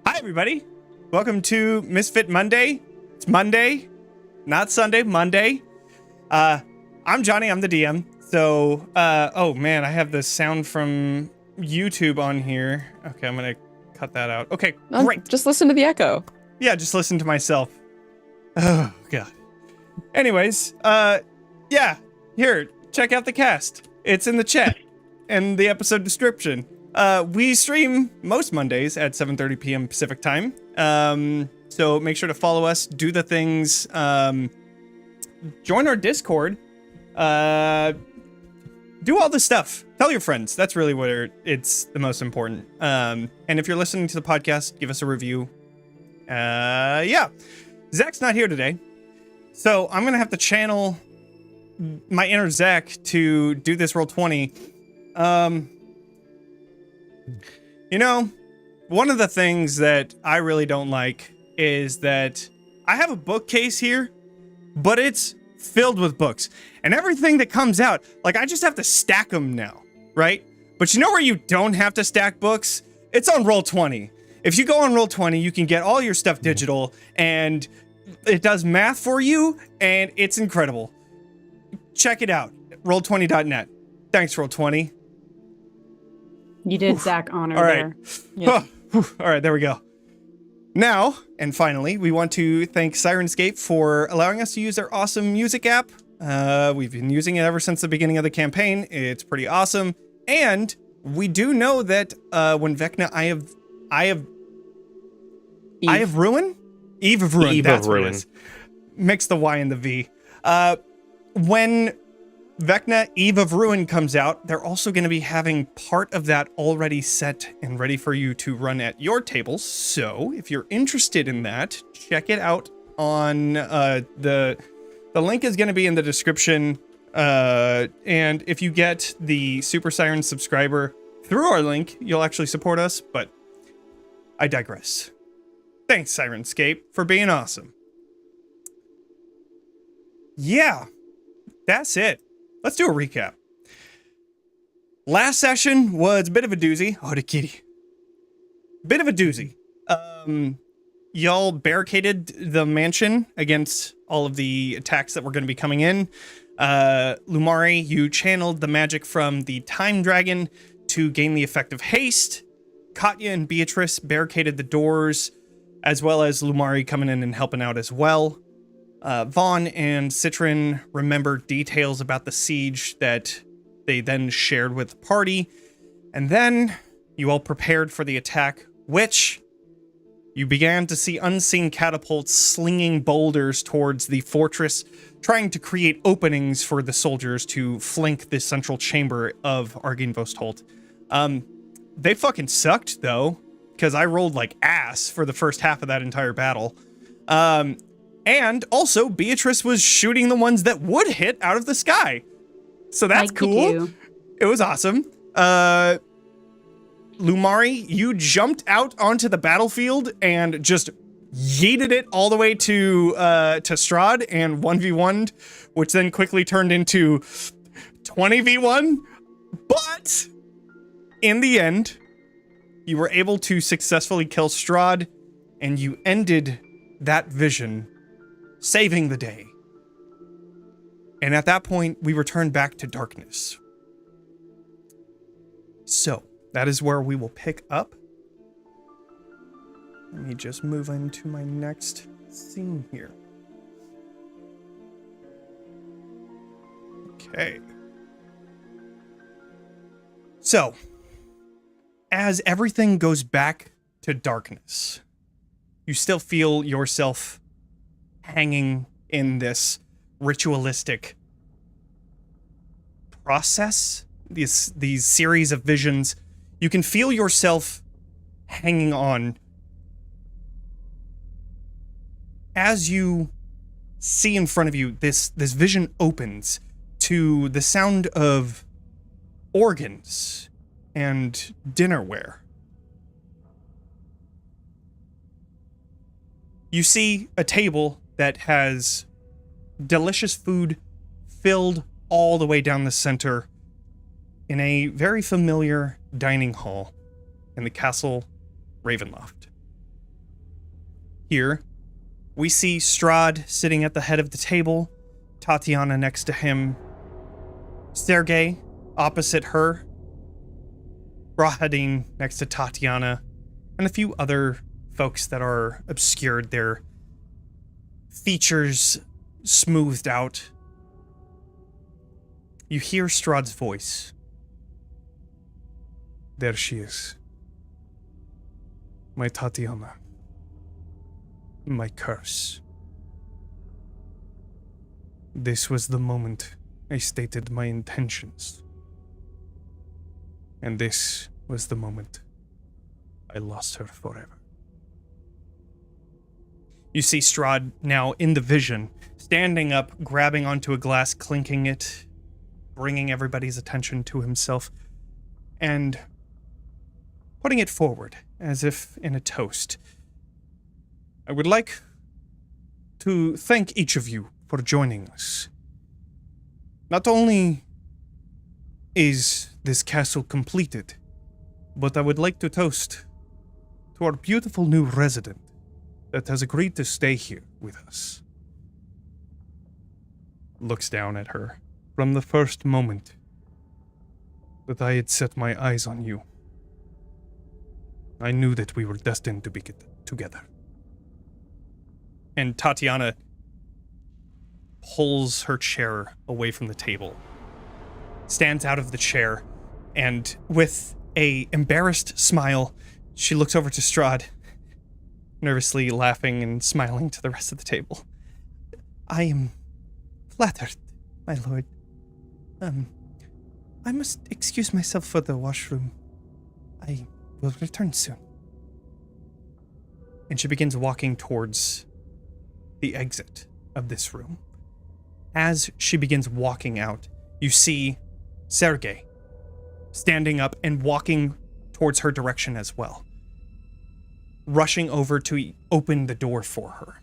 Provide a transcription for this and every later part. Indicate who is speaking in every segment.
Speaker 1: Hi, everybody. Welcome to Misfit Monday. It's Monday, not Sunday, Monday. I'm Johnny, I'm the DM. So, oh man, I have the sound from YouTube on here. Okay, I'm gonna cut that out. Okay, great.
Speaker 2: Just listen to the echo.
Speaker 1: Yeah, just listen to myself. Oh, God. Anyways, yeah, here, check out the cast. It's in the chat and the episode description. We stream most Mondays at 7:30 p.m. Pacific time. So make sure to follow us, do the things, join our Discord, do all the stuff. Tell your friends. That's really where it's the most important. And if you're listening to the podcast, give us a review. Yeah. Zach's not here today, so I'm going to have to channel my inner Zach to do this Roll20. You know, one of the things that I really don't like is that I have a bookcase here, but it's filled with books. And everything that comes out, like, I just have to stack them now, right? But you know where you don't have to stack books? It's on Roll20. If you go on Roll20, you can get all your stuff digital, and it does math for you, and it's incredible. Check it out, roll20.net. Thanks, Roll20.
Speaker 3: You did Zach honor
Speaker 1: all right.
Speaker 3: there. Yep.
Speaker 1: All right, there we go. Now, and finally, we want to thank Sirenscape for allowing us to use their awesome music app. We've been using it ever since the beginning of the campaign. It's pretty awesome. And we do know that when Vecna Eve of Ruin? Eve of Ruin. That's what it is. Mix the Y and the V. When Vecna Eve of Ruin comes out, they're also going to be having part of that already set and ready for you to run at your tables. So if you're interested in that, check it out on the link is going to be in the description. And if you get the Super Siren subscriber through our link, you'll actually support us. But I digress. Thanks, Sirenscape, for being awesome. Yeah, that's it. Let's do a recap. Last session was a bit of a doozy. Oh, the kitty. Bit of a doozy. Y'all barricaded the mansion against all of the attacks that were going to be coming in. Lumari, you channeled the magic from the Time Dragon to gain the effect of haste. Katya and Beatrice barricaded the doors, as well as Lumari coming in and helping out as well. Vaughn and Citron remember details about the siege that they then shared with the party. And then you all prepared for the attack, which you began to see unseen catapults slinging boulders towards the fortress, trying to create openings for the soldiers to flank the central chamber of Arginvostholt. They fucking sucked, though, because I rolled like ass for the first half of that entire battle. And also, Beatrice was shooting the ones that would hit out of the sky. So that's
Speaker 3: like
Speaker 1: cool. It was awesome. Lumari, you jumped out onto the battlefield and just yeeted it all the way to Strahd and 1v1'd, which then quickly turned into 20v1. But in the end, you were able to successfully kill Strahd, and you ended that vision, saving the day. And at that point, we return back to darkness. So, that is where we will pick up. Let me just move into my next scene here. Okay. So, as everything goes back to darkness, you still feel yourself hanging in this ritualistic process, these series of visions. You can feel yourself hanging on as you see in front of you. This vision opens to the sound of organs and dinnerware. You see a table that has delicious food filled all the way down the center in a very familiar dining hall in the castle Ravenloft. Here, we see Strahd sitting at the head of the table, Tatiana next to him, Sergei opposite her, Brahadin next to Tatiana, and a few other folks that are obscured, their features smoothed out. You hear Strahd's voice. There she is. My Tatiana. My curse. This was the moment I stated my intentions. And this was the moment I lost her forever. You see Strahd now in the vision, standing up, grabbing onto a glass, clinking it, bringing everybody's attention to himself, and putting it forward as if in a toast. I would like to thank each of you for joining us. Not only is this castle completed, but I would like to toast to our beautiful new resident that has agreed to stay here with us. Looks down at her. From the first moment that I had set my eyes on you, I knew that we were destined to be together. And Tatiana pulls her chair away from the table, stands out of the chair, and with a embarrassed smile, she looks over to Strahd, nervously laughing and smiling to the rest of the table. I am flattered, my lord. I must excuse myself for the washroom. I will return soon. And she begins walking towards the exit of this room. As she begins walking out, you see Sergei standing up and walking towards her direction as well, rushing over to open the door for her.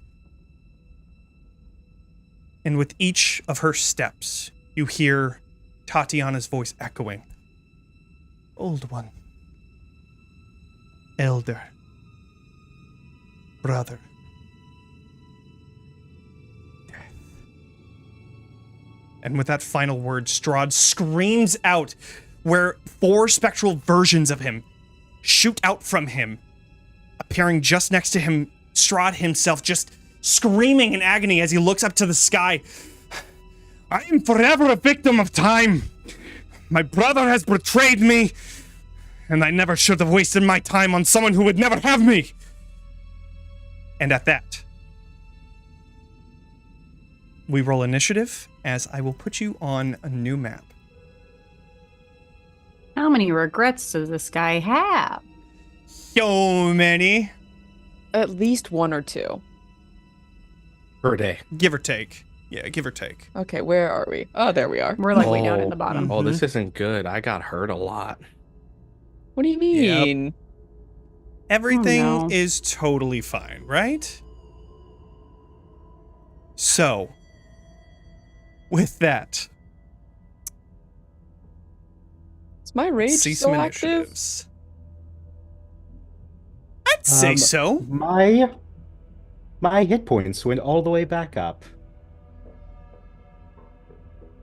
Speaker 1: And with each of her steps, you hear Tatiana's voice echoing. Old one. Elder. Brother. Death. And with that final word, Strahd screams out, where 4 spectral versions of him shoot out from him, appearing just next to him, Strahd himself just screaming in agony as he looks up to the sky. I am forever a victim of time. My brother has betrayed me, and I never should have wasted my time on someone who would never have me. And at that, we roll initiative, as I will put you on a new map.
Speaker 3: How many regrets does this guy have?
Speaker 1: So many.
Speaker 2: At least 1 or 2.
Speaker 4: Per day.
Speaker 1: Give or take. Yeah, give or take.
Speaker 2: Okay, where are we? Oh, there we are.
Speaker 3: We're like way down at the bottom.
Speaker 4: Oh, this isn't good. I got hurt a lot.
Speaker 2: What do you mean?
Speaker 1: Everything
Speaker 3: no.
Speaker 1: is totally fine, right? So, with that,
Speaker 2: Is my rage
Speaker 1: see
Speaker 2: still
Speaker 1: some
Speaker 2: active?
Speaker 1: initiatives. I'd say so.
Speaker 5: My hit points went all the way back up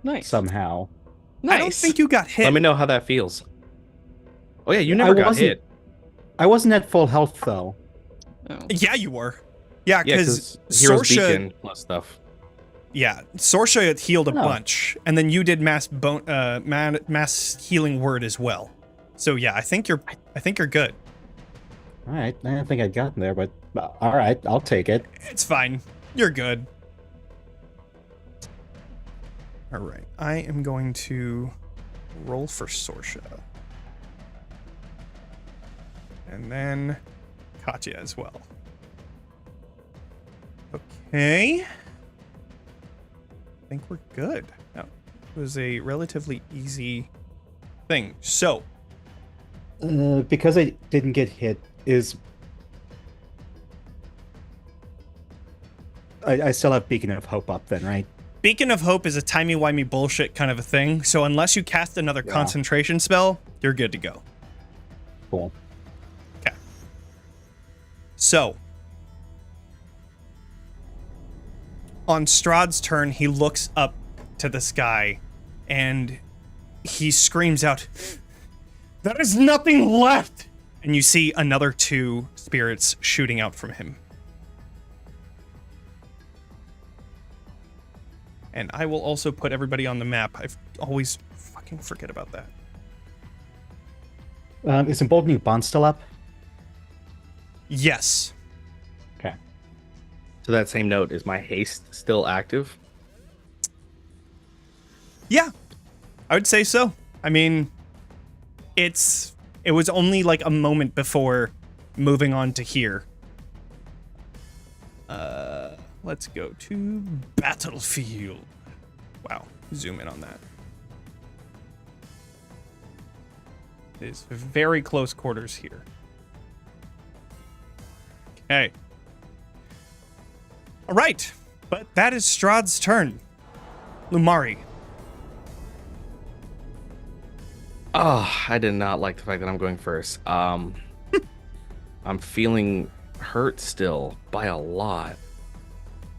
Speaker 2: Nice.
Speaker 5: somehow.
Speaker 2: Nice.
Speaker 1: I don't think you got hit.
Speaker 4: Let me know how that feels. Oh yeah, you
Speaker 5: I
Speaker 4: never got
Speaker 5: wasn't-
Speaker 4: hit.
Speaker 5: I wasn't at full health though.
Speaker 2: Oh.
Speaker 1: Yeah, you were. Yeah,
Speaker 4: Yeah,
Speaker 1: because
Speaker 4: because Hero's
Speaker 1: Sorsha.
Speaker 4: Beacon plus stuff.
Speaker 1: Yeah, Sorsha healed a
Speaker 5: Oh.
Speaker 1: bunch, and then you did mass healing word as well. So yeah, I think you're good.
Speaker 5: All right, I didn't think I'd gotten there, but all right, I'll take it.
Speaker 1: It's fine. You're good. All right, I am going to roll for Sorsha, and then Katya as well. Okay. I think we're good. That was a relatively easy thing. So,
Speaker 5: Because I didn't get hit, I still have Beacon of Hope up then, right?
Speaker 1: Beacon of Hope is a timey-wimey bullshit kind of a thing. So unless you cast another
Speaker 5: Yeah.
Speaker 1: concentration spell, you're good to go.
Speaker 5: Cool.
Speaker 1: Okay. So, on Strahd's turn, he looks up to the sky and he screams out, "There is nothing left!" And you see another 2 spirits shooting out from him. And I will also put everybody on the map. I always fucking forget about that.
Speaker 5: Is Emboldening Bond still up?
Speaker 1: Yes.
Speaker 5: Okay.
Speaker 4: To that same note, is my haste still active?
Speaker 1: Yeah, I would say so. I mean, it was only like a moment before moving on to here. Let's go to Battlefield. Wow, zoom in on that. It is very close quarters here. Okay. All right, but that is Strahd's turn. Lumari.
Speaker 4: Oh, I did not like the fact that I'm going first. I'm feeling hurt still by a lot.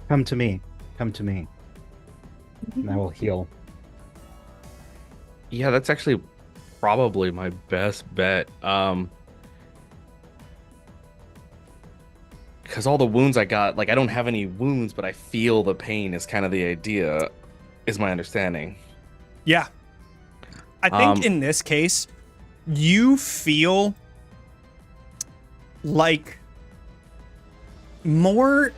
Speaker 5: Come to me. Come to me. And I will heal.
Speaker 4: Yeah, that's actually probably my best bet. Because all the wounds I got, like I don't have any wounds, but I feel the pain is kind of the idea, is my understanding.
Speaker 1: Yeah. I think in this case, you feel like more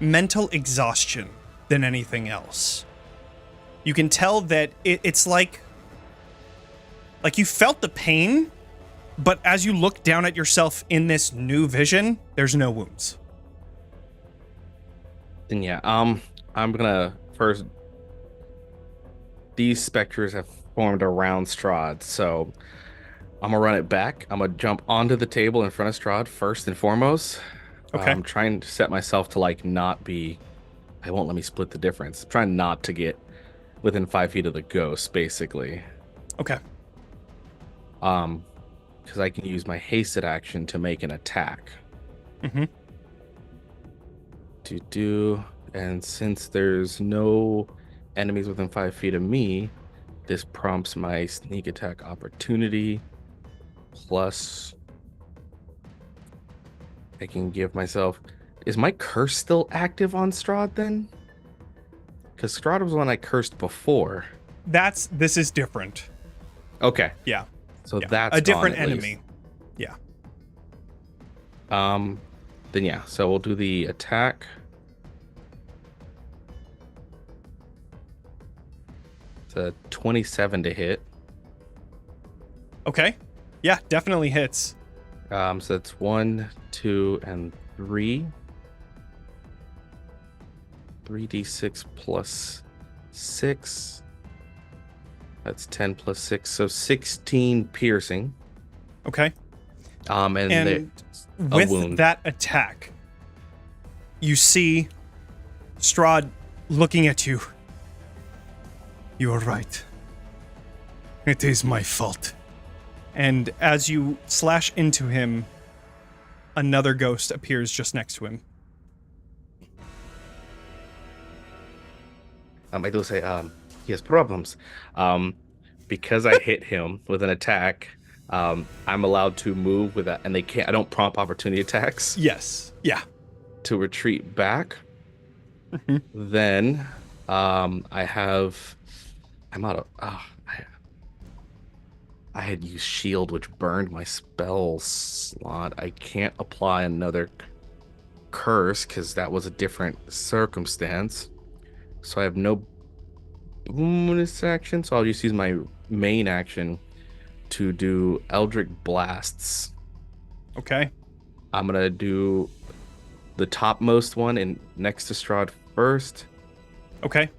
Speaker 1: mental exhaustion than anything else. You can tell that it's like you felt the pain, but as you look down at yourself in this new vision, there's no wounds.
Speaker 4: Then yeah, I'm gonna first. These specters have formed around Strahd, so I'm gonna run it back. I'm gonna jump onto the table in front of Strahd first and foremost.
Speaker 1: Okay.
Speaker 4: I'm trying to set myself to like not be. I won't let me split the difference. I'm trying not to get within 5 feet of the ghost, basically.
Speaker 1: Okay.
Speaker 4: Because I can use my hasted action to make an attack.
Speaker 1: Mm-hmm.
Speaker 4: And since there's no enemies within 5 feet of me, this prompts my sneak attack opportunity. Plus, I can give myself. Is my curse still active on Strahd then? Because Strahd was one I cursed before.
Speaker 1: This is different.
Speaker 4: Okay.
Speaker 1: Yeah.
Speaker 4: So
Speaker 1: Yeah.
Speaker 4: that's
Speaker 1: a different
Speaker 4: gone, at
Speaker 1: enemy.
Speaker 4: least.
Speaker 1: Yeah.
Speaker 4: Then yeah, so we'll do the attack. It's a 27 to hit.
Speaker 1: Okay. Yeah, definitely hits.
Speaker 4: So that's 1, 2, and 3. 3d6 plus 6. That's 10 plus 6, so 16 piercing.
Speaker 1: Okay.
Speaker 4: And
Speaker 1: And
Speaker 4: a
Speaker 1: with
Speaker 4: wound.
Speaker 1: that attack, you see Strahd looking at you. You are right. It is my fault. And as you slash into him, another ghost appears just next to him.
Speaker 4: I do say, he has problems. Because I hit him with an attack, I'm allowed to move with that, and they can't. I don't prompt opportunity attacks
Speaker 1: Yes. Yeah.
Speaker 4: to retreat back. Then, I'm out of. I had used shield, which burned my spell slot. I can't apply another curse because that was a different circumstance. So I have no bonus action, so I'll just use my main action to do Eldritch Blasts.
Speaker 1: Okay.
Speaker 4: I'm gonna do the topmost one and next to Strahd first,
Speaker 1: Okay.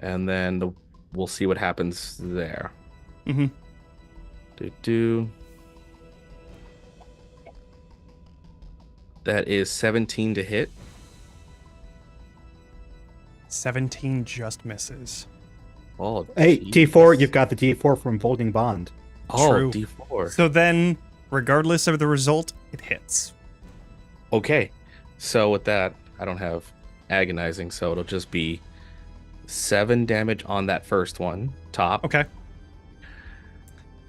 Speaker 4: and then we'll see what happens there.
Speaker 1: Mm-hmm.
Speaker 4: That is 17 to hit.
Speaker 1: 17 just misses.
Speaker 4: Oh,
Speaker 5: Hey,
Speaker 4: jeez.
Speaker 5: D4, you've got the D4 from Folding Bond.
Speaker 4: Oh,
Speaker 1: True.
Speaker 4: D4.
Speaker 1: So then, regardless of the result, it hits.
Speaker 4: Okay, so with that, I don't have agonizing, so it'll just be 7 damage on that first one, top.
Speaker 1: Okay.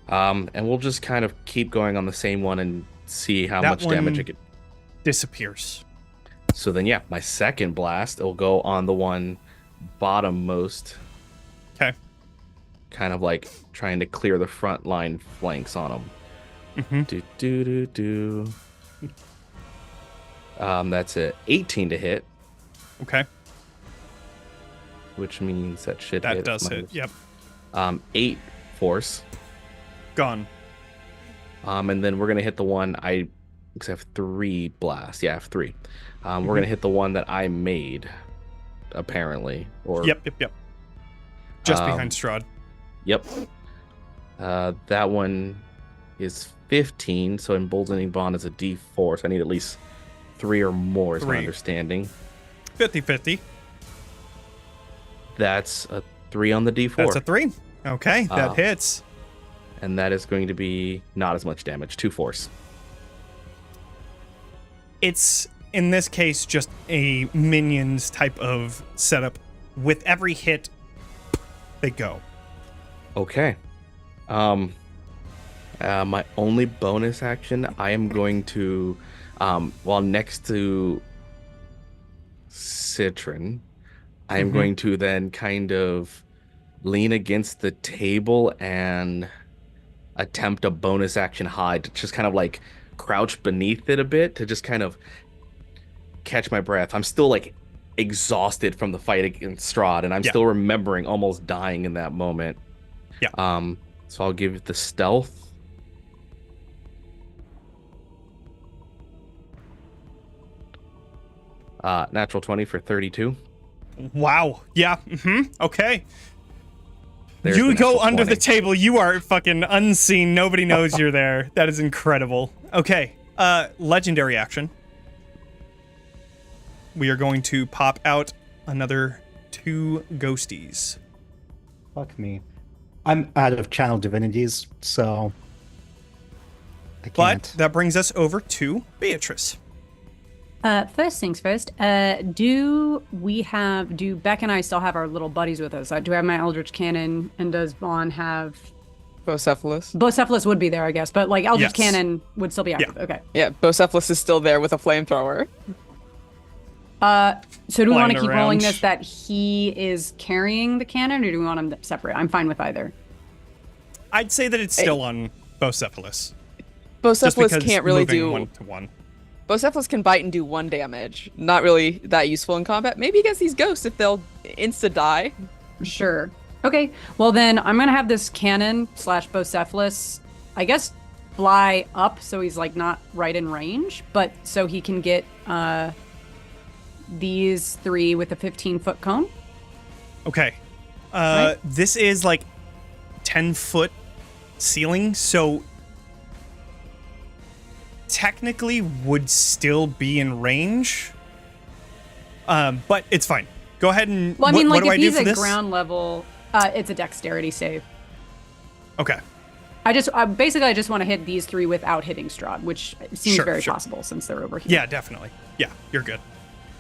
Speaker 4: And we'll just kind of keep going on the same one and see how
Speaker 1: That
Speaker 4: much damage
Speaker 1: one-
Speaker 4: it can.
Speaker 1: Disappears.
Speaker 4: So then, yeah, my second blast will go on the one bottommost.
Speaker 1: Okay.
Speaker 4: Kind of like trying to clear the front line flanks on them.
Speaker 1: Mm-hmm.
Speaker 4: That's a 18 to hit,
Speaker 1: Okay.
Speaker 4: which means that should
Speaker 1: That
Speaker 4: hit.
Speaker 1: does hit. Yep.
Speaker 4: 8 force.
Speaker 1: Gone.
Speaker 4: And then we're gonna hit the one because I have 3 blasts. Yeah, I have 3. We're gonna hit the one that I made, apparently. Or
Speaker 1: Yep. Just
Speaker 4: Um,
Speaker 1: behind Strahd.
Speaker 4: Yep. That one is 15, so emboldening bond is a D4, so I need at least 3 or more is my
Speaker 1: 3.
Speaker 4: understanding.
Speaker 1: 50-50.
Speaker 4: That's a 3 on the D4.
Speaker 1: That's a 3. Okay, that hits.
Speaker 4: And that is going to be not as much damage, 2 force.
Speaker 1: It's, in this case, just a minions type of setup. With every hit, they go.
Speaker 4: Okay. My only bonus action, I am going to, while next to Citron, I am going to then kind of lean against the table and attempt a bonus action hide to just kind of like crouch beneath it a bit to just kind of catch my breath. I'm still like exhausted from the fight against Strahd, and I'm still remembering almost dying in that moment.
Speaker 1: Yeah.
Speaker 4: So I'll give it the stealth. Natural 20 for 32.
Speaker 1: Wow. Yeah. Mm-hmm. Okay.
Speaker 4: There's
Speaker 1: You
Speaker 4: the
Speaker 1: go
Speaker 4: natural
Speaker 1: under
Speaker 4: 20.
Speaker 1: the table. You are fucking unseen. Nobody knows you're there. That is incredible. Okay. Legendary action. We are going to pop out another 2 ghosties.
Speaker 5: Fuck me. I'm out of channel divinities, so I can't.
Speaker 1: But that brings us over to Beatrice.
Speaker 3: First things first, do Beck and I still have our little buddies with us? Do I have my Eldritch Cannon, and does Vaughn have...
Speaker 2: Bocephalus.
Speaker 3: Bocephalus would be there, I guess, but like Eldritch
Speaker 1: Yes.
Speaker 3: Cannon would still be active.
Speaker 1: Yeah.
Speaker 3: Okay.
Speaker 2: Yeah, Bocephalus is still there with a flamethrower.
Speaker 3: So do we want
Speaker 1: Flying
Speaker 3: to keep rolling
Speaker 1: around.
Speaker 3: this that he is carrying the cannon, or do we want him separate? I'm fine with either.
Speaker 1: I'd say that it's still on Bocephalus. Just
Speaker 2: Bocephalus
Speaker 1: because
Speaker 2: can't really
Speaker 1: moving
Speaker 2: do...
Speaker 1: 1-to-1.
Speaker 2: Bocephalus can bite and do 1 damage. Not really that useful in combat. Maybe against these ghosts if they'll insta-die.
Speaker 3: Sure. Okay. Well, then I'm going to have this cannon / Bocephalus, I guess, fly up so he's like not right in range, but so he can get these 3 with a 15-foot cone.
Speaker 1: Okay.
Speaker 3: Right.
Speaker 1: This is like 10-foot ceiling, so technically would still be in range. But it's fine. Go ahead and.
Speaker 3: Well, I mean,
Speaker 1: what
Speaker 3: like
Speaker 1: do I
Speaker 3: if
Speaker 1: do
Speaker 3: he's
Speaker 1: for
Speaker 3: at
Speaker 1: this?
Speaker 3: ground level, it's a dexterity save.
Speaker 1: Okay.
Speaker 3: I just want to hit these 3 without hitting Strahd, which seems
Speaker 1: Sure,
Speaker 3: very
Speaker 1: sure.
Speaker 3: possible since they're over here.
Speaker 1: Yeah, definitely. Yeah, you're good.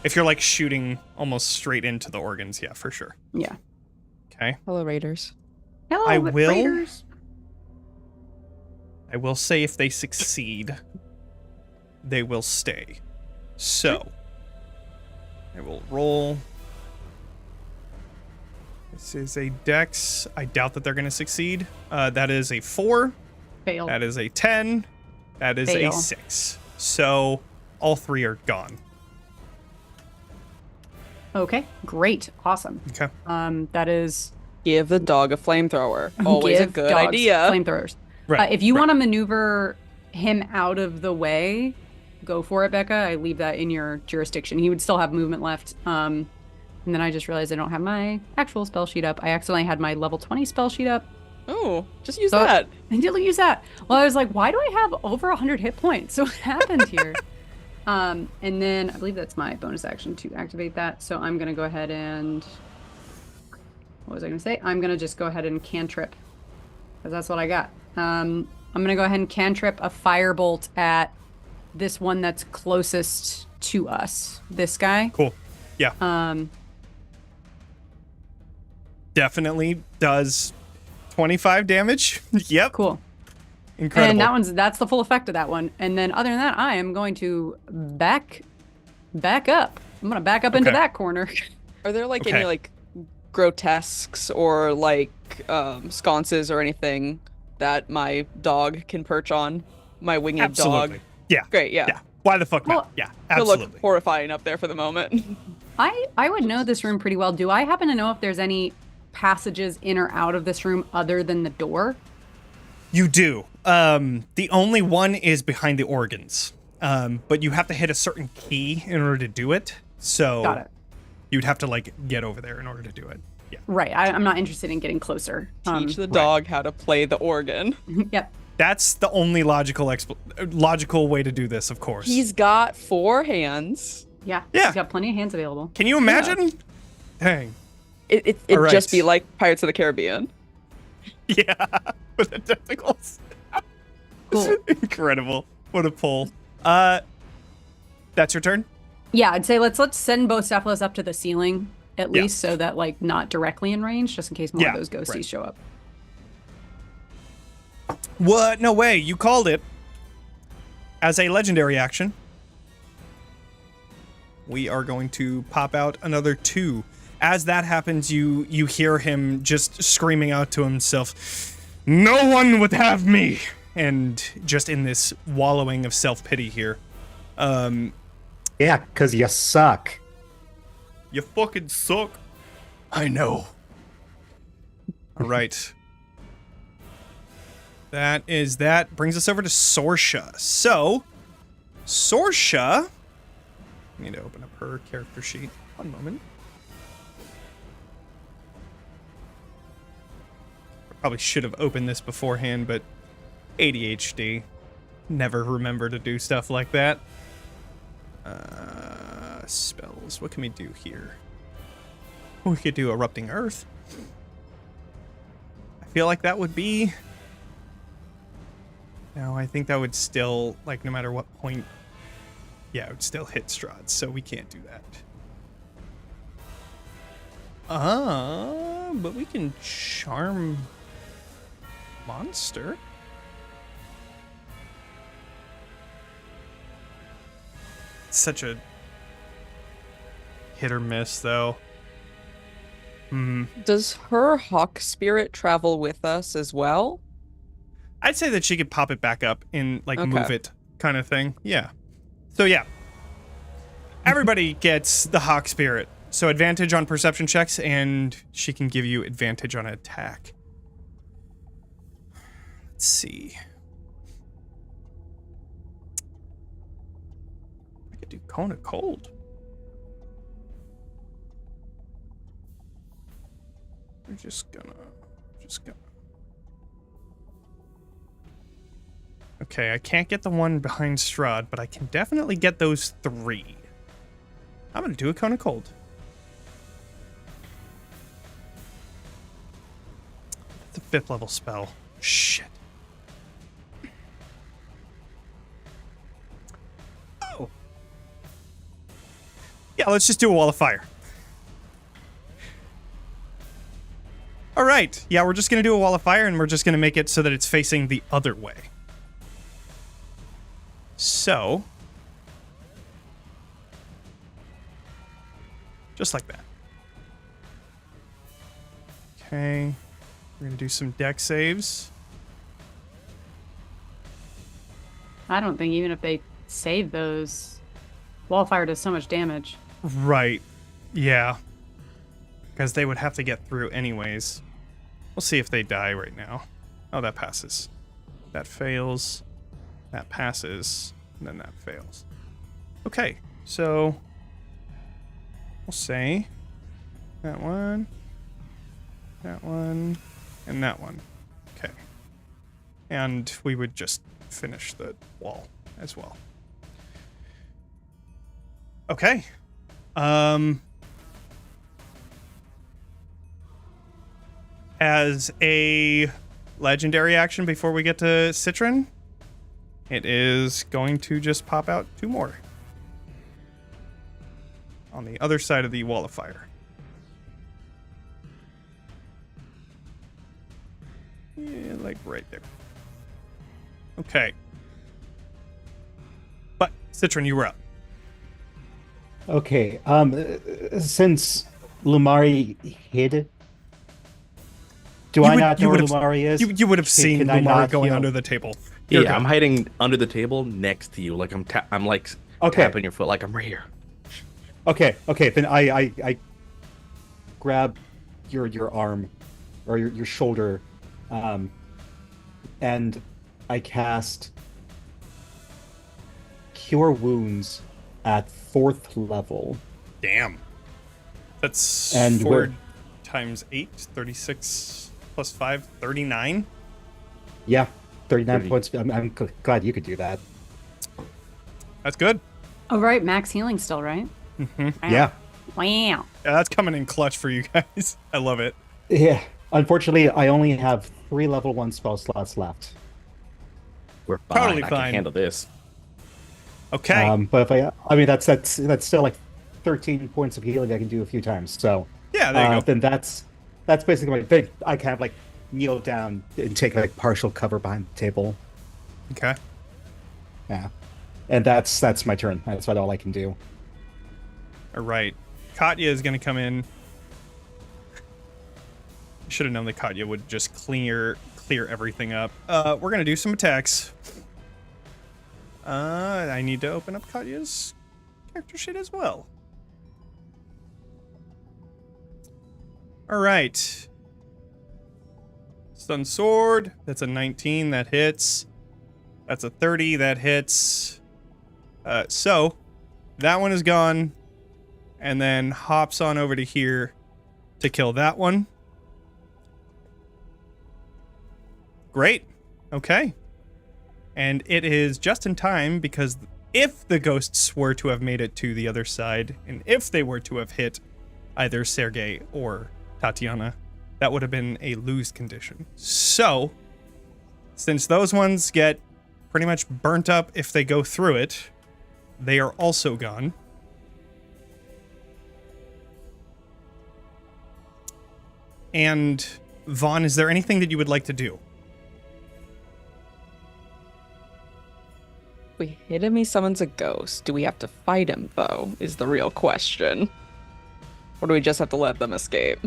Speaker 1: If you're like shooting almost straight into the organs, yeah, for sure.
Speaker 3: Yeah.
Speaker 1: Okay.
Speaker 2: Hello, Raiders.
Speaker 3: Hello,
Speaker 1: I will-
Speaker 3: Raiders.
Speaker 1: I will say if they succeed, they will stay. So, I will roll. This is a dex. I doubt that they're going to succeed. That is a 4.
Speaker 3: Fail.
Speaker 1: That is a 10. That is
Speaker 3: Fail.
Speaker 1: a 6. So, all 3 are gone.
Speaker 3: Okay, great, awesome.
Speaker 1: Okay.
Speaker 3: That is
Speaker 2: Give the dog a flamethrower. Always a
Speaker 3: give
Speaker 2: good
Speaker 3: dogs
Speaker 2: idea.
Speaker 3: Flamethrowers.
Speaker 1: Right.
Speaker 3: If you
Speaker 1: right.
Speaker 3: want to maneuver him out of the way, go for it, Becca. I leave that in your jurisdiction. He would still have movement left. And then I just realized I don't have my actual spell sheet up. I accidentally had my level 20 spell sheet up.
Speaker 2: Oh, just use
Speaker 3: So-
Speaker 2: that.
Speaker 3: I didn't use that. Well, I was like, why do I have over 100 hit points? So what happened here? And then I believe that's my bonus action to activate that. So I'm going to go ahead and... What was I going to say? I'm going to just go ahead and cantrip. Because that's what I got. I'm going to go ahead and cantrip a firebolt at this one that's closest to us. This guy.
Speaker 1: Cool. Yeah. Definitely does 25 damage. Yep.
Speaker 3: Cool.
Speaker 1: Incredible.
Speaker 3: And that's the full effect of that one. And then other than that, I am going to back up. I'm going to back up into
Speaker 1: Okay.
Speaker 3: that corner.
Speaker 2: Are there like
Speaker 1: Okay.
Speaker 2: any like grotesques or like sconces or anything that my dog can perch on? My winged
Speaker 1: Absolutely.
Speaker 2: dog.
Speaker 1: Yeah.
Speaker 2: Great, yeah.
Speaker 1: Yeah. Why the fuck
Speaker 3: Well,
Speaker 1: not? Yeah.
Speaker 2: It'll
Speaker 1: Absolutely.
Speaker 2: look horrifying up there for the moment.
Speaker 3: I would know this room pretty well. Do I happen to know if there's any passages in or out of this room other than the door?
Speaker 1: You do. The only one is behind the organs. But you have to hit a certain key in order to do it. So
Speaker 3: Got it.
Speaker 1: you'd have to like get over there in order to do it. Yeah.
Speaker 3: Right. I'm not interested in getting closer.
Speaker 2: Teach the dog how to play the organ.
Speaker 3: Yep.
Speaker 1: That's the only logical way to do this, of course.
Speaker 2: He's got 4 hands.
Speaker 3: Yeah.
Speaker 1: Yeah.
Speaker 3: He's got plenty of hands available.
Speaker 1: Can you imagine? Dang.
Speaker 2: It'd
Speaker 1: All right.
Speaker 2: just be like Pirates of the Caribbean.
Speaker 1: Yeah. With the tentacles.
Speaker 3: Cool.
Speaker 1: Incredible. What a pull. That's your turn?
Speaker 3: Yeah, I'd say let's send both Cephalus up to the ceiling at
Speaker 1: Yeah.
Speaker 3: least, so that like not directly in range, just in case more
Speaker 1: Yeah,
Speaker 3: of those ghosties
Speaker 1: right.
Speaker 3: show up.
Speaker 1: What? No way. You called it. As a legendary action, we are going to pop out another 2. As that happens, you hear him just screaming out to himself, "No one would have me!" And just in this wallowing of self-pity here.
Speaker 5: Yeah, because you suck.
Speaker 1: You fucking suck. I know. All right. That brings us over to Sorsha. So, Sorsha, I need to open up her character sheet. One moment. Probably should have opened this beforehand, but ADHD. Never remember to do stuff like that. Spells. What can we do here? We could do Erupting Earth. I feel like that would be... No, I think that would still, like, no matter what point... Yeah, it would still hit Strahd, so we can't do that. But we can Charm... Monster? It's such a... hit or miss, though.
Speaker 2: Does her hawk spirit travel with us as well?
Speaker 1: I'd say that she could pop it back up and like
Speaker 2: Okay.
Speaker 1: move it kind of thing. Yeah. So yeah. Everybody gets the hawk spirit. So advantage on perception checks and she can give you advantage on attack. Let's see. I could do Cone of Cold. We're just gonna. Okay, I can't get the one behind Strahd, but I can definitely get those 3. I'm gonna do a Cone of Cold. The 5th level spell. Shit. Oh. Yeah, let's just do a Wall of Fire. All right. Yeah, we're just going to do a Wall of Fire, and we're just going to make it so that it's facing the other way. So, just like that. Okay. We're going to do some deck saves.
Speaker 3: I don't think even if they save those, Wallfire does so much damage.
Speaker 1: Right. Yeah. Because they would have to get through anyways. We'll see if they die right now. Oh, that passes. That fails. That passes. And then that fails. Okay. So, we'll say that one, and that one. Okay. And we would just finish the wall as well. Okay. As a legendary action before we get to Citron, it is going to just pop out 2 more. On the other side of the Wall of Fire. Yeah, like right there. Okay. But, Citron, you were up.
Speaker 5: Okay. Since Lumari hid, do I not know where Lumari is?
Speaker 1: You would have seen
Speaker 5: Can I
Speaker 1: Lumari
Speaker 5: not
Speaker 1: going
Speaker 5: heal?
Speaker 1: under the table. You're
Speaker 4: Yeah,
Speaker 1: good.
Speaker 4: I'm hiding under the table next to you. Like I'm like
Speaker 5: Okay.
Speaker 4: tapping your foot. Like I'm right here.
Speaker 5: Okay. Then I grab your arm or your shoulder, and I cast Cure Wounds at 4th level.
Speaker 1: Damn. That's
Speaker 5: And
Speaker 1: 4
Speaker 5: we're-
Speaker 1: times 8, 36 plus 5, 39.
Speaker 5: Yeah, 39
Speaker 4: Pretty-
Speaker 5: points. I'm glad you could do that.
Speaker 1: That's good.
Speaker 3: Oh, right. Max healing still, right?
Speaker 5: Yeah.
Speaker 3: Wow.
Speaker 1: Yeah, that's coming in clutch for you guys. I love it.
Speaker 5: Yeah. Unfortunately, I only have 3 level 1 spell slots left.
Speaker 4: We're fine.
Speaker 1: Totally
Speaker 4: I
Speaker 1: fine.
Speaker 4: can handle this.
Speaker 1: Okay.
Speaker 5: But if I mean that's still like 13 points of healing I can do a few times. So
Speaker 1: Yeah, there you go.
Speaker 5: Then that's basically my thing. I kind of like kneel down and take like partial cover behind the table.
Speaker 1: Okay.
Speaker 5: Yeah, and that's my turn. That's about all I can do.
Speaker 1: All right. Katya is going to come in. Should have known that Katya would just clear everything up. We're going to do some attacks. I need to open up Katya's character sheet as well. All right. Stun Sword. That's a 19. That hits. That's a 30. That hits. So, that one is gone. And then hops on over to here to kill that one. Great. Okay. And it is just in time because if the ghosts were to have made it to the other side, and if they were to have hit either Sergei or Tatiana, that would have been a lose condition. So, since those ones get pretty much burnt up if they go through it, they are also gone. And Vaughn, is there anything that you would like to do?
Speaker 2: If we hit him, he summons a ghost. Do we have to fight him, though, is the real question. Or do we just have to let them escape?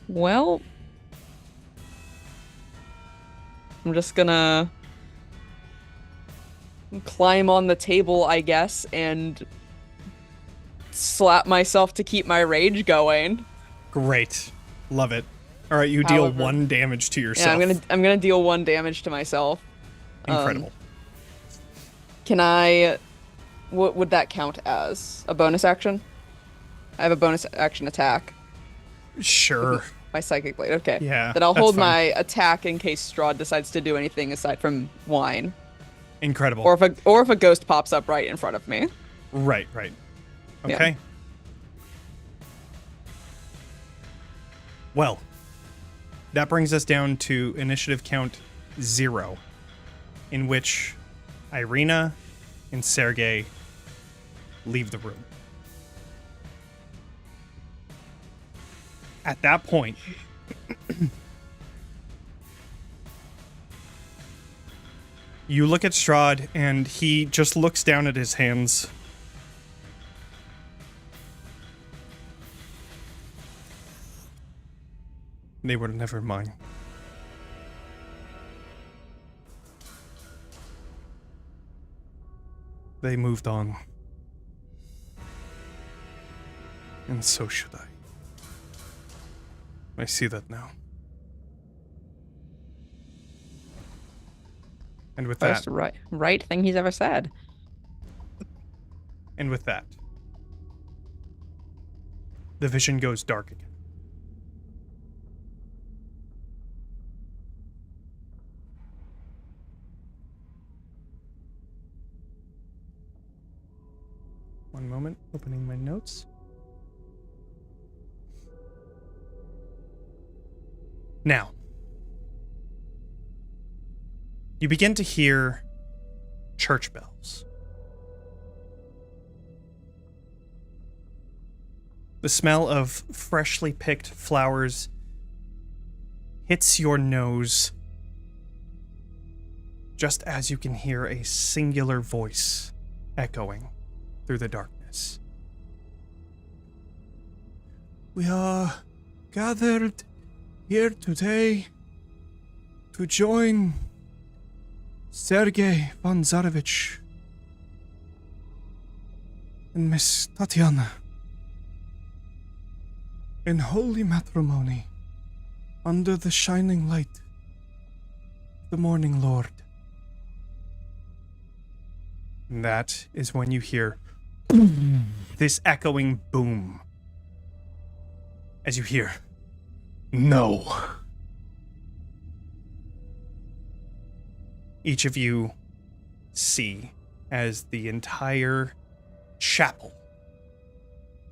Speaker 2: Well, I'm just gonna climb on the table, I guess, and slap myself to keep my rage going.
Speaker 1: Great. Love it. All right, you deal
Speaker 2: However-
Speaker 1: 1 damage to
Speaker 2: Yeah,
Speaker 1: yourself.
Speaker 2: I'm gonna deal 1 damage to myself.
Speaker 1: Incredible.
Speaker 2: Can I? What would that count as? A bonus action? I have a bonus action attack.
Speaker 1: Sure.
Speaker 2: My psychic blade. Okay.
Speaker 1: Yeah,
Speaker 2: Then I'll
Speaker 1: that's
Speaker 2: hold
Speaker 1: fine.
Speaker 2: my attack in case Strahd decides to do anything aside from whine,
Speaker 1: Incredible.
Speaker 2: or if a ghost pops up right in front of me.
Speaker 1: Right.
Speaker 2: Yeah.
Speaker 1: Okay. Well, that brings us down to initiative count 0, in which Irina and Sergei leave the room. At that point, you look at Strahd, and he just looks down at his hands. They were never mine. They moved on. And so should I. I see that now. And with
Speaker 2: First
Speaker 1: that,
Speaker 2: right thing he's ever said.
Speaker 1: and with that, the vision goes dark again. One moment, opening my notes. Now, you begin to hear church bells. The smell of freshly picked flowers hits your nose just as you can hear a singular voice echoing through the darkness. We are gathered here today to join Sergei Vanzarovich and Miss Tatiana in holy matrimony under the shining light of the morning Lord. And that is when you hear this echoing boom as you hear, "No." Each of you see as the entire chapel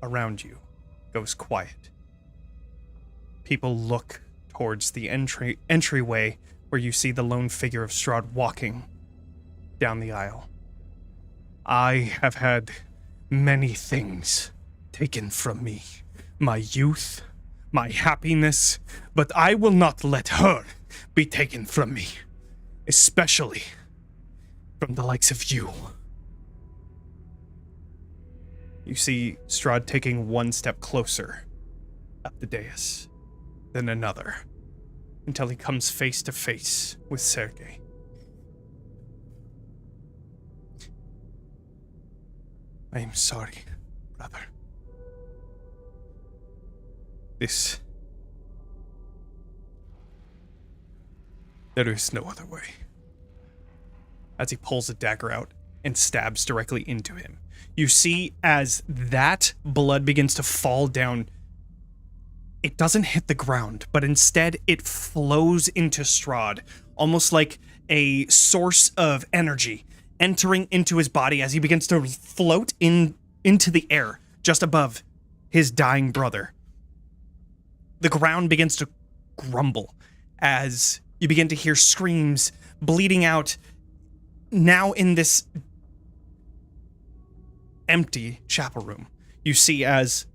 Speaker 1: around you goes quiet. People look towards the entryway where you see the lone figure of Strahd walking down the aisle. I have had many things taken from me. My youth, my happiness, but I will not let her be taken from me. Especially from the likes of you. You see Strahd taking one step closer up the dais, then another, until he comes face to face with Sergei. I am sorry, brother. There is no other way. As he pulls a dagger out and stabs directly into him, you see as that blood begins to fall down, it doesn't hit the ground, but instead it flows into Strahd, almost like a source of energy entering into his body as he begins to float into the air just above his dying brother. The ground begins to grumble as you begin to hear screams bleeding out now in this empty chapel room. You see as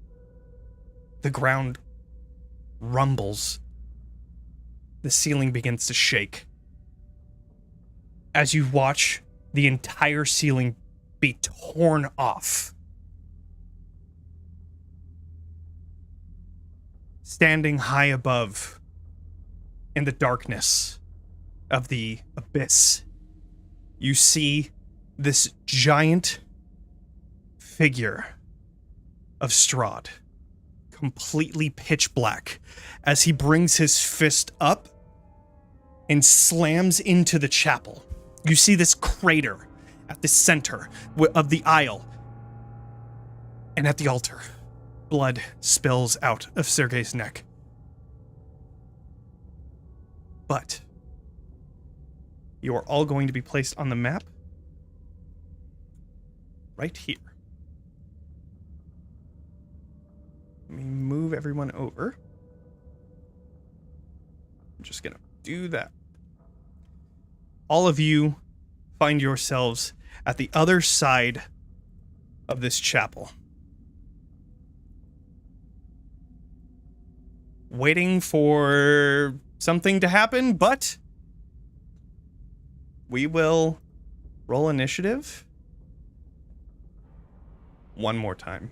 Speaker 1: the ground rumbles, the ceiling begins to shake. As you watch the entire ceiling be torn off. Standing high above in the darkness of the abyss, you see this giant figure of Strahd, completely pitch black, as he brings his fist up and slams into the chapel. You see this crater at the center of the aisle and at the altar. blood spills out of Sergei's neck. But you are all going to be placed on the map right here. Let me move everyone over. I'm just going to do that. All of you find yourselves at the other side of this chapel, waiting for something to happen, but we will roll initiative one more time.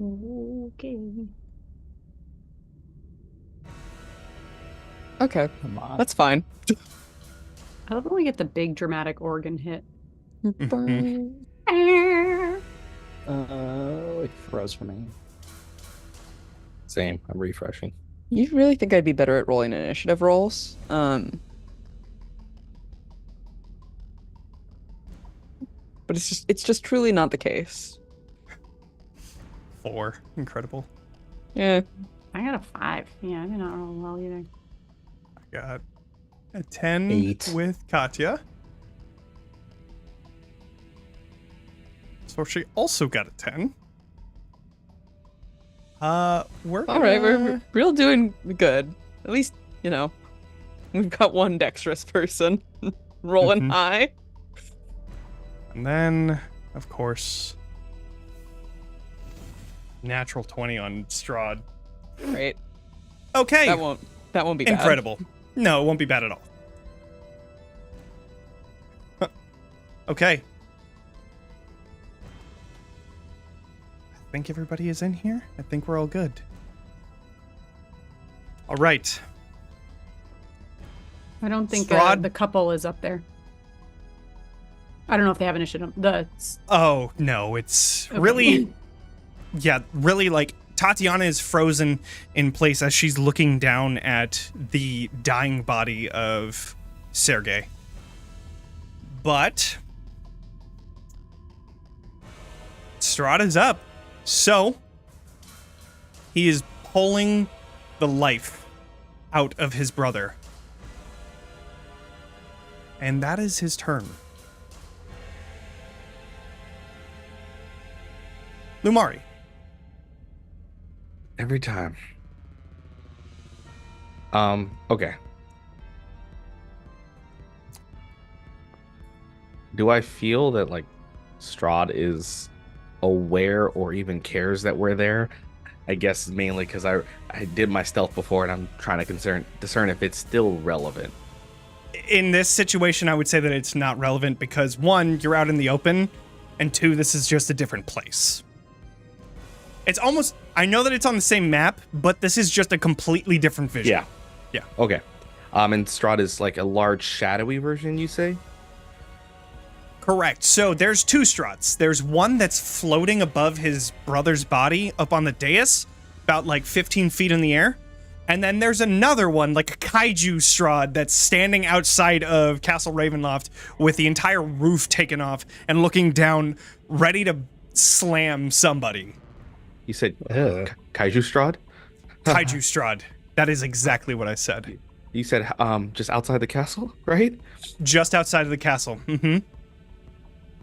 Speaker 3: Okay.
Speaker 2: Okay,
Speaker 5: Come on.
Speaker 2: that's fine.
Speaker 3: I love when we get the big dramatic organ hit.
Speaker 1: Mhm.
Speaker 5: It froze for me.
Speaker 4: Same. I'm refreshing.
Speaker 2: You really think I'd be better at rolling initiative rolls? But it's just truly not the case.
Speaker 1: 4. Incredible.
Speaker 2: Yeah.
Speaker 3: I got a 5. Yeah, I did not roll well either.
Speaker 1: I got a 10
Speaker 5: 8.
Speaker 1: with Katya. So she also got a 10. We're
Speaker 2: All right,
Speaker 1: gonna-
Speaker 2: we're all doing good. At least, we've got one dexterous person rolling
Speaker 1: Mhm.
Speaker 2: high.
Speaker 1: And then, of course, natural 20 on Strahd.
Speaker 2: Right.
Speaker 1: Okay,
Speaker 2: That won't be bad.
Speaker 1: incredible. No, it won't be bad at all. Okay. I think everybody is in here. I think we're all good. All right.
Speaker 3: I don't think
Speaker 1: Strahd?
Speaker 3: the couple is up there. I don't know if they have initiative.
Speaker 1: Oh, no, it's
Speaker 3: Okay.
Speaker 1: really, yeah, really like Tatiana is frozen in place as she's looking down at the dying body of Sergei. But Strahd is up. So he is pulling the life out of his brother. And that is his turn. Lumari.
Speaker 4: Every time. Okay. Do I feel that like Strahd is aware or even cares that we're there? I guess mainly because I did my stealth before and I'm trying to discern if it's still relevant.
Speaker 1: In this situation, I would say that it's not relevant because 1, you're out in the open, and 2, this is just a different place. It's almost, I know that it's on the same map, but this is just a completely different vision.
Speaker 4: Yeah.
Speaker 1: Yeah.
Speaker 4: Okay. And Strahd is like a large shadowy version, you say?
Speaker 1: Correct. So there's 2 Strahds. There's one that's floating above his brother's body up on the dais, about like 15 feet in the air. And then there's another one, like a kaiju Strahd, that's standing outside of Castle Ravenloft with the entire roof taken off and looking down, ready to slam somebody.
Speaker 4: You said
Speaker 5: Ugh.
Speaker 4: Kaiju Strahd?
Speaker 1: Kaiju Strahd. That is exactly what I said.
Speaker 4: You said just outside the castle, right?
Speaker 1: Just outside of the castle. Mm-hmm.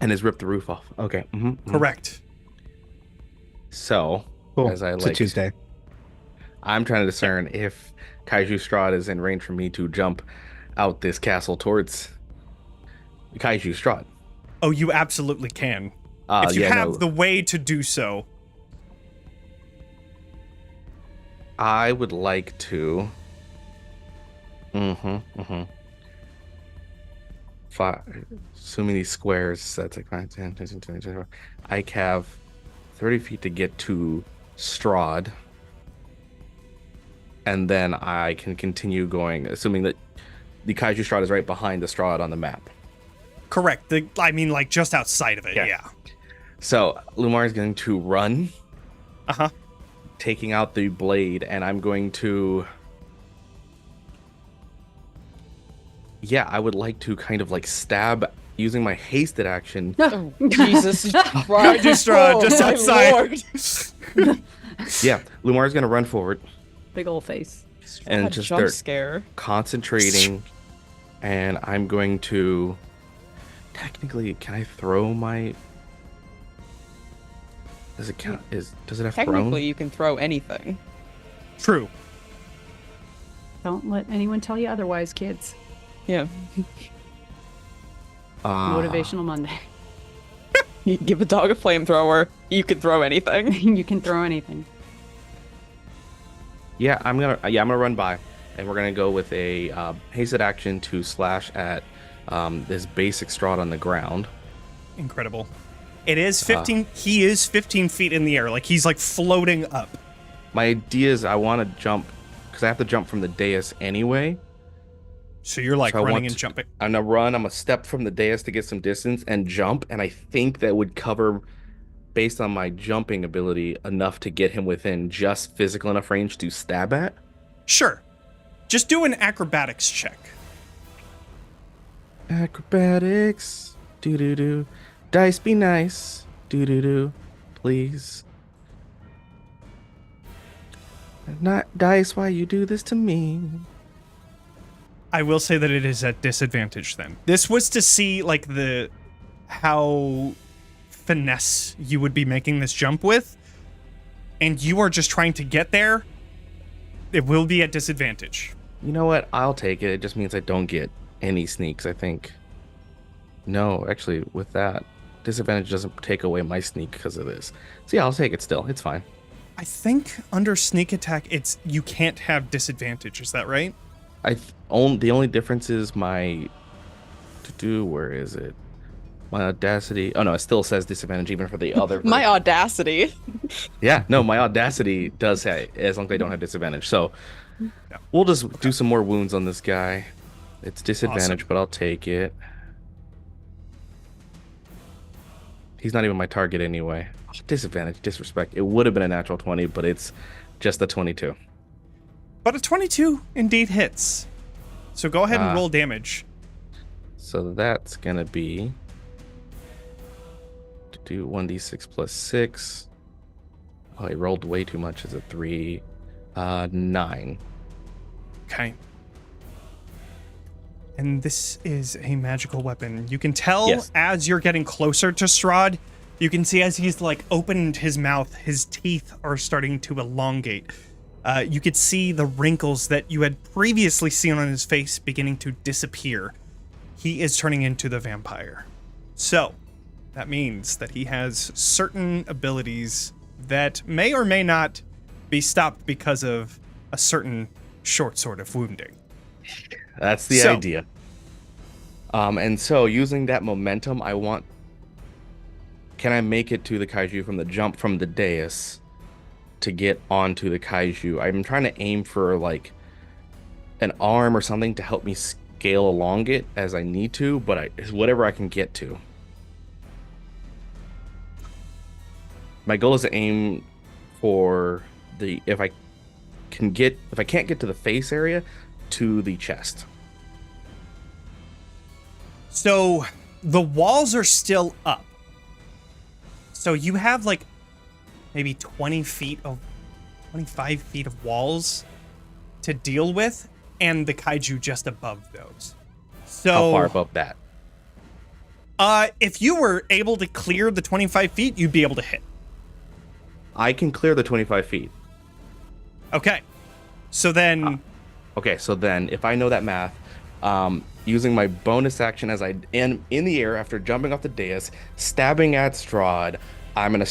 Speaker 4: And has ripped the roof off. Okay.
Speaker 1: Correct.
Speaker 4: So,
Speaker 5: Cool.
Speaker 4: as I
Speaker 5: It's a
Speaker 4: like,
Speaker 5: Tuesday.
Speaker 4: I'm trying to discern if Kaiju Strahd is in range for me to jump out this castle towards Kaiju Strahd.
Speaker 1: Oh, you absolutely can. If you have the way to do so.
Speaker 4: I would like to. Assuming these squares, that's like 5, 10, 15, 20, 25. I have 30 feet to get to Strahd. And then I can continue going, assuming that the Kaiju Strahd is right behind the Strahd on the map.
Speaker 1: Correct. Like just outside of it. Yeah.
Speaker 4: So Lumar is going to run,
Speaker 1: Uh-huh.
Speaker 4: taking out the blade, and I'm going to. Yeah, I would like to kind of like stab using my hasted action.
Speaker 2: Oh, Jesus
Speaker 1: Kaiju
Speaker 2: Christ.
Speaker 1: Strahd just
Speaker 2: my
Speaker 1: outside.
Speaker 2: Lord.
Speaker 4: Yeah, Lumar's gonna run forward
Speaker 3: Big old face.
Speaker 4: and
Speaker 2: A
Speaker 4: just
Speaker 2: jump
Speaker 4: start
Speaker 2: scare.
Speaker 4: concentrating. And I'm going to. Technically, can I throw my? Does it count? Does it have
Speaker 2: Technically,
Speaker 4: thrown?
Speaker 2: you can throw anything.
Speaker 1: True.
Speaker 3: Don't let anyone tell you otherwise, kids.
Speaker 2: Yeah.
Speaker 3: Motivational Monday.
Speaker 2: You give a dog a flamethrower, you can throw anything.
Speaker 3: You can throw anything.
Speaker 4: Yeah, I'm gonna run by, and we're gonna go with a hasted action to slash at this basic Strahd on the ground.
Speaker 1: Incredible. It is 15. He is 15 feet in the air. Like he's like floating up.
Speaker 4: My idea is I want to jump because I have to jump from the dais anyway.
Speaker 1: So you're like
Speaker 4: So I
Speaker 1: running
Speaker 4: want
Speaker 1: and
Speaker 4: to-
Speaker 1: jumping.
Speaker 4: I'm gonna run. I'm gonna step from the dais to get some distance and jump, and I think that would cover, based on my jumping ability, enough to get him within just physical enough range to stab at.
Speaker 1: Sure. Just do an acrobatics check.
Speaker 4: Acrobatics, do do do. Dice be nice, do do do. Please. Not dice, why you do this to me?
Speaker 1: I will say that it is at disadvantage then. This was to see like how finesse you would be making this jump with, and you are just trying to get there. It will be at disadvantage.
Speaker 4: You know what? I'll take it. It just means I don't get any sneaks, I think. No, actually, with that, disadvantage doesn't take away my sneak because of this. So yeah, I'll take it still. It's fine.
Speaker 1: I think under sneak attack, it's you can't have disadvantage. Is that right?
Speaker 4: The only difference is my where is it? My audacity. Oh no, it still says disadvantage even for the other.
Speaker 2: My
Speaker 4: version.
Speaker 2: audacity.
Speaker 4: Yeah, no, my audacity does say as long as they don't have disadvantage. So we'll just do some more wounds on this guy. It's disadvantage,
Speaker 1: Awesome.
Speaker 4: but I'll take it. He's not even my target anyway. Oh, disadvantage, disrespect. It would have been a natural 20, but it's just a 22.
Speaker 1: But a 22 indeed hits. So go ahead and roll damage.
Speaker 4: So that's gonna be to do 1d6 plus 6. Oh, I rolled way too much as a 3. 9.
Speaker 1: Okay. And this is a magical weapon. You can tell
Speaker 4: Yes.
Speaker 1: as you're getting closer to Strahd, you can see as he's like opened his mouth, his teeth are starting to elongate. You could see the wrinkles that you had previously seen on his face beginning to disappear. He is turning into the vampire. So, that means that he has certain abilities that may or may not be stopped because of a certain short sword of wounding.
Speaker 4: That's the
Speaker 1: So-
Speaker 4: idea. And so using that momentum, can I make it to the kaiju from the jump from the dais to get onto the kaiju? I'm trying to aim for like an arm or something to help me scale along it as I need to, but it's whatever I can get to. My goal is to aim for if I can't get to the face area, to the chest.
Speaker 1: So the walls are still up. So you have like maybe 25 feet of walls to deal with, and the kaiju just above those. So
Speaker 4: How far above that?
Speaker 1: if you were able to clear the 25 feet, you'd be able to hit.
Speaker 4: I can clear the 25 feet.
Speaker 1: Okay. So then
Speaker 4: Okay, so then if I know that math, using my bonus action as I am in the air after jumping off the dais, stabbing at Strahd, I'm gonna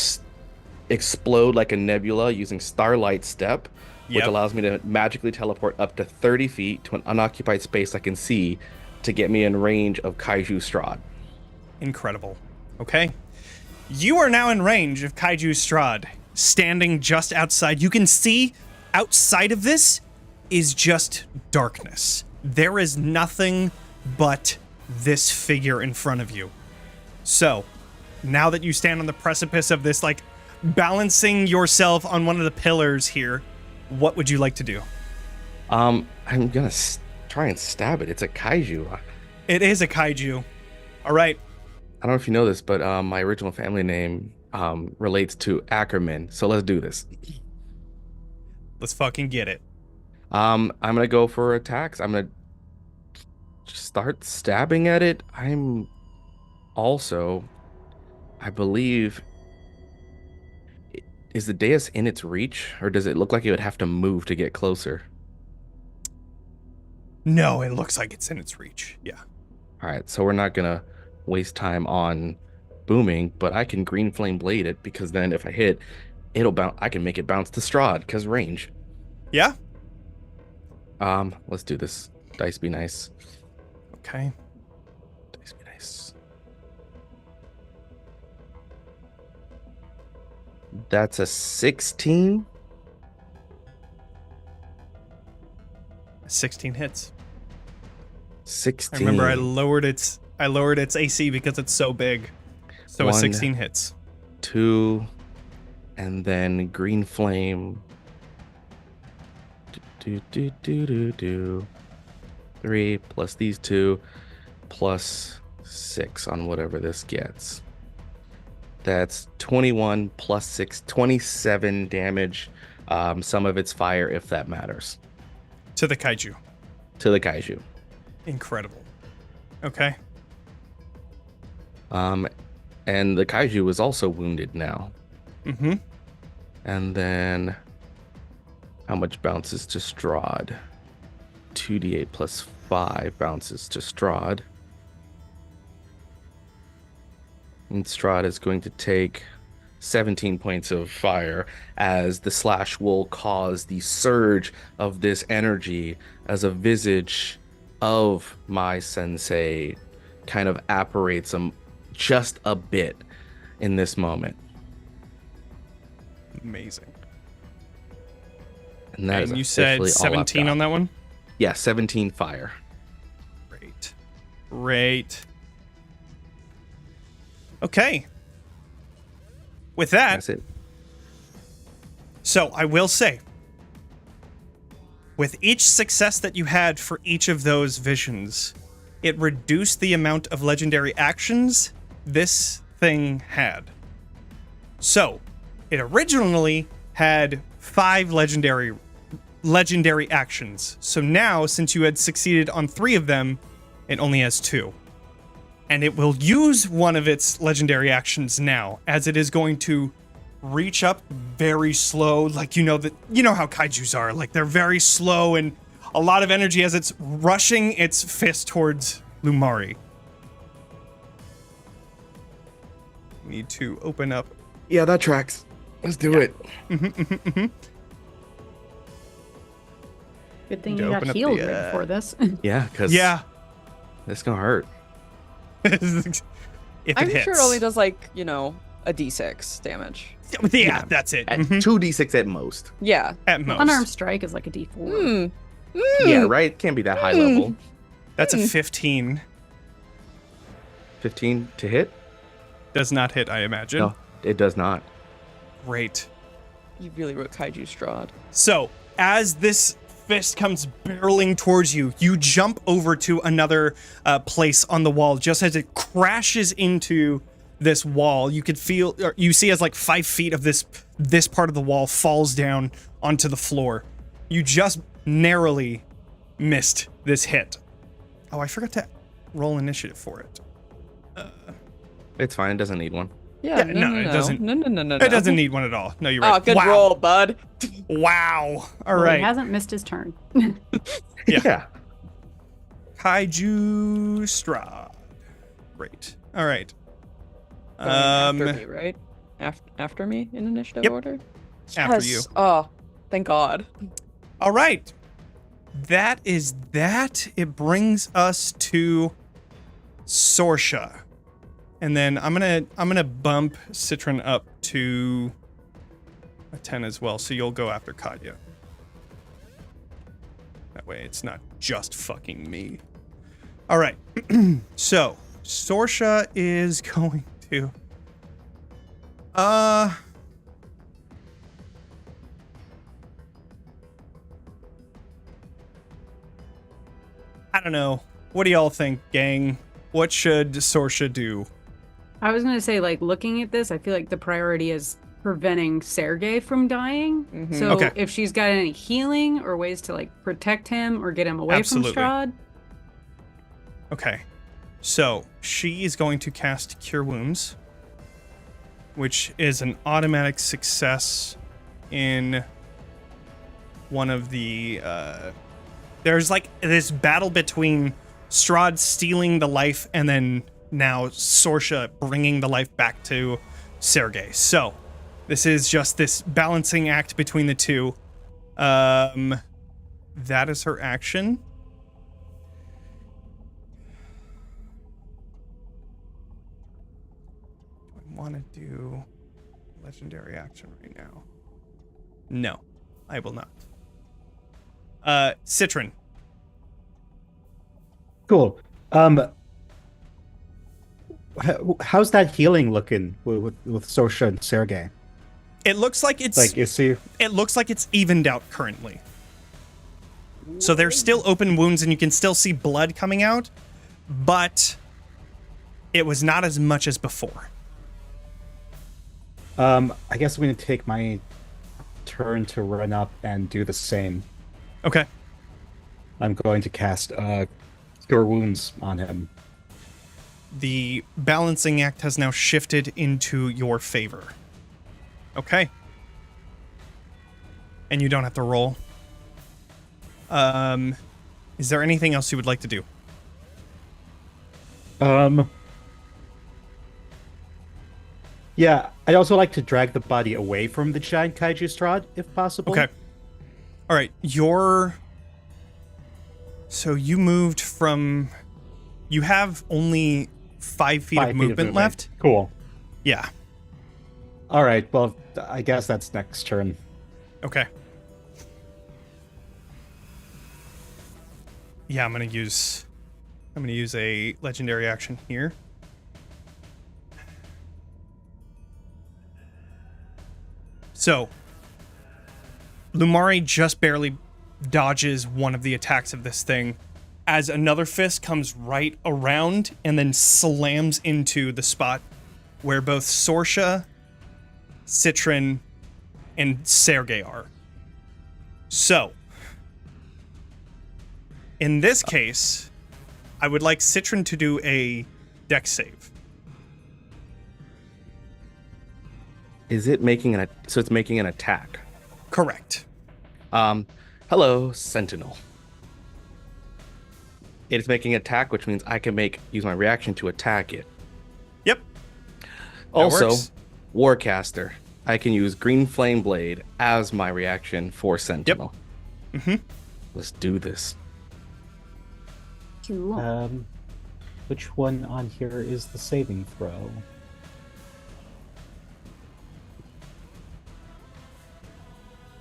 Speaker 4: explode like a nebula using Starlight Step, which
Speaker 1: Yep.
Speaker 4: allows me to magically teleport up to 30 feet to an unoccupied space I can see to get me in range of Kaiju Strahd.
Speaker 1: incredible. Okay. You are now in range of Kaiju Strahd, standing just outside. You can see outside of this is just darkness. There is nothing but this figure in front of you. So, now that you stand on the precipice of this, like, balancing yourself on one of the pillars here, what would you like to do?
Speaker 4: I'm gonna try and stab it. It's a Kaiju.
Speaker 1: It is a kaiju. All right.
Speaker 4: I don't know if you know this, but my original family name relates to Ackerman. So let's do this.
Speaker 1: Let's fucking get it.
Speaker 4: I'm gonna go for attacks. I'm gonna start stabbing at it. I'm also, I believe, is the dais in its reach, or does it look like it would have to move to get closer?
Speaker 1: No, it looks like it's in its reach. Yeah.
Speaker 4: All right, so we're not gonna waste time on booming, but I can green flame blade it because then if I hit, it'll bounce. I can make it bounce to Strahd because range.
Speaker 1: Yeah?
Speaker 4: Let's do this. Dice be nice.
Speaker 1: Okay.
Speaker 4: Dice be nice. That's a 16.
Speaker 1: 16 hits.
Speaker 4: 16.
Speaker 1: I remember I lowered its AC because it's so big. So a
Speaker 4: One.
Speaker 1: 16 hits.
Speaker 4: 2, and then green flame. Do. 3 plus these 2 plus 6 on whatever this gets. That's 21 plus 6, 27 damage. Some of it's fire if that matters.
Speaker 1: To the kaiju.
Speaker 4: To the kaiju.
Speaker 1: Incredible. Okay.
Speaker 4: And the kaiju is also wounded now.
Speaker 1: Mm-hmm.
Speaker 4: And then how much bounces to Strahd? 2d8 plus 5 bounces to Strahd. And Strahd is going to take 17 points of fire as the slash will cause the surge of this energy as a visage of my sensei kind of apparates him just a bit in this moment.
Speaker 1: Amazing.
Speaker 4: And that is
Speaker 1: And you said
Speaker 4: officially all I've
Speaker 1: 17
Speaker 4: got.
Speaker 1: on that one?
Speaker 4: Yeah, 17 fire.
Speaker 1: Great. Great. Okay. With that,
Speaker 4: That's it.
Speaker 1: so I will say, with each success that you had for each of those visions, it reduced the amount of legendary actions this thing had. So, it originally had 5 legendary actions. So now, since you had succeeded on 3 of them, it only has 2. And it will use one of its legendary actions now, as it is going to reach up very slow. Like, you know how kaijus are. Like, they're very slow and a lot of energy as it's rushing its fist towards Lumari. Need to open up.
Speaker 4: Yeah, that tracks. Let's do it.
Speaker 3: Good thing
Speaker 1: To
Speaker 3: you got
Speaker 1: open up
Speaker 3: healed
Speaker 1: the,
Speaker 3: right before this.
Speaker 4: Yeah, because
Speaker 1: Yeah.
Speaker 4: it's going to hurt.
Speaker 1: If it
Speaker 2: I'm
Speaker 1: hits.
Speaker 2: sure it only does like, a d6 damage.
Speaker 1: Yeah, that's it.
Speaker 4: At
Speaker 1: Mhm.
Speaker 4: 2d6 at most.
Speaker 2: Yeah.
Speaker 1: At most.
Speaker 3: Unarmed strike is like a D4.
Speaker 2: Hmm.
Speaker 4: Yeah, right? Can't be that high level.
Speaker 1: That's a 15.
Speaker 4: 15 to hit?
Speaker 1: Does not hit, I imagine.
Speaker 4: No, it does not.
Speaker 1: Great.
Speaker 2: You really wrote Kaiju Strahd.
Speaker 1: So, as this fist comes barreling towards you, you jump over to another place on the wall. Just as it crashes into this wall, you could feel, or you see as like 5 feet of this part of the wall falls down onto the floor. You just narrowly missed this hit. Oh, I forgot to roll initiative for it.
Speaker 4: It's fine. It doesn't need one.
Speaker 2: Yeah,
Speaker 1: no, it doesn't-
Speaker 2: No.
Speaker 1: It doesn't need one at all. No, you're
Speaker 2: Oh,
Speaker 1: right.
Speaker 2: good
Speaker 1: Wow.
Speaker 2: roll, bud.
Speaker 1: Wow. All
Speaker 3: Well,
Speaker 1: right.
Speaker 3: He hasn't missed his turn.
Speaker 1: Yeah. Kaiju Strahd. Great. All right.
Speaker 2: After me, right? After me in initiative
Speaker 1: Yep.
Speaker 2: order?
Speaker 1: After you.
Speaker 2: Yes. Oh, thank God.
Speaker 1: All right. That is that. It brings us to Sorsha. And then I'm gonna bump Citron up to a 10 as well, so you'll go after Katya. That way it's not just fucking me. All right. So, Sorsha is going to I don't know. What do y'all think, gang? What should Sorsha do?
Speaker 3: I was gonna say, like, looking at this, I feel like the priority is preventing Sergey from dying. So
Speaker 1: Okay.
Speaker 3: if she's got any healing or ways to like protect him or get him away
Speaker 1: Absolutely.
Speaker 3: from Strahd.
Speaker 1: Okay. So she is going to cast Cure Wounds, which is an automatic success in one of the... there's like this battle between Strahd stealing the life and then now Sorsha bringing the life back to Sergey. So this is just this balancing act between the two. That is her action. Do I want to do legendary action right now? No, I will not. Citron.
Speaker 5: Cool. How's that healing looking with Sorsha and Sergey?
Speaker 1: It looks like it's
Speaker 5: Like, is he?
Speaker 1: it looks like it's evened out currently. So there's still open wounds and you can still see blood coming out, but it was not as much as before.
Speaker 5: I guess I'm gonna take my turn to run up and do the same.
Speaker 1: Okay.
Speaker 5: I'm going to cast Cure Wounds on him.
Speaker 1: The balancing act has now shifted into your favor. Okay. And you don't have to roll. Is there anything else you would like to do?
Speaker 5: Yeah, I'd also like to drag the body away from the giant kaiju Strahd, if possible.
Speaker 1: Okay. All right. So you moved from... You have only 5 feet of movement left?
Speaker 5: Cool.
Speaker 1: Yeah.
Speaker 5: All right, well, I guess that's next turn.
Speaker 1: Okay. Yeah, I'm gonna use a legendary action here. So, Lumari just barely dodges one of the attacks of this thing as another fist comes right around and then slams into the spot where both Sorsha, Citron, and Sergey are. So, in this case, I would like Citron to do a dex save.
Speaker 4: Is it making so it's making an attack?
Speaker 1: Correct.
Speaker 4: Hello, Sentinel. It is making an attack, which means I can use my reaction to attack it.
Speaker 1: Yep.
Speaker 4: Also,
Speaker 1: works.
Speaker 4: Warcaster. I can use Green Flame Blade as my reaction for Sentinel.
Speaker 1: Yep. Mm-hmm.
Speaker 4: Let's do this.
Speaker 3: Cool.
Speaker 5: Which one on here is the saving throw?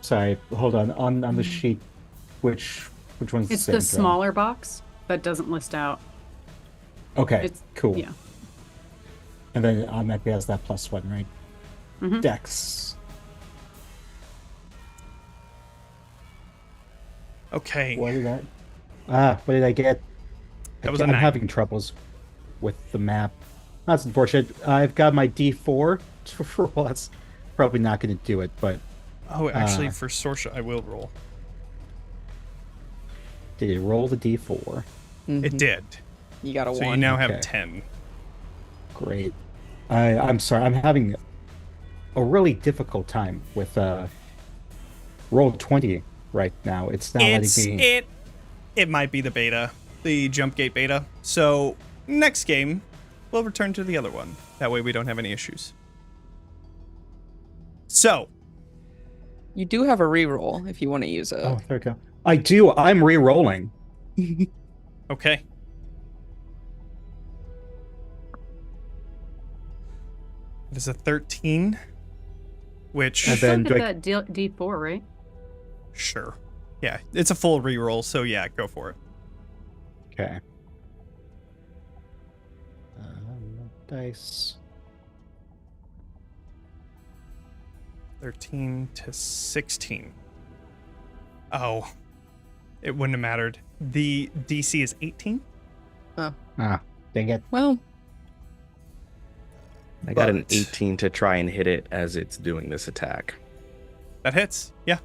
Speaker 5: Sorry, hold on. On the sheet, which one's
Speaker 3: It's
Speaker 5: the
Speaker 3: the
Speaker 5: saving throw?
Speaker 3: smaller box that doesn't list out.
Speaker 5: Okay,
Speaker 3: It's
Speaker 5: cool.
Speaker 3: Yeah.
Speaker 5: And then automatically has that +1, right?
Speaker 3: Mhm.
Speaker 5: Dex.
Speaker 1: Okay.
Speaker 5: What did what did I get?
Speaker 1: That was a
Speaker 5: I'm
Speaker 1: 9.
Speaker 5: having troubles with the map. That's unfortunate. I've got my D4 to roll. That's probably not going to do it, but
Speaker 1: Oh, actually, for Sorsha, I will roll.
Speaker 5: did it roll the D4?
Speaker 1: It did.
Speaker 2: You got a
Speaker 1: So
Speaker 2: 1.
Speaker 1: you now have
Speaker 5: Okay.
Speaker 1: 10.
Speaker 5: Great. I'm sorry. I'm having a really difficult time with roll 20 right now. It's not letting me.
Speaker 1: It might be the beta, the jump gate beta. So next game, we'll return to the other one. That way we don't have any issues. So
Speaker 2: You do have a reroll if you want to use it.
Speaker 5: Oh, there we go. I do. I'm re-rolling.
Speaker 1: okay. It is a 13, which
Speaker 5: And
Speaker 3: Still
Speaker 5: then
Speaker 3: get
Speaker 5: do I-
Speaker 3: that D4, right?
Speaker 1: sure. Yeah, it's a full reroll, so yeah, go for it.
Speaker 5: Okay. Dice.
Speaker 1: 13 to 16. Oh, it wouldn't have mattered. The DC is 18.
Speaker 5: Ah, Dang it.
Speaker 2: Well,
Speaker 4: I got an
Speaker 1: But-
Speaker 4: 18 to try and hit it as it's doing this attack.
Speaker 1: That hits. Yeah.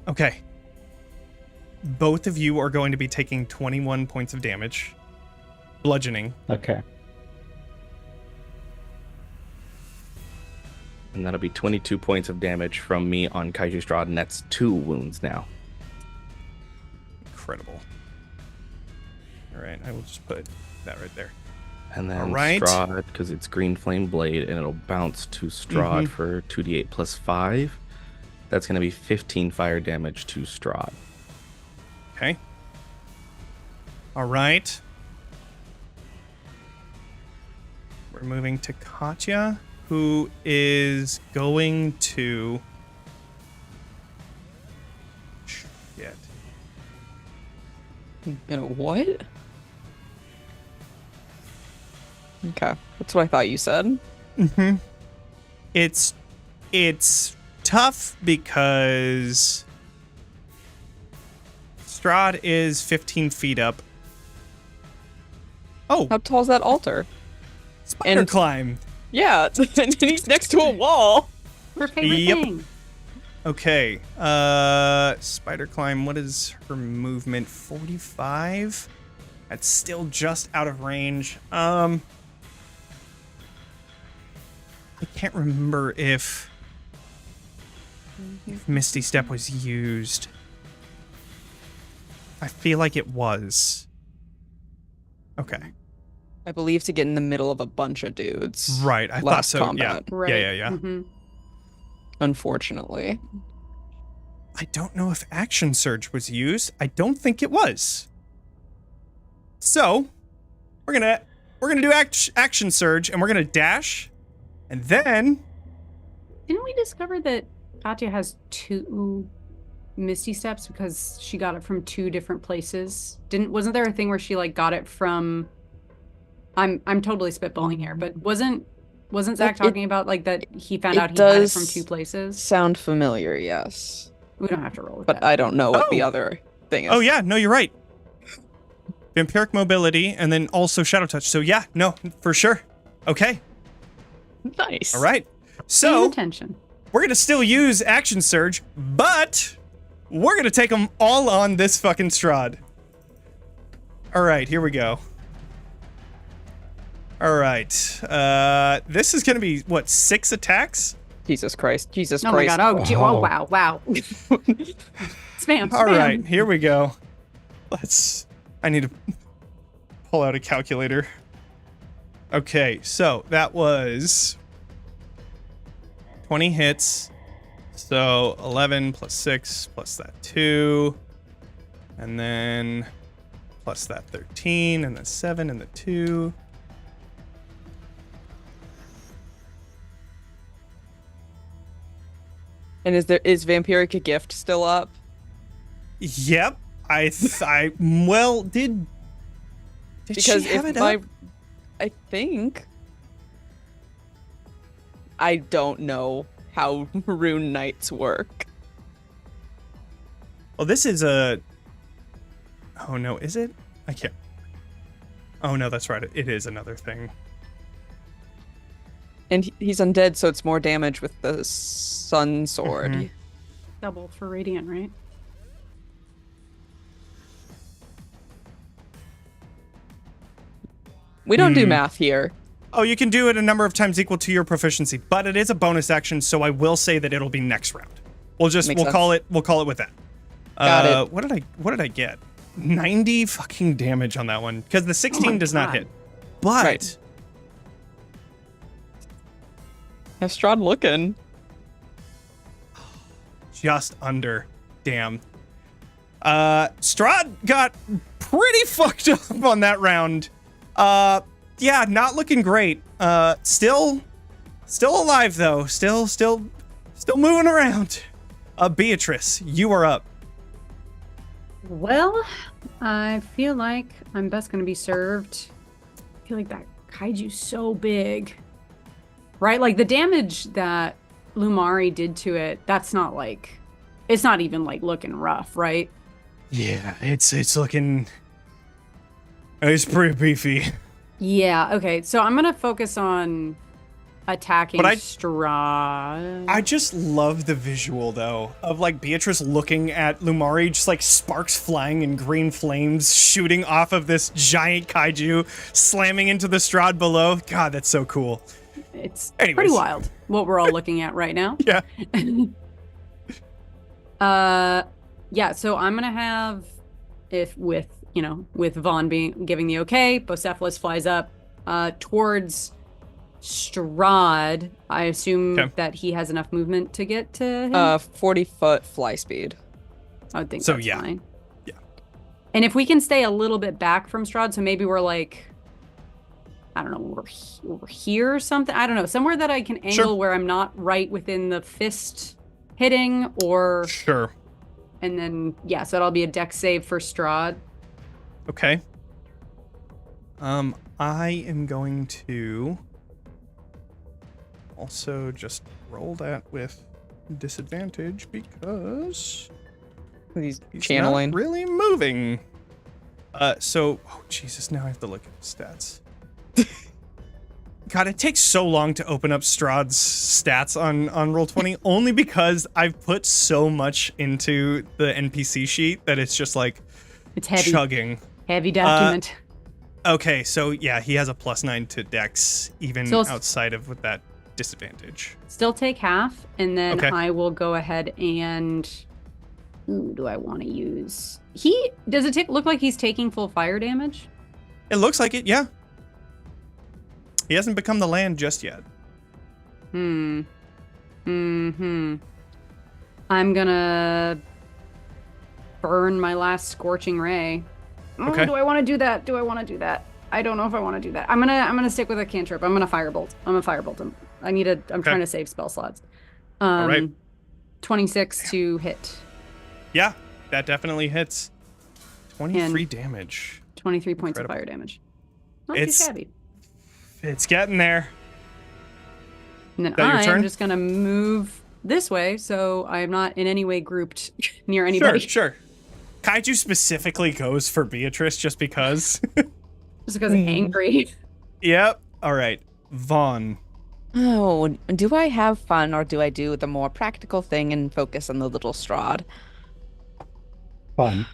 Speaker 1: Okay. Both of you are going to be taking 21 points of damage. Bludgeoning.
Speaker 5: Okay.
Speaker 4: And that'll be 22 points of damage from me on Kaiju Strahd, and that's 2 wounds now.
Speaker 1: Incredible. All right, I will just put that right there.
Speaker 4: And then
Speaker 1: All right.
Speaker 4: Strahd, because it's Green Flame Blade, and it'll bounce to Strahd for 2d8 plus 5. That's going to be 15 fire damage to Strahd.
Speaker 1: Okay. All right. We're moving to Katya, who is going to... Shit.
Speaker 2: what? Okay, that's what I thought you said.
Speaker 1: Mm-hmm. It's tough because Strahd is 15 feet up. Oh,
Speaker 2: How tall is that altar?
Speaker 1: spider
Speaker 2: and-
Speaker 1: climb.
Speaker 2: Yeah, and he's next to a wall.
Speaker 3: Her favorite
Speaker 1: Yep.
Speaker 3: thing.
Speaker 1: Okay. Spider climb. What is her movement? 45. That's still just out of range. I can't remember if Misty Step was used. I feel like it was. Okay.
Speaker 2: I believe to get in the middle of a bunch of dudes.
Speaker 1: Right. I thought
Speaker 2: Last
Speaker 1: so.
Speaker 2: combat.
Speaker 3: Right.
Speaker 1: Yeah.
Speaker 3: Mm-hmm.
Speaker 2: Unfortunately.
Speaker 1: I don't know if action surge was used. I don't think it was. So, we're gonna do action surge, and we're gonna dash, and then
Speaker 3: Didn't we discover that Katya has 2 Misty Steps because she got it from 2 different places? Wasn't there a thing where she like got it from? I'm totally spitballing here, but wasn't Zach
Speaker 2: It-
Speaker 3: talking about like that he found
Speaker 2: it
Speaker 3: out he had it
Speaker 2: does
Speaker 3: from 2 places?
Speaker 2: Sound familiar, yes.
Speaker 3: We don't have to roll with
Speaker 2: But
Speaker 3: that.
Speaker 2: I don't know what the
Speaker 1: Oh.
Speaker 2: other thing is.
Speaker 1: oh yeah, no, you're right. Vampiric mobility, and then also shadow touch. So yeah, no, for sure. Okay,
Speaker 2: Nice.
Speaker 1: all right.
Speaker 3: Paying
Speaker 1: So
Speaker 3: attention.
Speaker 1: we're gonna still use action surge, but we're gonna take them all on this fucking Strahd. All right, here we go. All right, this is gonna be what, 6 attacks?
Speaker 2: Jesus Christ. Jesus
Speaker 3: Oh my
Speaker 2: Christ.
Speaker 3: god! Oh
Speaker 5: Oh.
Speaker 3: wow! Spam.
Speaker 1: All
Speaker 3: spam.
Speaker 1: right, here we go. I need to pull out a calculator. Okay, so that was 20 hits. So 11 plus 6 plus that 2. And then plus that 13 and the 7 and the 2.
Speaker 2: And is Vampiric a Gift still up?
Speaker 1: Yep. Well, did
Speaker 2: Because
Speaker 1: she have
Speaker 2: if
Speaker 1: it
Speaker 2: my
Speaker 1: up?
Speaker 2: I think I don't know how Rune Knights work.
Speaker 1: Well, this is a... Oh, no, is it? I can't... Oh, no, that's right. It is another thing.
Speaker 2: And he's undead, so it's more damage with the Sun Sword.
Speaker 1: Mhm.
Speaker 3: Double for radiant, right?
Speaker 2: We don't do
Speaker 1: Hmm.
Speaker 2: math here.
Speaker 1: Oh, you can do it a number of times equal to your proficiency, but it is a bonus action, so I will say that it'll be next round. We'll
Speaker 2: Makes
Speaker 1: call it with that.
Speaker 2: Got it.
Speaker 1: What did I get? 90 fucking damage on that one because the 16
Speaker 3: my
Speaker 1: does not
Speaker 3: God.
Speaker 1: hit. But
Speaker 2: Right. Have Strahd looking.
Speaker 1: just under. Damn. Strahd got pretty fucked up on that round. Yeah, not looking great. Still alive though. Still moving around. Beatrice, you are up.
Speaker 3: Well, I feel like I'm best going to be served. I feel like that kaiju's so big. Right? Like the damage that Lumari did to it, that's not like, it's not even like looking rough, right?
Speaker 1: Yeah, it's looking He's pretty beefy.
Speaker 3: Yeah, okay. So I'm going to focus on attacking Strahd.
Speaker 1: I just love the visual, though, of, like, Beatrice looking at Lumari, just, like, sparks flying and green flames shooting off of this giant kaiju, slamming into the Strahd below. God, that's so cool.
Speaker 3: It's
Speaker 1: Anyways.
Speaker 3: pretty wild what we're all looking at right now.
Speaker 1: Yeah.
Speaker 3: Yeah, so I'm going to have, with Vaughn giving the okay, Bocephalus flies up towards Strahd. I assume that he has enough movement to get to him.
Speaker 2: 40-foot fly speed.
Speaker 3: I would think
Speaker 1: So,
Speaker 3: that's
Speaker 1: yeah.
Speaker 3: fine.
Speaker 1: Yeah.
Speaker 3: And if we can stay a little bit back from Strahd, so maybe we're like, I don't know, we're here or something. I don't know, somewhere that I can angle where I'm not right within the fist hitting, or
Speaker 1: Sure.
Speaker 3: and then so that'll be a dex save for Strahd.
Speaker 1: Okay. I am going to also just roll that with disadvantage because
Speaker 2: He's
Speaker 1: he's
Speaker 2: channeling.
Speaker 1: not really moving. Oh Jesus, now I have to look at the stats. God, it takes so long to open up Strahd's stats on Roll20, only because I've put so much into the NPC sheet that it's just like
Speaker 3: It's heavy.
Speaker 1: chugging.
Speaker 3: Heavy document.
Speaker 1: Okay, so yeah, he has a +9 to Dex, even
Speaker 3: So
Speaker 1: outside of with that disadvantage.
Speaker 3: Still take half, and then
Speaker 1: Okay.
Speaker 3: I will go ahead and. Ooh, do I want to use? Does it look like he's taking full fire damage?
Speaker 1: It looks like it, yeah. He hasn't become the land just yet.
Speaker 3: I'm gonna burn my last scorching ray.
Speaker 1: Okay.
Speaker 3: Do I want to do that? I don't know if I want to do that. I'm gonna stick with a cantrip. I'm gonna firebolt. I'm trying to save spell slots.
Speaker 1: All right.
Speaker 3: 26 to hit.
Speaker 1: Yeah, that definitely hits. 23 damage.
Speaker 3: 23 points of
Speaker 1: Incredible.
Speaker 3: fire damage. Not
Speaker 1: It's-
Speaker 3: too shabby.
Speaker 1: It's getting there.
Speaker 3: And then
Speaker 1: that your turn?
Speaker 3: I'm just gonna move this way, so I am not in any way grouped near anybody.
Speaker 1: Sure. Kaiju specifically goes for Beatrice just because.
Speaker 3: Just because I'm angry.
Speaker 1: Yep. All right. Vaughn.
Speaker 2: Oh, do I have fun, or do I do the more practical thing and focus on the little Strahd?
Speaker 5: Fun.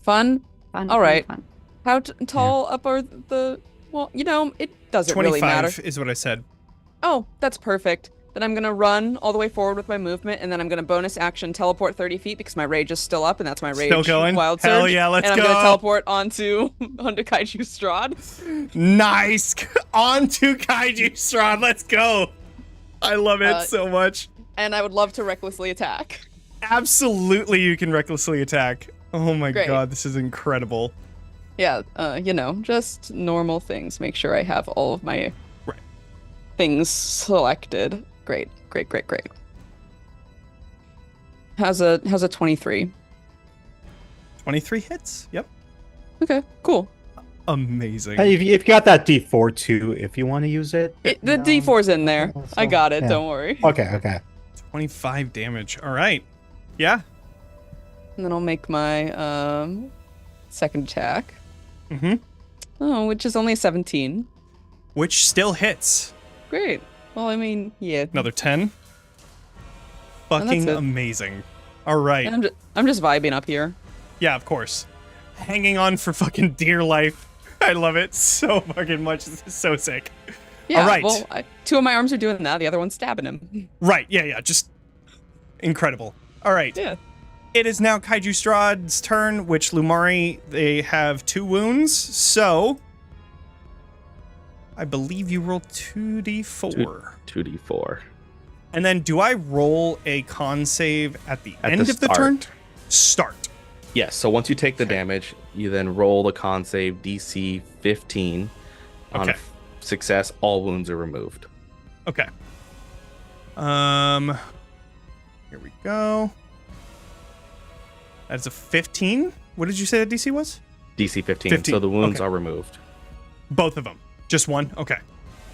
Speaker 2: Fun?
Speaker 3: Fun,
Speaker 2: All right.
Speaker 3: fun.
Speaker 2: How tall up are the... Well, it doesn't
Speaker 1: 25
Speaker 2: really matter.
Speaker 1: is what I said.
Speaker 2: Oh, that's perfect. Then I'm going to run all the way forward with my movement, and then I'm going to bonus action teleport 30 feet because my rage is still up, and that's my rage
Speaker 1: Still going?
Speaker 2: wild surge.
Speaker 1: Hell yeah, let's
Speaker 2: and
Speaker 1: go.
Speaker 2: I'm going to teleport onto Kaiju Strahd.
Speaker 1: Nice. On to Kaiju Strahd. Let's go. I love it so much.
Speaker 2: And I would love to recklessly attack.
Speaker 1: Absolutely, you can recklessly attack. Oh my
Speaker 2: Great.
Speaker 1: god, this is incredible.
Speaker 2: Yeah, just normal things. Make sure I have all of my
Speaker 1: Right.
Speaker 2: things selected. Great. How's a 23?
Speaker 1: 23 hits. Yep.
Speaker 2: Okay, cool.
Speaker 1: Amazing.
Speaker 5: Hey, if you got that D4 too, if you want to use it.
Speaker 2: The D4's in there.
Speaker 5: so,
Speaker 2: I got it.
Speaker 5: yeah.
Speaker 2: Don't worry.
Speaker 5: Okay.
Speaker 1: 25 damage. All right. Yeah.
Speaker 2: And then I'll make my second attack.
Speaker 1: Mm-hmm.
Speaker 2: Oh, which is only 17.
Speaker 1: Which still hits.
Speaker 2: Great. Well, I mean, yeah.
Speaker 1: Another 10.
Speaker 2: And
Speaker 1: Fucking
Speaker 2: that's it.
Speaker 1: amazing. All right.
Speaker 2: I'm just vibing up here.
Speaker 1: Yeah, of course. Hanging on for fucking dear life. I love it so fucking much. This is so sick.
Speaker 2: Yeah.
Speaker 1: All right.
Speaker 2: Well, two of my arms are doing that. The other one's stabbing him.
Speaker 1: Right. Yeah. Just incredible. All right.
Speaker 2: Yeah.
Speaker 1: It is now Kaiju Strahd's turn, which Lumari, they have 2 wounds. So I believe you roll 2d4.
Speaker 4: 2d4.
Speaker 1: And then do I roll a con save at the
Speaker 4: At
Speaker 1: end
Speaker 4: the
Speaker 1: of the turn?
Speaker 4: start.
Speaker 1: Start.
Speaker 4: Yes, so once you take the damage, you then roll the con save DC 15. On
Speaker 1: Okay.
Speaker 4: success, all wounds are removed.
Speaker 1: Okay. Here we go. That's a 15. What did you say the DC was?
Speaker 4: DC 15,
Speaker 1: 15,
Speaker 4: so the wounds
Speaker 1: okay.
Speaker 4: are removed.
Speaker 1: Both of them. Just one? Okay.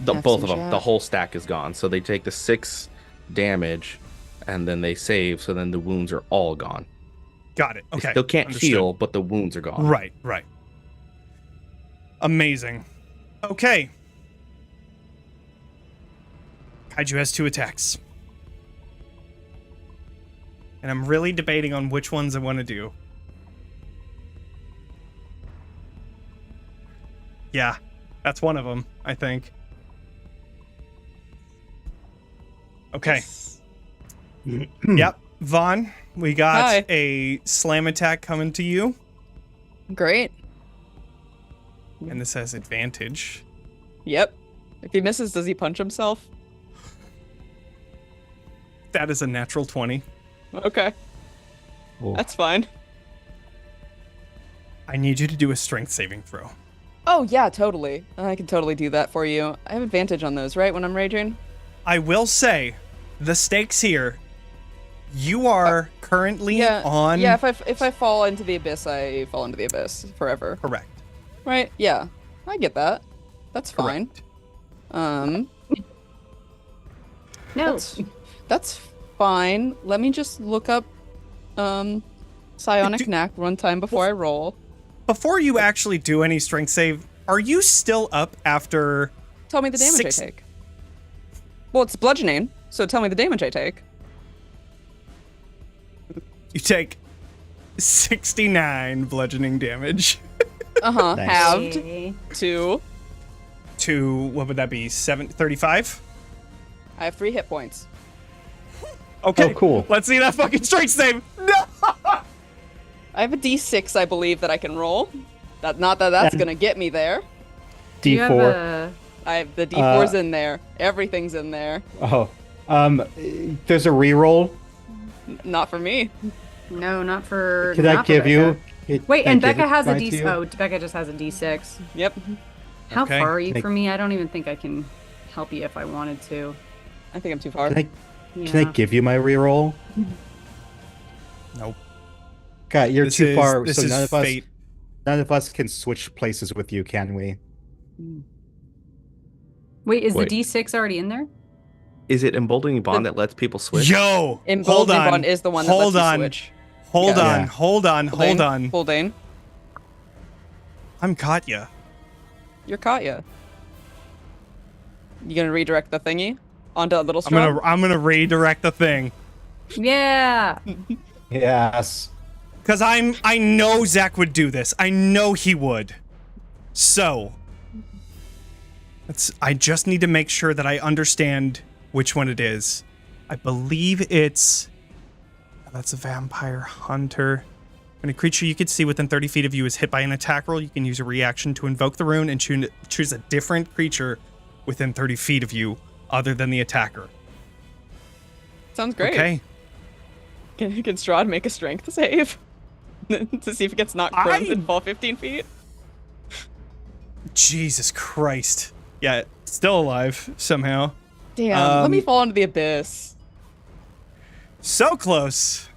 Speaker 4: Both of them.
Speaker 2: shot.
Speaker 4: The whole stack is gone. So they take the 6 damage, and then they save, so then the wounds are all gone.
Speaker 1: Got it.
Speaker 4: They
Speaker 1: Okay.
Speaker 4: still can't
Speaker 1: Understood.
Speaker 4: heal, but the wounds are gone.
Speaker 1: Right. Amazing. Okay. Kaiju has 2 attacks. And I'm really debating on which ones I want to do. Yeah, that's one of them, I think. Okay. Yep. Vaughn, we got
Speaker 2: Hi.
Speaker 1: a slam attack coming to you.
Speaker 2: Great.
Speaker 1: And this has advantage.
Speaker 2: Yep. If he misses, does he punch himself?
Speaker 1: That is a natural 20.
Speaker 2: Okay.
Speaker 5: Oh.
Speaker 2: That's fine.
Speaker 1: I need you to do a strength saving throw.
Speaker 2: Oh, yeah, totally. I can totally do that for you. I have advantage on those, right, when I'm raging?
Speaker 1: I will say, the stakes here, you are currently
Speaker 2: Yeah.
Speaker 1: on...
Speaker 2: Yeah, if I fall into the abyss, I fall into the abyss forever.
Speaker 1: Correct.
Speaker 2: Right? Yeah. I get that. That's fine.
Speaker 1: Correct.
Speaker 3: No.
Speaker 2: That's fine. Let me just look up psionic knack one time before I roll.
Speaker 1: Before you actually do any strength save, are you still up after...
Speaker 2: Tell me the damage I take. Well, it's bludgeoning, so tell me the damage I take.
Speaker 1: You take 69 bludgeoning damage.
Speaker 2: Uh-huh.
Speaker 5: Nice.
Speaker 2: Halved
Speaker 3: Okay.
Speaker 2: to...
Speaker 1: To, what would that be, 35?
Speaker 2: I have 3 hit points.
Speaker 1: Okay,
Speaker 5: Oh, cool.
Speaker 1: Let's see that fucking strength save. No!
Speaker 2: I have a d6, I believe, that I can roll. Not that that's
Speaker 5: And-
Speaker 2: gonna get me there.
Speaker 3: Do you have
Speaker 5: D4.
Speaker 3: a...
Speaker 2: I have the d4's in there. Everything's in there.
Speaker 5: Oh. There's a reroll.
Speaker 2: Not for me.
Speaker 3: No, not for...
Speaker 5: Could
Speaker 3: not
Speaker 5: I
Speaker 3: for
Speaker 5: give
Speaker 3: Becca.
Speaker 5: you?
Speaker 3: Wait,
Speaker 5: Can I
Speaker 3: and
Speaker 5: give
Speaker 3: Becca has a
Speaker 5: mine to
Speaker 3: D.
Speaker 5: you?
Speaker 3: Oh, Becca just has a D6.
Speaker 2: Yep.
Speaker 3: How
Speaker 1: Okay.
Speaker 3: far are you
Speaker 5: Can I-
Speaker 3: from me? I don't even think I can help you if I wanted to.
Speaker 2: I think I'm too far.
Speaker 5: Can
Speaker 3: Yeah.
Speaker 5: I give you my reroll?
Speaker 1: Nope.
Speaker 5: God, you're
Speaker 1: This
Speaker 5: too
Speaker 1: is-
Speaker 5: far.
Speaker 1: this
Speaker 5: So
Speaker 1: is
Speaker 5: none
Speaker 1: fate.
Speaker 5: of us can switch places with you, can we?
Speaker 3: Wait, is
Speaker 4: Wait.
Speaker 3: the D6 already in there?
Speaker 4: Is it emboldening bond that lets people switch?
Speaker 1: Yo! Hold
Speaker 2: Emboldening
Speaker 1: on.
Speaker 2: bond is the one that
Speaker 1: Hold
Speaker 2: lets you
Speaker 1: on.
Speaker 2: switch.
Speaker 1: Hold
Speaker 2: Yeah.
Speaker 1: on,
Speaker 5: Yeah.
Speaker 1: hold on, hold on.
Speaker 2: Fuldane.
Speaker 1: I'm Katya.
Speaker 2: You're Katya. You gonna redirect the thingy onto that little straw?
Speaker 1: I'm gonna redirect the thing.
Speaker 3: Yeah.
Speaker 5: Yes.
Speaker 1: Cause I know Zach would do this. I know he would. So I just need to make sure that I understand which one it is. I believe it's that's a vampire hunter. When a creature you could see within 30 feet of you is hit by an attack roll, you can use a reaction to invoke the rune and choose a different creature within 30 feet of you other than the attacker.
Speaker 2: Sounds great.
Speaker 1: Okay.
Speaker 2: Can Strahd make a strength save? To see if it gets knocked prone and fall 15 feet?
Speaker 1: Jesus Christ. Yeah, still alive somehow.
Speaker 2: Damn, let me fall into the abyss.
Speaker 1: So close.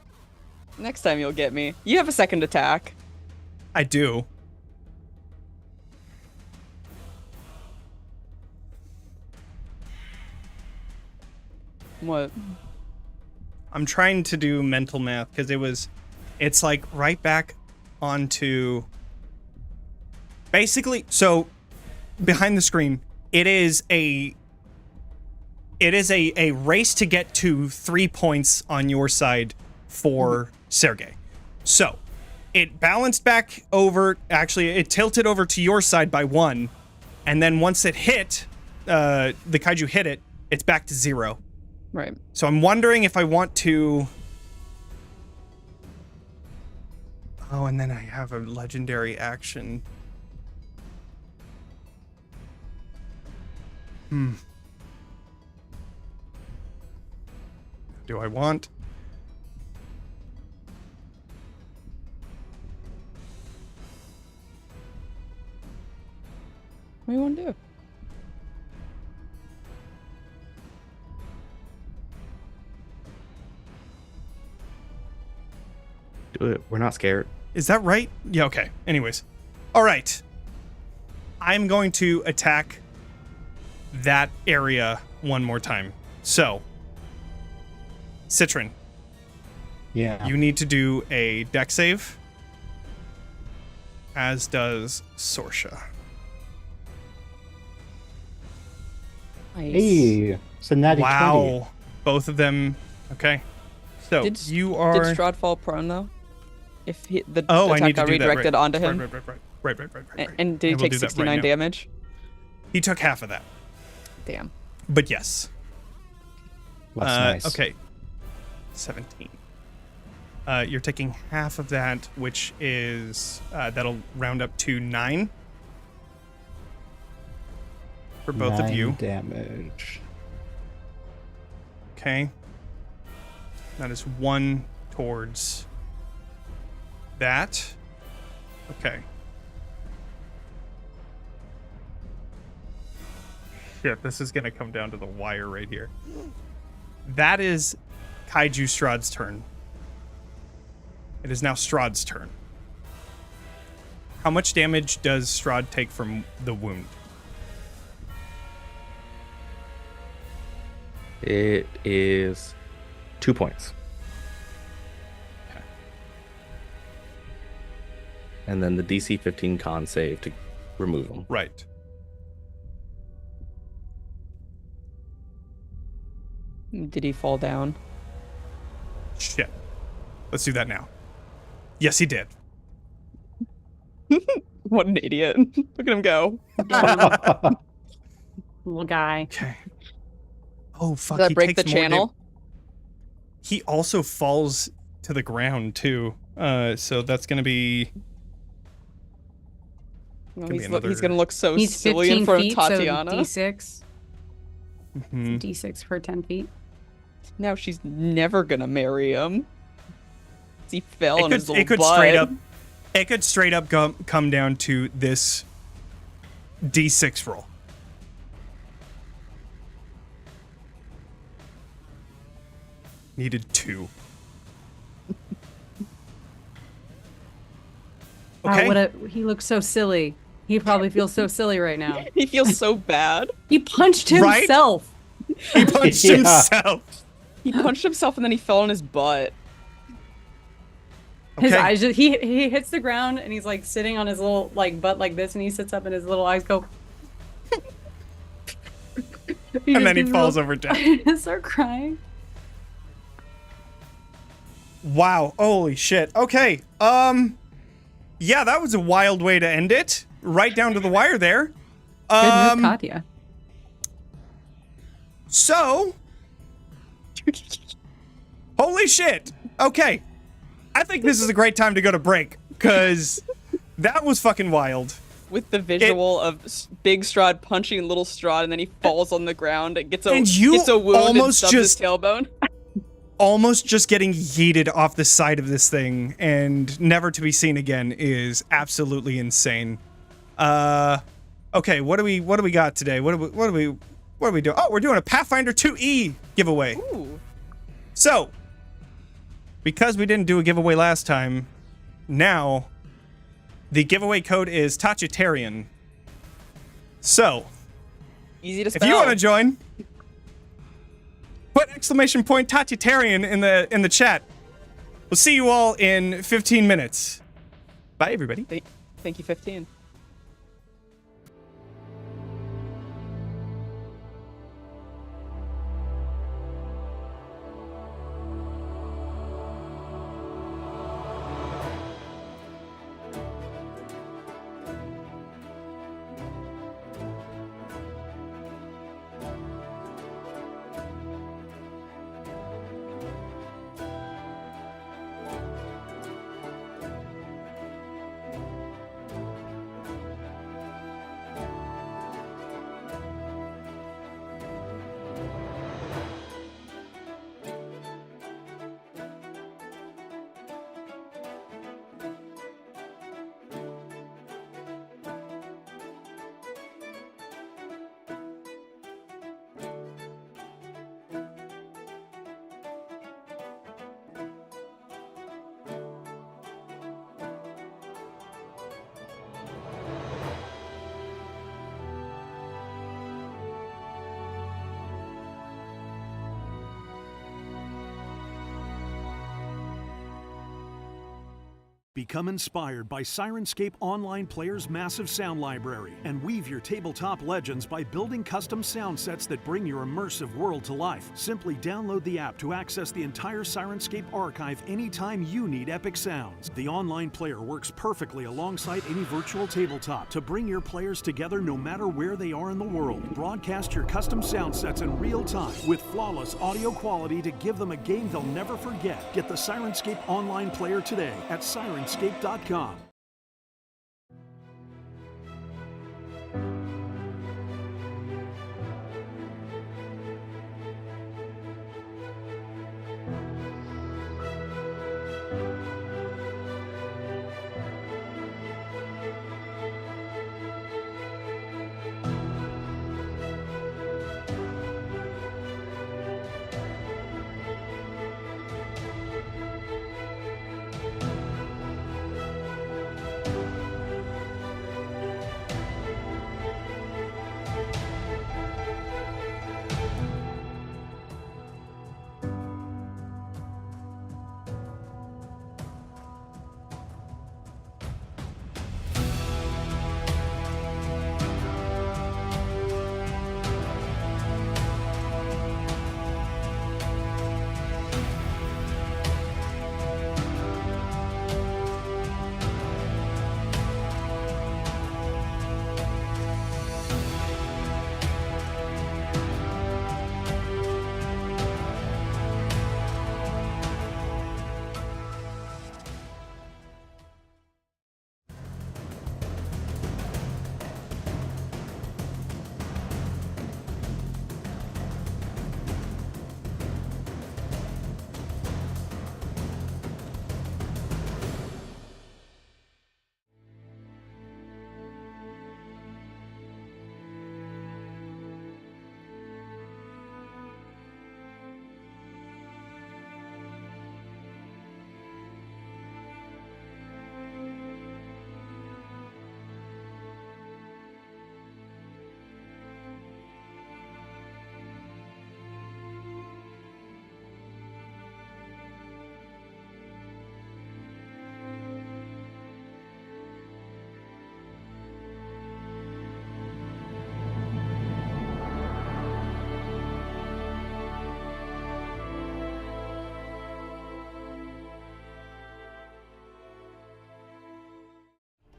Speaker 2: Next time you'll get me. You have a second attack.
Speaker 1: I do.
Speaker 2: What?
Speaker 1: I'm trying to do mental math because it's like right back onto basically, so behind the screen, it is a race to get to 3 points on your side for Sergey. So it balanced back over, actually it tilted over to your side by 1, and then once it hit, the kaiju hit it, it's back to 0.
Speaker 2: Right.
Speaker 1: So I'm wondering if I want to... Oh, and then I have a legendary action. Do I want...
Speaker 2: What do you want to do?
Speaker 4: Do it. We're not scared.
Speaker 1: Is that right? Yeah, okay. Anyways. All right. I'm going to attack that area one more time. So, Citron,
Speaker 5: Yeah.
Speaker 1: you need to do a dex save, as does Sorsha.
Speaker 2: Nice.
Speaker 5: Hey, it's a natty 20.
Speaker 1: Wow. Both of them. Okay. So
Speaker 2: Did
Speaker 1: you are.
Speaker 2: Did Strahd fall prone though? If the
Speaker 1: Oh, I
Speaker 2: attack
Speaker 1: need to
Speaker 2: got
Speaker 1: do that.
Speaker 2: redirected
Speaker 1: Right.
Speaker 2: onto him,
Speaker 1: Right.
Speaker 2: and did he
Speaker 1: I will
Speaker 2: take
Speaker 1: do that right
Speaker 2: 69
Speaker 1: now.
Speaker 2: damage?
Speaker 1: He took half of that.
Speaker 2: Damn.
Speaker 1: But yes.
Speaker 5: That's nice.
Speaker 1: Okay. 17. You're taking half of that, which is that'll round up to 9 for both of
Speaker 5: 9
Speaker 1: you.
Speaker 5: damage.
Speaker 1: Okay. That is 1 towards that. Okay. Shit, this is gonna come down to the wire right here. That is Kaiju Strahd's turn. It is now Strahd's turn. How much damage does Strahd take from the wound?
Speaker 4: It is 2 points.
Speaker 1: Okay.
Speaker 4: And then the DC 15 con save to remove them.
Speaker 1: Right.
Speaker 2: Did he fall down?
Speaker 1: Shit. Let's do that now. Yes, he did.
Speaker 2: What an idiot! Look at him go.
Speaker 3: Little guy.
Speaker 1: Okay. Oh, fuck.
Speaker 2: Does that
Speaker 1: he
Speaker 2: break the
Speaker 1: takes more
Speaker 2: channel?
Speaker 1: He also falls to the ground, too. So that's going to be...
Speaker 2: No,
Speaker 1: Could be
Speaker 2: he's
Speaker 1: another-
Speaker 2: gonna look so
Speaker 3: He's
Speaker 2: silly
Speaker 3: 15
Speaker 2: in front
Speaker 3: feet,
Speaker 2: of Tatiana.
Speaker 3: so D6.
Speaker 1: Mhm.
Speaker 3: D6 for 10 feet.
Speaker 2: Now she's never gonna marry him. He fell on his little
Speaker 1: It could
Speaker 2: butt.
Speaker 1: straight up come down to this D6 roll. Needed 2. Okay.
Speaker 3: Wow, he looks so silly. He probably feels so silly right now.
Speaker 2: He feels so bad.
Speaker 3: He punched
Speaker 1: Right?
Speaker 3: himself.
Speaker 1: He punched
Speaker 5: Yeah.
Speaker 1: himself.
Speaker 2: He punched himself and then he fell on his butt.
Speaker 3: His
Speaker 1: Okay.
Speaker 3: eyes just, he hits the ground and he's like sitting on his little like butt like this and he sits up and his little eyes go
Speaker 1: And then he falls over dead.
Speaker 3: I start crying.
Speaker 1: Wow. Holy shit. Okay. Yeah, that was a wild way to end it. Right down to the wire there.
Speaker 3: Good move, Katya.
Speaker 1: So, holy shit. Okay. I think this is a great time to go to break because that was fucking wild.
Speaker 2: With the visual of Big Strahd punching Little Strahd and then he falls on the ground and gets a
Speaker 1: And you
Speaker 2: wound and
Speaker 1: almost
Speaker 2: stubs his
Speaker 1: just-
Speaker 2: tailbone.
Speaker 1: Almost just getting yeeted off the side of this thing and never to be seen again is absolutely insane. Okay, what do we got today? What do we do? Oh, we're doing a Pathfinder 2E giveaway.
Speaker 2: Ooh.
Speaker 1: So, because we didn't do a giveaway last time, now the giveaway code is Tachitarian. So,
Speaker 2: Easy to spell.
Speaker 1: if you want to join, put exclamation point Tachitarian in the chat. We'll see you all in 15 minutes. Bye, everybody.
Speaker 2: Thank you, 15.
Speaker 6: Become inspired by Sirenscape Online Player's massive sound library and weave your tabletop legends by building custom sound sets that bring your immersive world to life. Simply download the app to access the entire Sirenscape archive anytime you need epic sounds. The online player works perfectly alongside any virtual tabletop to bring your players together no matter where they are in the world. Broadcast your custom sound sets in real time with flawless audio quality to give them a game they'll never forget. Get the Sirenscape Online Player today at Sirenscape.com.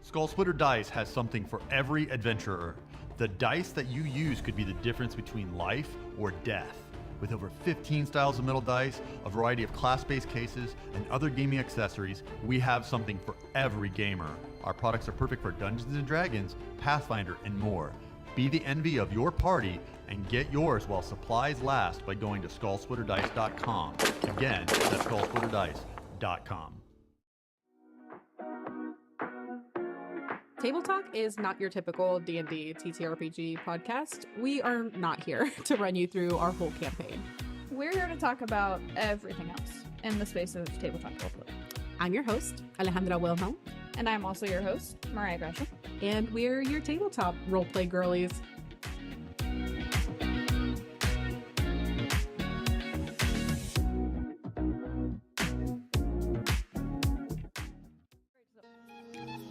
Speaker 7: Skull Splitter Dice has something for every adventurer. The dice that you use could be the difference between life or death. With over 15 styles of metal dice, a variety of class-based cases, and other gaming accessories, we have something for every gamer. Our products are perfect for Dungeons & Dragons, Pathfinder, and more. Be the envy of your party and get yours while supplies last by going to skullsplitterdice.com. Again, that's skullsplitterdice.com.
Speaker 8: Table Talk is not your typical D&D TTRPG podcast. We are not here to run you through our whole campaign.
Speaker 9: We're here to talk about everything else in the space of tabletop roleplay.
Speaker 8: I'm your host, Alejandra Wilhelm.
Speaker 9: And I'm also your host, Mariah Gresham.
Speaker 8: And we're your tabletop roleplay girlies.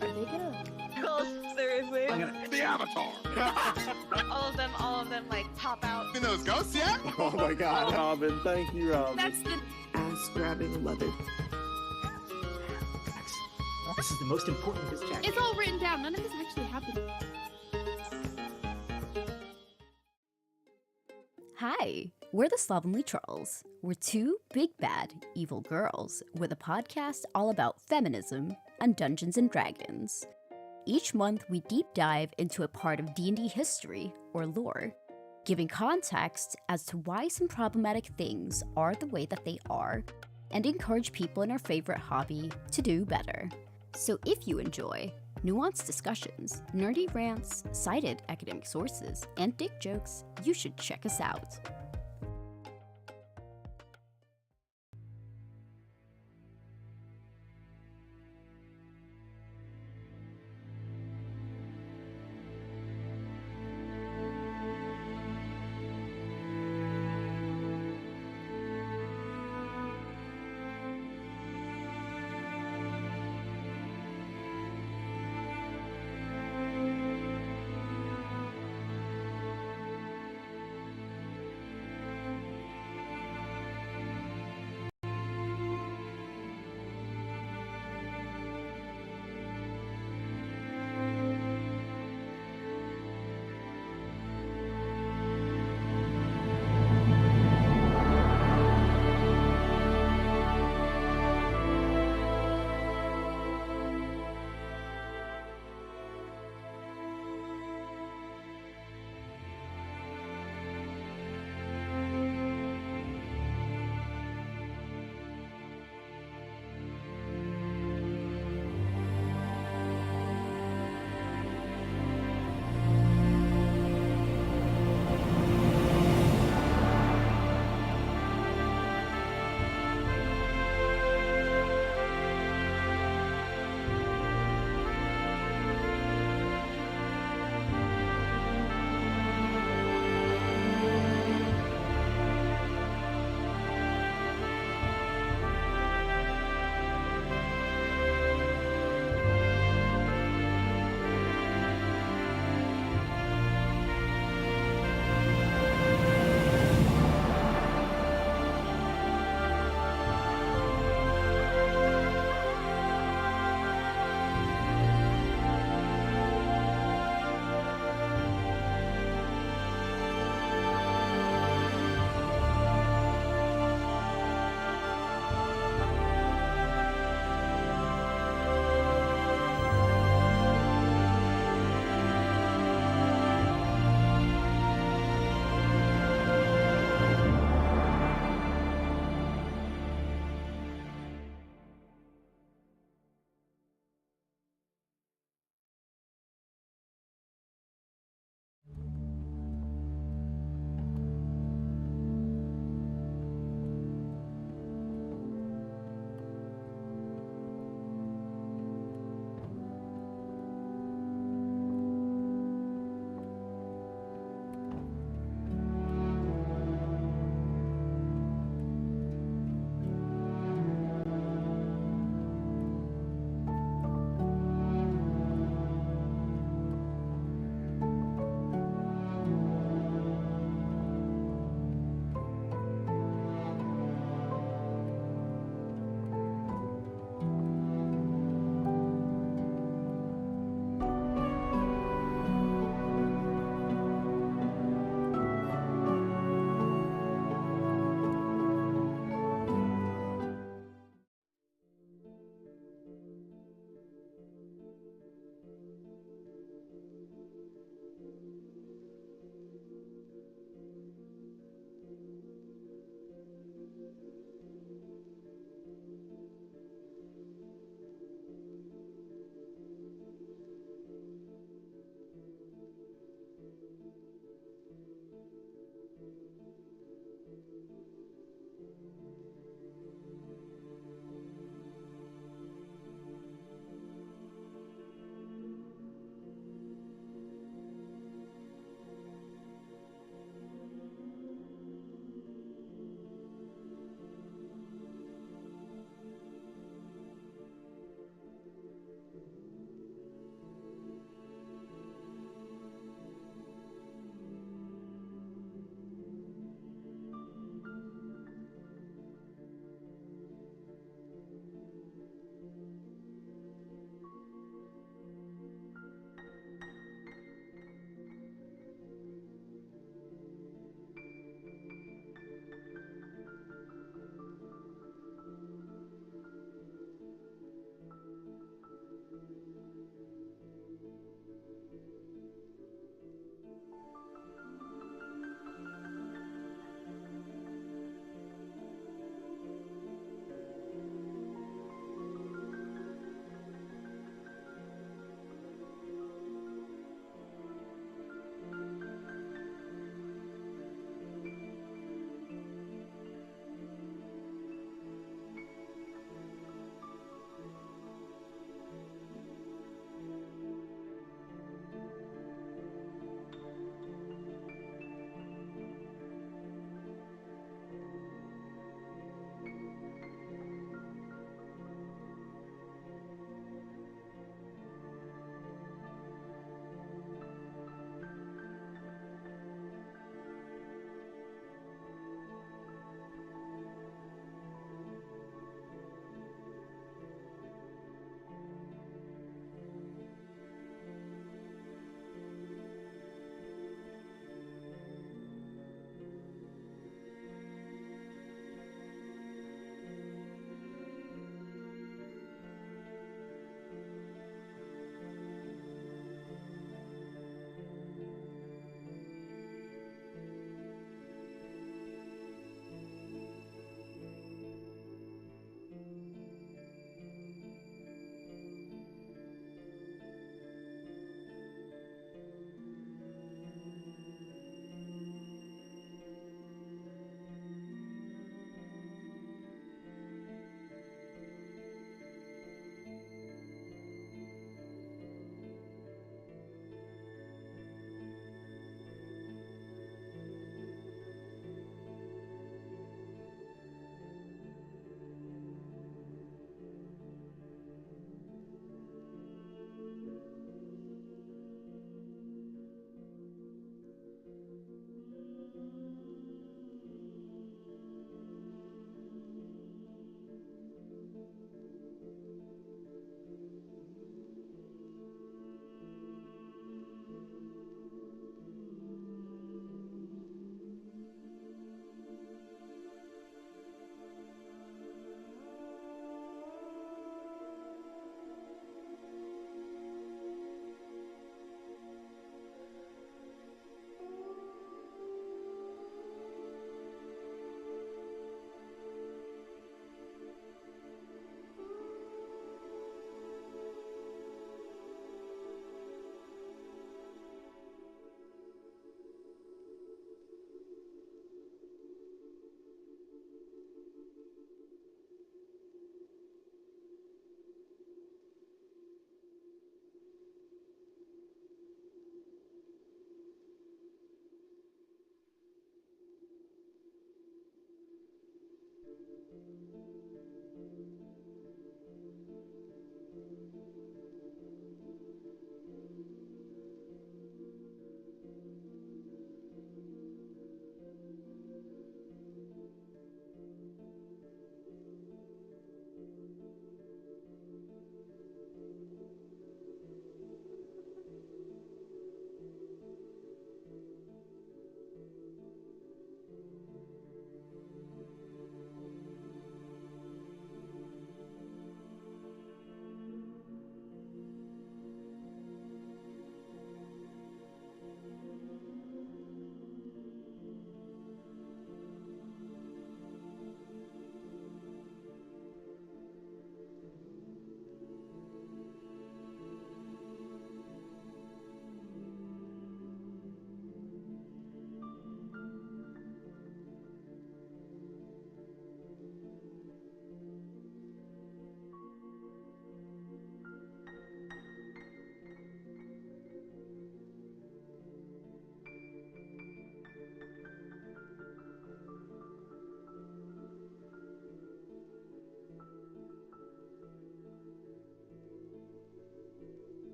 Speaker 9: Are they gonna...
Speaker 2: Oh, seriously?
Speaker 10: The Avatar.
Speaker 9: all of them like pop out.
Speaker 10: You know those ghosts, yeah?
Speaker 11: Oh my God, Robin! Thank you, Robin.
Speaker 9: That's the
Speaker 8: Ass grabbing leather.
Speaker 11: This is the most important of this chapter.
Speaker 9: It's all written down. None of this actually happened.
Speaker 12: Hi, we're the Slovenly Trolls. We're two big bad evil girls with a podcast all about feminism and Dungeons and Dragons. Each month we deep dive into a part of D&D history or lore, giving context as to why some problematic things are the way that they are, and encourage people in our favorite hobby to do better. So if you enjoy nuanced discussions, nerdy rants, cited academic sources, and dick jokes, you should check us out.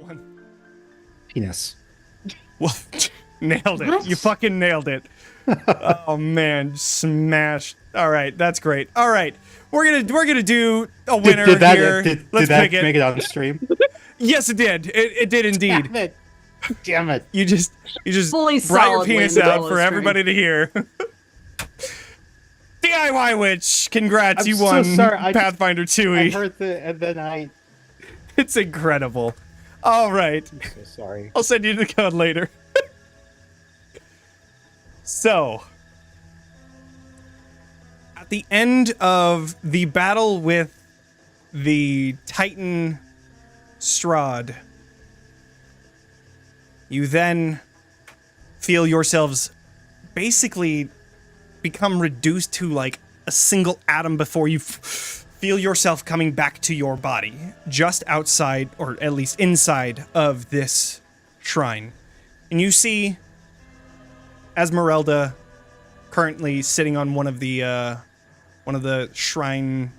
Speaker 1: one?
Speaker 5: Penis.
Speaker 1: Well, nailed it.
Speaker 3: What?
Speaker 1: You fucking nailed it. Oh man, smashed. All right, that's great. All right, we're gonna do a winner
Speaker 5: Did that,
Speaker 1: here.
Speaker 5: did
Speaker 1: Let's
Speaker 5: that
Speaker 1: pick it.
Speaker 5: make it on stream?
Speaker 1: Yes, it did. It did indeed.
Speaker 5: Damn it. Damn it.
Speaker 1: You just
Speaker 3: Fully
Speaker 1: brought your
Speaker 3: solidly
Speaker 1: penis
Speaker 3: in the
Speaker 1: out
Speaker 3: middle
Speaker 1: for
Speaker 3: of the
Speaker 1: everybody to hear. DIY Witch, congrats,
Speaker 5: I'm
Speaker 1: you
Speaker 5: so
Speaker 1: won
Speaker 5: sorry, I just-
Speaker 1: Pathfinder
Speaker 5: I
Speaker 1: 2e.
Speaker 5: heard and then
Speaker 1: It's incredible. All right,
Speaker 5: I'm so sorry.
Speaker 1: I'll send you the code later. So, at the end of the battle with the Titan Strahd, you then feel yourselves basically become reduced to like a single atom before you feel yourself coming back to your body, just outside, or at least inside of this shrine. And you see Esmeralda currently sitting on one of the shrine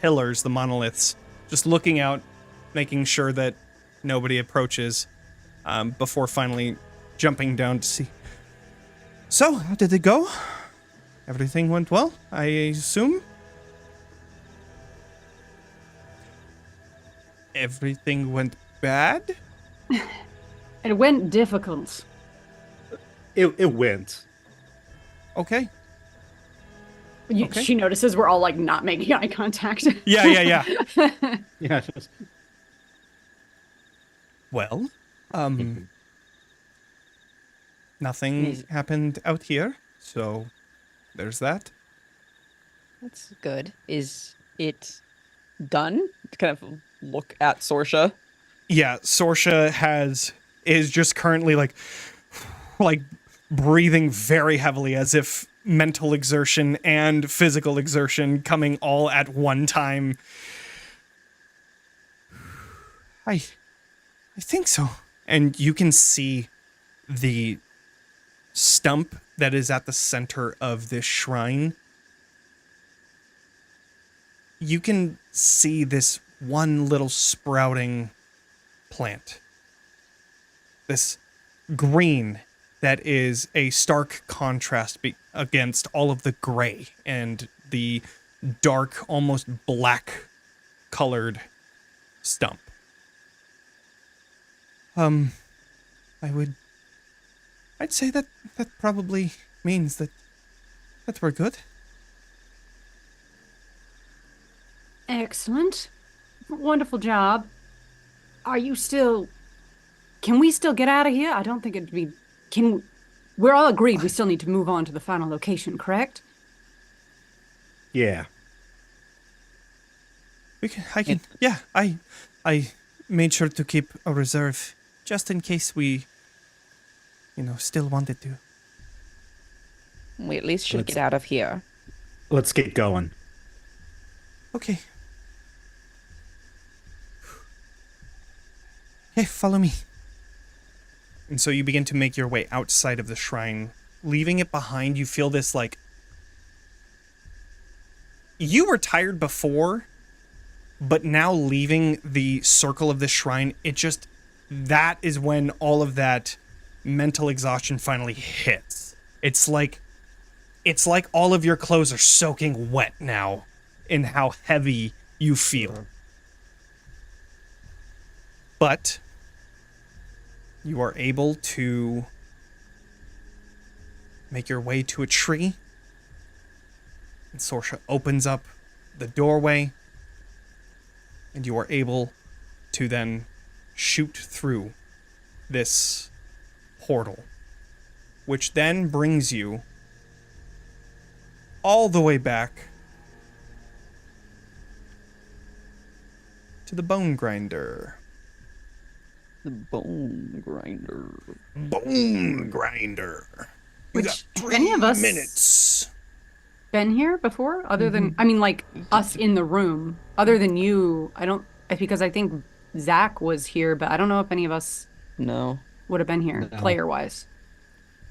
Speaker 1: pillars, the monoliths, just looking out, making sure that nobody approaches, before finally jumping down to see. So, how did it go? Everything went well, I assume? Everything went bad?
Speaker 3: It went difficult.
Speaker 5: It went.
Speaker 1: Okay. Okay.
Speaker 3: She notices we're all like not making eye contact.
Speaker 1: Yeah.
Speaker 5: Yeah. Just,
Speaker 1: Well, nothing happened out here, so there's that.
Speaker 2: That's good. Is it done? Kind of look at Sorsha.
Speaker 1: Yeah, Sorsha is just currently like breathing very heavily, as if mental exertion and physical exertion coming all at one time. I think so. And you can see the stump that is at the center of this shrine. You can see this one little sprouting plant. This green that is a stark contrast against all of the gray and the dark, almost black colored stump. I'd say that probably means that we're good.
Speaker 3: Excellent. Wonderful job. Are you still... Can we still get out of here? I don't think it'd be... We're all agreed we still need to move on to the final location, correct?
Speaker 5: yeah.
Speaker 1: I made sure to keep a reserve just in case we, still wanted to.
Speaker 2: We at least should
Speaker 5: Let's-
Speaker 2: get out of here.
Speaker 5: Let's get going.
Speaker 1: Okay. Hey, follow me. And so you begin to make your way outside of the shrine. Leaving it behind, you feel this, like... You were tired before, but now leaving the circle of the shrine, that is when all of that mental exhaustion finally hits. It's like all of your clothes are soaking wet now in how heavy you feel. But you are able to make your way to a tree. And Sorsha opens up the doorway. And you are able to then shoot through this portal, which then brings you all the way back to the bone grinder.
Speaker 2: The bone grinder.
Speaker 1: Bone grinder. We got
Speaker 3: Which, have any of us
Speaker 1: minutes.
Speaker 3: been here before? Other than, I mean, like, us in the room. Other than you, because I think Zach was here, but I don't know if any of us
Speaker 2: No.
Speaker 3: would have been here,
Speaker 5: No.
Speaker 3: player-wise.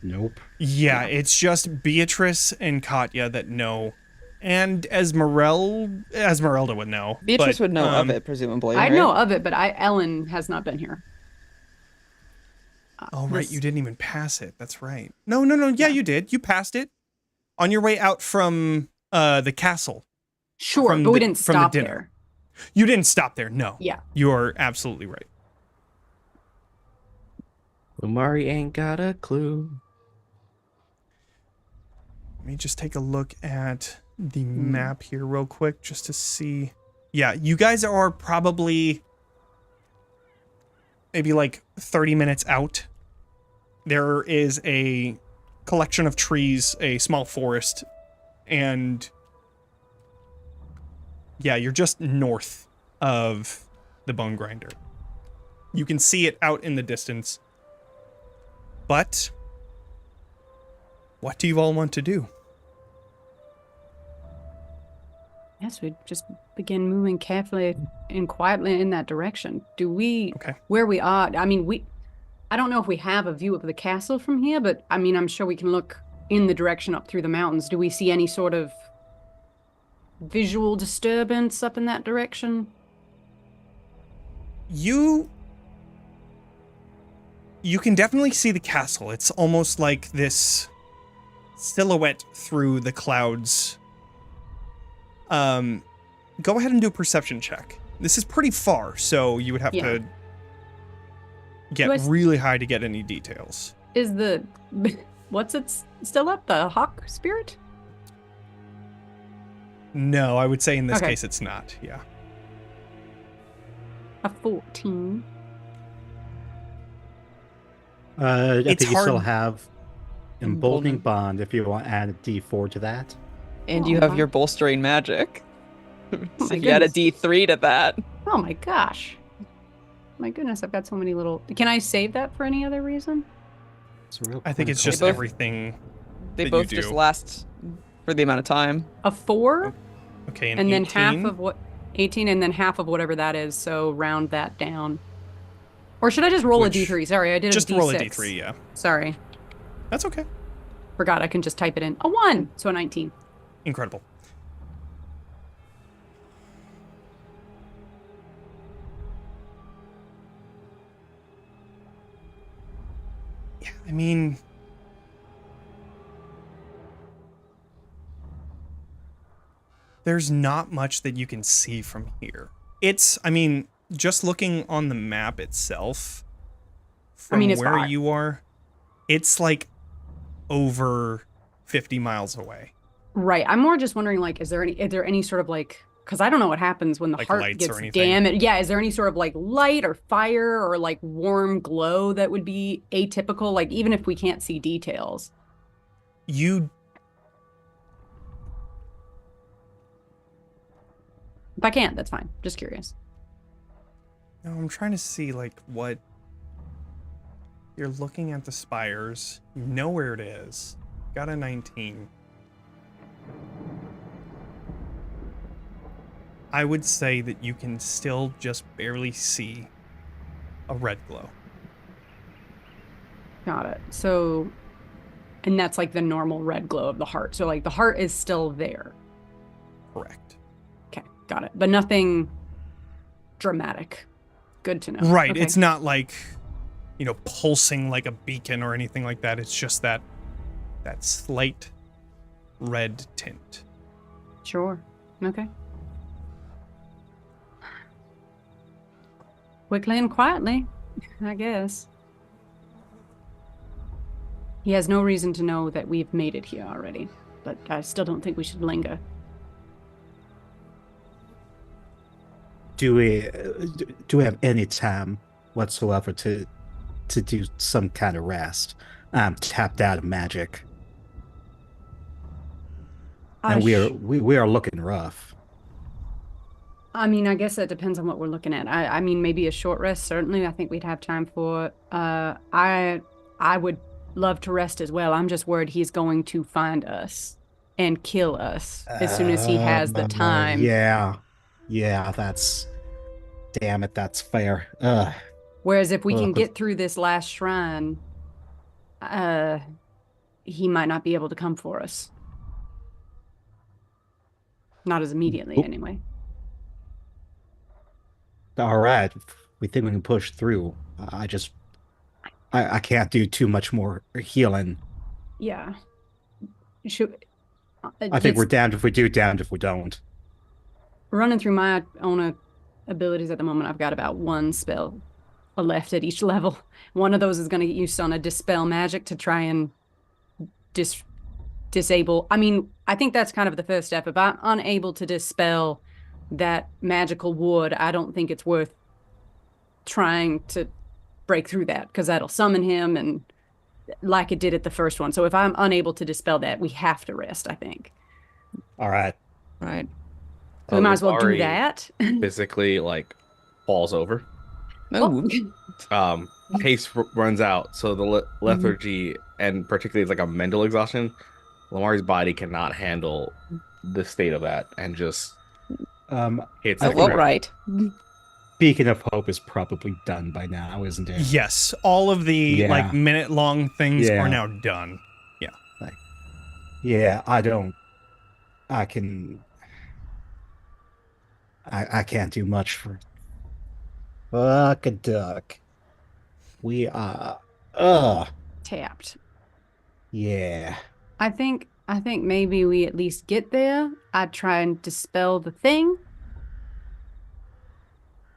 Speaker 5: Nope.
Speaker 1: Yeah, it's just Beatrice and Katya that know And Esmeralda would know.
Speaker 2: Beatrice
Speaker 1: but,
Speaker 2: would know of it, presumably.
Speaker 3: I
Speaker 2: right?
Speaker 3: know of it, but Ellen has not been here.
Speaker 1: Oh, right. You didn't even pass it. That's right. No. Yeah, you did. You passed it on your way out from the castle.
Speaker 3: Sure, but we didn't stop there.
Speaker 1: You didn't stop there. No.
Speaker 3: Yeah.
Speaker 1: You're absolutely right.
Speaker 4: Umari ain't got a clue.
Speaker 1: Let me just take a look at the map here real quick just to see. Yeah, you guys are probably maybe like 30 minutes out. There is a collection of trees, a small forest, and yeah, you're just north of the Bone Grinder. You can see it out in the distance. But what do you all want to do?
Speaker 3: Yes, we just begin moving carefully and quietly in that direction. Do we, where we are, I mean, I don't know if we have a view of the castle from here, but I mean, I'm sure we can look in the direction up through the mountains. Do we see any sort of visual disturbance up in that direction?
Speaker 1: You can definitely see the castle. It's almost like this silhouette through the clouds. Go ahead and do a perception check. This is pretty far, so you would have to get really high to get any details.
Speaker 3: Is the, what's it still up? The hawk spirit?
Speaker 1: No, I would say in this case it's not. Yeah.
Speaker 3: A 14.
Speaker 5: I think you
Speaker 1: hard.
Speaker 5: still have emboldening bond if you want to add a D4 to that.
Speaker 2: And you have your bolstering magic.
Speaker 3: Oh
Speaker 2: So you add a D3 to that.
Speaker 3: Oh my gosh. My goodness, I've got so many little... Can I save that for any other reason?
Speaker 1: I think it's just everything
Speaker 2: They
Speaker 1: that
Speaker 2: both
Speaker 1: you
Speaker 2: just
Speaker 1: do.
Speaker 2: last for the amount of time.
Speaker 3: A 4?
Speaker 1: Okay,
Speaker 3: and then
Speaker 1: 18?
Speaker 3: half of what... 18 and then half of whatever that is, so round that down. Or should I just roll a D3? Sorry, I did
Speaker 1: Just
Speaker 3: a D6.
Speaker 1: roll a D3, yeah.
Speaker 3: Sorry.
Speaker 1: That's okay.
Speaker 3: Forgot I can just type it in. A 1! So a 19.
Speaker 1: Incredible. Yeah, I mean... There's not much that you can see from here. I mean, just looking on the map itself, from
Speaker 3: it's
Speaker 1: where
Speaker 3: far.
Speaker 1: you are, it's like over 50 miles away.
Speaker 3: Right. I'm more just wondering, like, is there any sort of, like... Because I don't know what happens when the
Speaker 1: Like
Speaker 3: heart
Speaker 1: lights or
Speaker 3: gets
Speaker 1: anything?
Speaker 3: damaged. Yeah, is there any sort of, like, light or fire or, like, warm glow that would be atypical? Like, even if we can't see details.
Speaker 1: You...
Speaker 3: If I can't, that's fine. Just curious.
Speaker 1: No, I'm trying to see, like, what... You're looking at the spires. You know where it is. Got a 19. I would say that you can still just barely see a red glow.
Speaker 3: Got it. So, and that's like the normal red glow of the heart. So, like, the heart is still there.
Speaker 1: Correct.
Speaker 3: Okay, got it. But nothing dramatic. Good to know.
Speaker 1: Right.
Speaker 3: Okay.
Speaker 1: It's not like, pulsing like a beacon or anything like that. It's just that slight red tint.
Speaker 3: Sure. Okay. Quickly and quietly, I guess. He has no reason to know that we've made it here already, but I still don't think we should linger.
Speaker 5: Do we have any time whatsoever to do some kind of rest? I'm tapped out of magic, and we are looking rough.
Speaker 3: I mean, I guess that depends on what we're looking at. I mean, maybe a short rest. Certainly, I think we'd have time for. I would love to rest as well. I'm just worried he's going to find us and kill us as soon as he has the time.
Speaker 5: Yeah, damn it, that's fair. Ugh.
Speaker 3: Whereas if we can get through this last shrine, he might not be able to come for us. Not as immediately,
Speaker 5: Oop.
Speaker 3: anyway.
Speaker 5: All right, we think we can push through. I can't do too much more healing.
Speaker 3: Yeah. Should,
Speaker 5: I think we're damned if we do, damned if we don't.
Speaker 3: running through my own abilities at the moment, I've got about one spell left at each level. One of those is going to get used on a dispel magic to try and disable. I mean, I think that's kind of the first step. If I'm unable to dispel that magical wood, I don't think it's worth trying to break through that, because that'll summon him, and like it did at the first one. So if I'm unable to dispel that, we have to rest, I think.
Speaker 5: All right.
Speaker 2: Right.
Speaker 3: So we might as well do
Speaker 4: Lumari
Speaker 3: that.
Speaker 4: Physically, like, falls over.
Speaker 2: Oh.
Speaker 4: Pace runs out, so the lethargy, and particularly like a mental exhaustion, Lamari's body cannot handle the state of that, and just hits.
Speaker 2: Oh, well, right.
Speaker 5: Beacon of Hope is probably done by now, isn't it?
Speaker 1: Yes, all of the like minute-long things are now done. Yeah.
Speaker 5: Yeah, I can't do much for fuck a duck. We are
Speaker 3: tapped.
Speaker 5: Yeah.
Speaker 3: I think maybe we at least get there. I'd try and dispel the thing.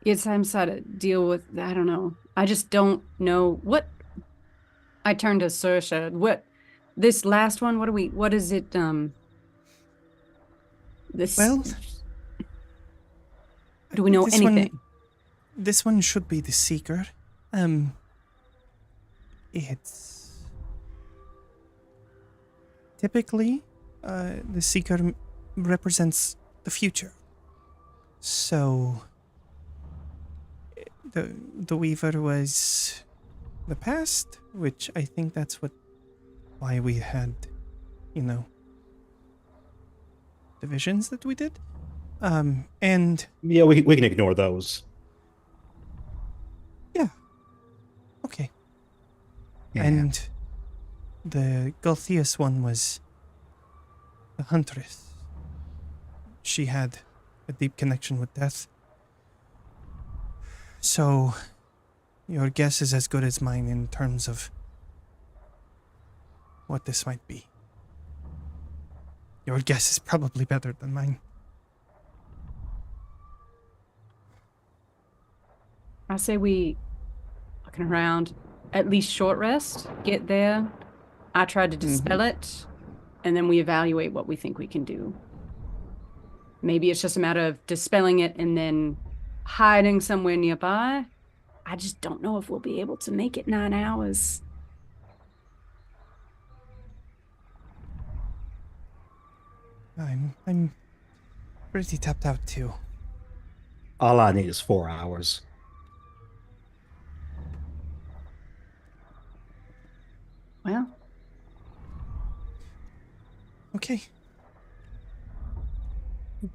Speaker 3: It's time to deal with, I don't know. I just don't know what. I turned to Saoirse. What this last one, what is it, this,
Speaker 1: Well,
Speaker 3: do we know anything?
Speaker 1: This one should be the Seeker. It's typically the Seeker represents the future. So the Weaver was the past, which I think that's why we had, the visions that we did. And
Speaker 5: yeah, we can ignore those.
Speaker 1: Yeah. Okay.
Speaker 5: Yeah.
Speaker 1: And the Galtheus one was the Huntress. She had a deep connection with death. So, your guess is as good as mine in terms of what this might be. Your guess is probably better than mine.
Speaker 3: I say we, looking around, at least short rest, get there. I try to dispel it, and then we evaluate what we think we can do. Maybe it's just a matter of dispelling it and then hiding somewhere nearby. I just don't know if we'll be able to make it 9 hours.
Speaker 1: I'm pretty tapped out too.
Speaker 5: All I need is 4 hours.
Speaker 3: Well.
Speaker 1: Okay.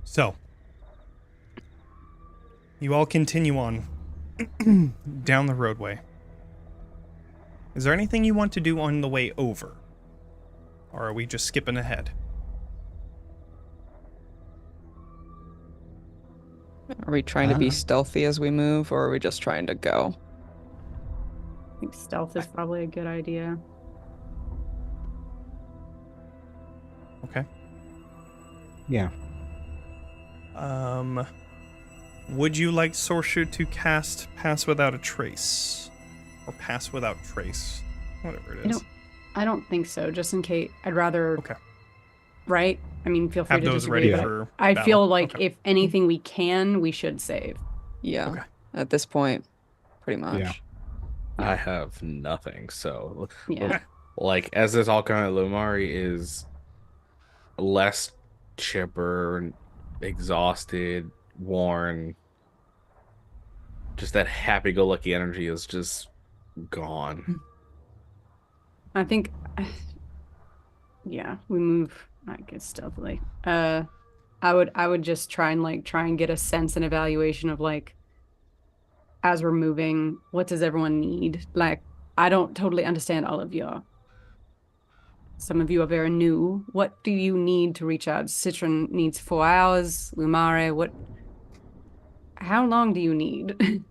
Speaker 1: So, you all continue on down the roadway. Is there anything you want to do on the way over? Or are we just skipping ahead?
Speaker 2: Are we trying to be stealthy as we move, or are we just trying to go?
Speaker 3: I think stealth is probably a good idea.
Speaker 1: Okay.
Speaker 5: Yeah.
Speaker 1: Would you like Sorcerer to cast Pass Without a Trace? Or Pass Without Trace? Whatever it is.
Speaker 3: I don't think so, just in case. I'd rather...
Speaker 1: Okay.
Speaker 3: Right? I mean, feel free
Speaker 1: Have
Speaker 3: to
Speaker 1: those
Speaker 3: disagree,
Speaker 1: ready
Speaker 3: but
Speaker 1: for
Speaker 3: I
Speaker 1: battle.
Speaker 3: feel like
Speaker 1: Okay.
Speaker 3: if anything we can, we should save.
Speaker 2: Yeah.
Speaker 1: Okay.
Speaker 2: At this point, pretty much.
Speaker 5: Yeah.
Speaker 4: I have nothing, so
Speaker 3: Yeah.
Speaker 4: like as this all kind of Lumari is less chipper, exhausted, worn. Just that happy-go-lucky energy is just gone.
Speaker 3: I think... Yeah, we move, I guess, stealthily. I would just try and get a sense and evaluation of, like, as we're moving, what does everyone need? Like, I don't totally understand all of your some of you are very new. What do you need to reach out? Citron needs 4 hours. Lumare, how long do you need?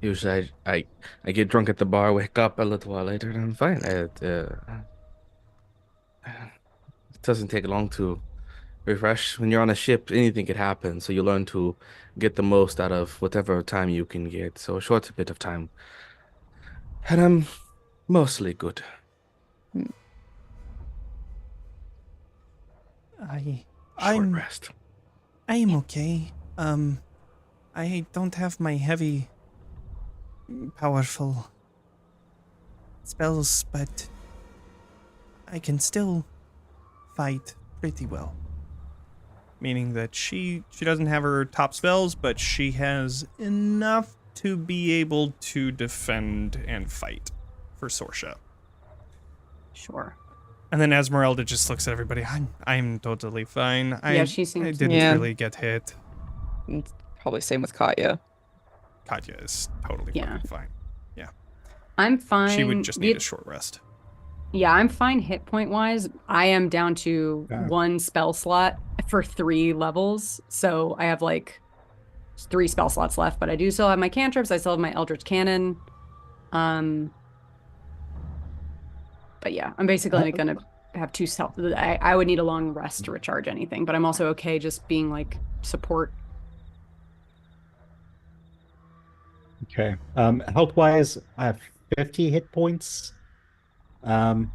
Speaker 4: Usually I get drunk at the bar, wake up a little while later, and I'm fine. It doesn't take long to refresh. When you're on a ship, anything could happen, so you learn to get the most out of whatever time you can get. So a short bit of time. And I'm mostly good.
Speaker 1: I'm
Speaker 4: rest.
Speaker 1: I'm okay. I don't have my heavy, powerful spells, but I can still fight pretty well. Meaning that she doesn't have her top spells, but she has enough to be able to defend and fight for Sorsha.
Speaker 3: Sure.
Speaker 1: And then Esmeralda just looks at everybody. I'm totally fine.
Speaker 3: She seems
Speaker 1: I didn't really get hit.
Speaker 2: Probably same with Katya.
Speaker 1: Katya is totally fucking fine. Yeah.
Speaker 3: I'm fine.
Speaker 1: She would just need a short rest.
Speaker 3: Yeah, I'm fine hit point wise. I am down to 1 spell slot for 3 levels. So I have like 3 spell slots left, but I do still have my cantrips. I still have my Eldritch Cannon. But yeah, I'm basically going to have 2 self. I would need a long rest to recharge anything, but I'm also okay just being like support.
Speaker 5: Okay. Health wise, I have 50 hit points. 2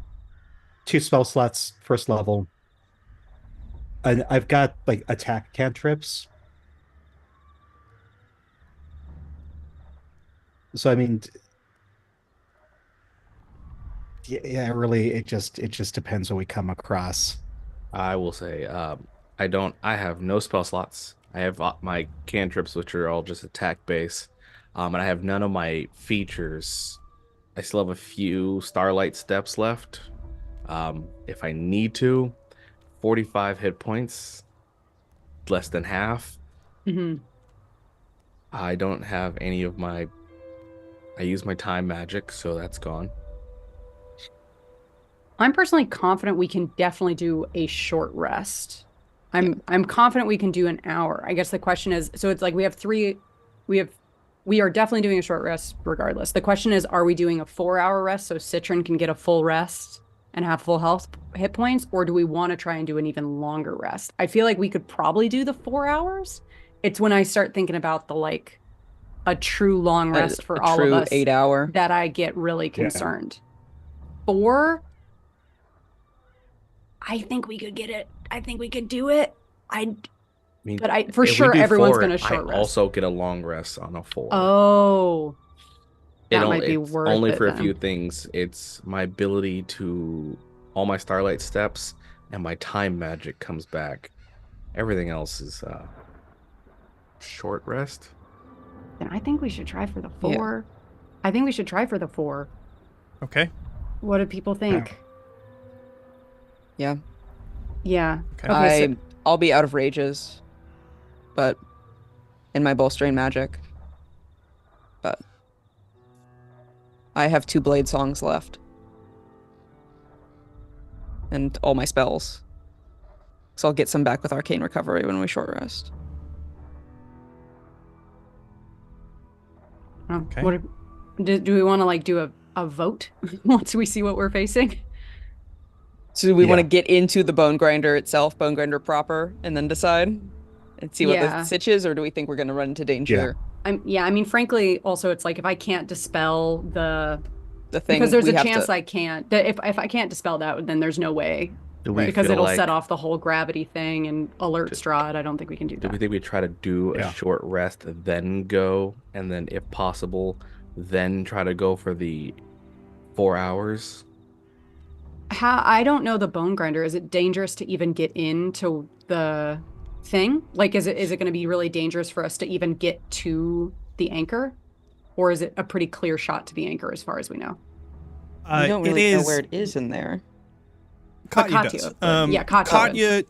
Speaker 5: spell slots, first level. And I've got like attack cantrips. So I mean, yeah, really, it just depends what we come across.
Speaker 4: I will say, I have no spell slots. I have my cantrips, which are all just attack base. And I have none of my features. I still have a few Starlight Steps left. If I need to, 45 hit points, less than half. I don't have any of my. I use my time magic, so that's gone.
Speaker 3: I'm personally confident we can definitely do a short rest. I'm confident we can do an hour. I guess the question is, so it's like we are definitely doing a short rest regardless. The question is, are we doing a 4-hour rest so Citron can get a full rest and have full hit points, or do we want to try and do an even longer rest? I feel like we could probably do the 4 hours. It's when I start thinking about the like a true long rest for all of us
Speaker 2: 8-hour
Speaker 3: that I get really concerned. 4, I think we could get it. I think we could do it. But for sure everyone's going to short rest.
Speaker 4: I also get a long rest on a 4.
Speaker 3: Oh, that might be worth it.
Speaker 4: Only for a few things. It's my ability to all my Starlight Steps and my time magic comes back. Everything else is short rest.
Speaker 3: Then I think we should try for the 4. I think we should try for the 4.
Speaker 1: Okay.
Speaker 3: What do people think?
Speaker 2: Yeah.
Speaker 3: Okay.
Speaker 2: I'll be out of rages, but in my bolstering magic. But I have 2 blade songs left. And all my spells. So I'll get some back with arcane recovery when we short rest.
Speaker 3: Okay. Do we want to like do a vote once we see what we're facing?
Speaker 2: So do we want to get into the bone grinder itself, bone grinder proper, and then decide and see what the sitch is, or do we think we're going to run into danger?
Speaker 3: I mean, frankly, also it's like if I can't dispel the
Speaker 2: thing,
Speaker 3: because there's a chance I can't. If I can't dispel that, then there's no way. Because it'll set off the whole gravity thing and alert Strahd. I don't think we can do that.
Speaker 4: Do we think we try to do a short rest, then go, and then if possible, then try to go for the 4 hours?
Speaker 3: I don't know the bone grinder. Is it dangerous to even get into the thing? Like, is it going to be really dangerous for us to even get to the anchor? Or is it a pretty clear shot to the anchor as far as we know?
Speaker 2: We don't really know where it is in there.
Speaker 1: Katya does.
Speaker 3: Katya.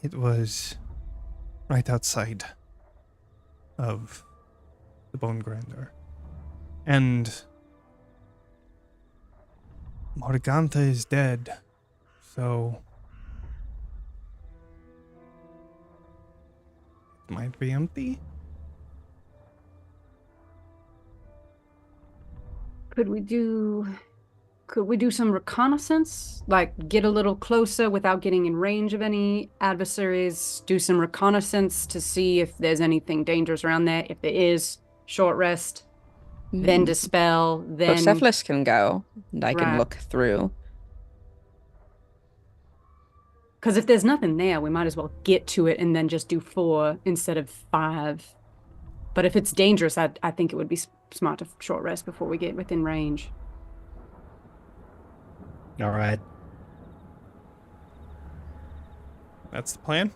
Speaker 1: It was right outside of the bone grinder. And Morgantha is dead. So it might be empty.
Speaker 3: Could we do some reconnaissance? Like get a little closer without getting in range of any adversaries, do some reconnaissance to see if there's anything dangerous around there. If there is, short rest, then dispel, then
Speaker 2: Bocephalus can go, and I can
Speaker 3: Right.
Speaker 2: look through.
Speaker 3: Because if there's nothing there, we might as well get to it and then just do 4 instead of 5. But if it's dangerous, I think it would be smart to short rest before we get within range.
Speaker 5: All right.
Speaker 1: That's the plan.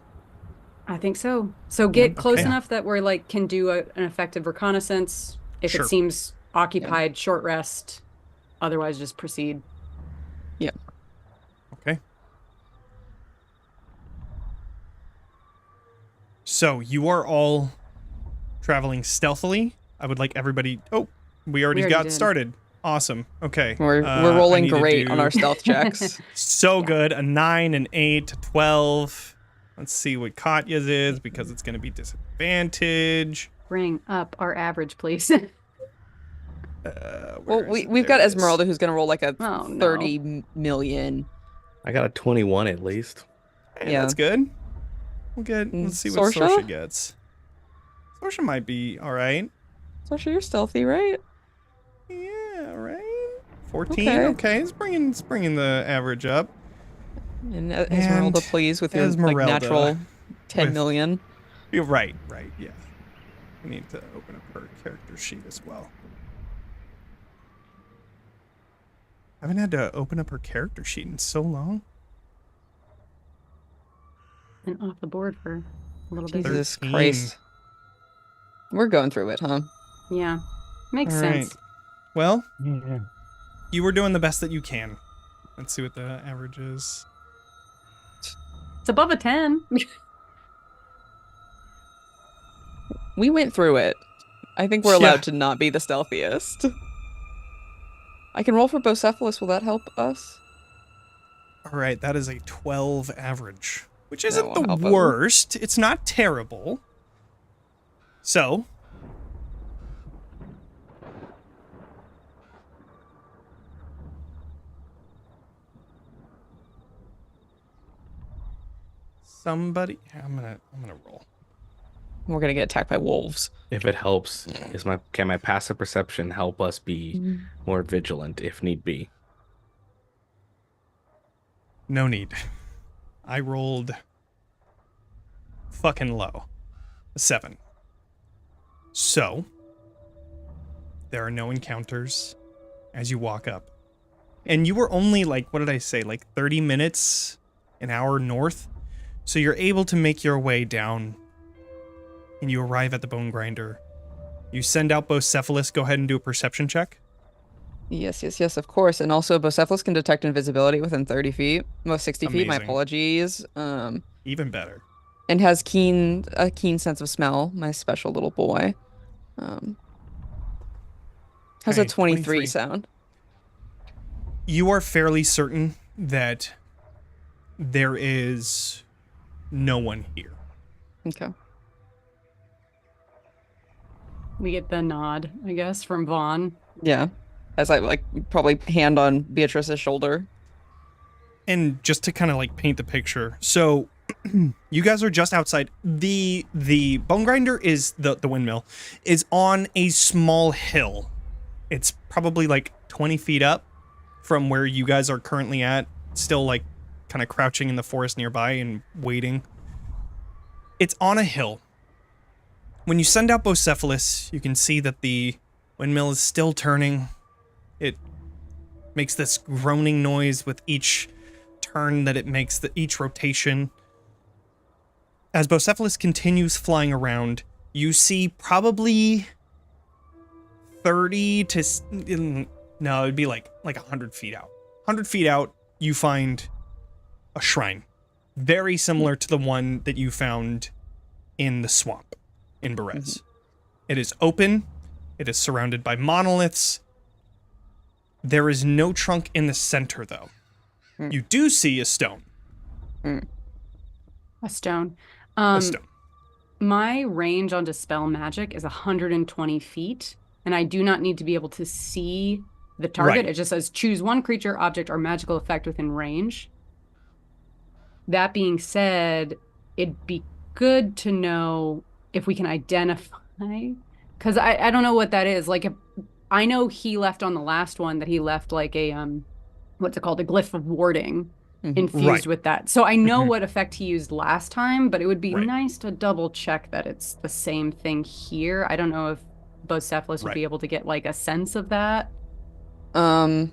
Speaker 3: I think so. So get close
Speaker 1: okay.
Speaker 3: enough that we're like can do an effective reconnaissance. If
Speaker 1: Sure.
Speaker 3: it seems occupied, short rest. Otherwise, just proceed.
Speaker 2: Yep.
Speaker 1: Okay. So you are all traveling stealthily. I would like everybody. Oh, we already got
Speaker 3: did.
Speaker 1: started. Awesome. Okay.
Speaker 2: We're
Speaker 1: I
Speaker 2: rolling
Speaker 1: need to
Speaker 2: great on
Speaker 1: do
Speaker 2: our stealth checks.
Speaker 1: So good. A 9, an 8, a 12. Let's see what Katya's is because it's going to be disadvantage.
Speaker 3: Bring up our average, please.
Speaker 2: Well, we've got Esmeralda who's going to roll like a
Speaker 3: Oh, no.
Speaker 2: 30 million.
Speaker 4: I got a 21 at least.
Speaker 1: Hey,
Speaker 2: Yeah.
Speaker 1: that's good. We'll get. Let's see what
Speaker 2: Sorsha?
Speaker 1: Sorsha gets. Sorsha might be all right.
Speaker 2: Sorsha, you're stealthy, right?
Speaker 1: Yeah, right. 14.
Speaker 2: Okay.
Speaker 1: Okay, it's bringing the average up.
Speaker 2: And Esmeralda,
Speaker 1: And
Speaker 2: please, with your like,
Speaker 1: Esmeralda
Speaker 2: natural 10
Speaker 1: with-
Speaker 2: million.
Speaker 1: You're right. Yeah. We need to open up her character sheet as well. I haven't had to open up her character sheet in so long.
Speaker 3: And off the board for a little bit.
Speaker 2: Jesus
Speaker 1: 13.
Speaker 2: Christ. We're going through it, huh?
Speaker 3: Yeah. Makes
Speaker 1: All
Speaker 3: sense.
Speaker 1: right. Well,
Speaker 5: Yeah.
Speaker 1: you were doing the best that you can. Let's see what the average is.
Speaker 3: It's above a 10.
Speaker 2: We went through it. I think we're
Speaker 1: Yeah.
Speaker 2: allowed to not be the stealthiest. I can roll for Bocephalus. Will that help us?
Speaker 1: All right, that is a 12 average, which
Speaker 2: That
Speaker 1: isn't
Speaker 2: won't
Speaker 1: the
Speaker 2: help us.
Speaker 1: worst. It's not terrible. So, somebody, I'm gonna roll.
Speaker 2: We're gonna get attacked by wolves.
Speaker 4: If it helps, can my passive perception help us be more vigilant if need be?
Speaker 1: No need. I rolled fucking low. A 7. So, there are no encounters as you walk up. And you were only like, what did I say, like 30 minutes, an hour north? So you're able to make your way down and you arrive at the bone grinder. You send out Bocephalus. Go ahead and do a perception check.
Speaker 2: Yes, of course. And also, Bocephalus can detect invisibility within 30 feet. Most 60 feet, my
Speaker 1: Amazing.
Speaker 2: apologies.
Speaker 1: Even better.
Speaker 2: And has a keen sense of smell, my special little boy. How's a
Speaker 1: Okay,
Speaker 2: 23 sound?
Speaker 1: You are fairly certain that there is no one here.
Speaker 2: Okay.
Speaker 3: We get the nod, I guess, from Vaughn.
Speaker 2: Yeah. As I like probably hand on Beatrice's shoulder.
Speaker 1: And just to kind of like paint the picture, so you guys are just outside. The bone grinder is the windmill is on a small hill. It's probably like 20 feet up from where you guys are currently at, still like kind of crouching in the forest nearby and waiting. It's on a hill. When you send out Bocephalus, you can see that the windmill is still turning. It makes this groaning noise with each turn that it makes, each rotation. As Bocephalus continues flying around, you see probably 30 to... No, it'd be like 100 feet out. 100 feet out, you find a shrine. Very similar to the one that you found in the swamp in Berez. It is open. It is surrounded by monoliths. There is no trunk in the center, though. You do see a stone.
Speaker 3: A stone.
Speaker 1: A stone.
Speaker 3: My range on Dispel Magic is 120 feet, and I do not need to be able to see the target.
Speaker 1: Right.
Speaker 3: It just says choose one creature, object, or magical effect within range. That being said, it'd be good to know if we can identify, because I don't know what that is. Like, if I know he left on the last one that he left like a what's it called, a glyph of warding infused
Speaker 1: Right.
Speaker 3: with that. So I know what effect he used last time, but it would be
Speaker 1: Right.
Speaker 3: nice to double check that it's the same thing here. I don't know if Bocephalus would
Speaker 1: Right.
Speaker 3: be able to get like a sense of that.
Speaker 2: I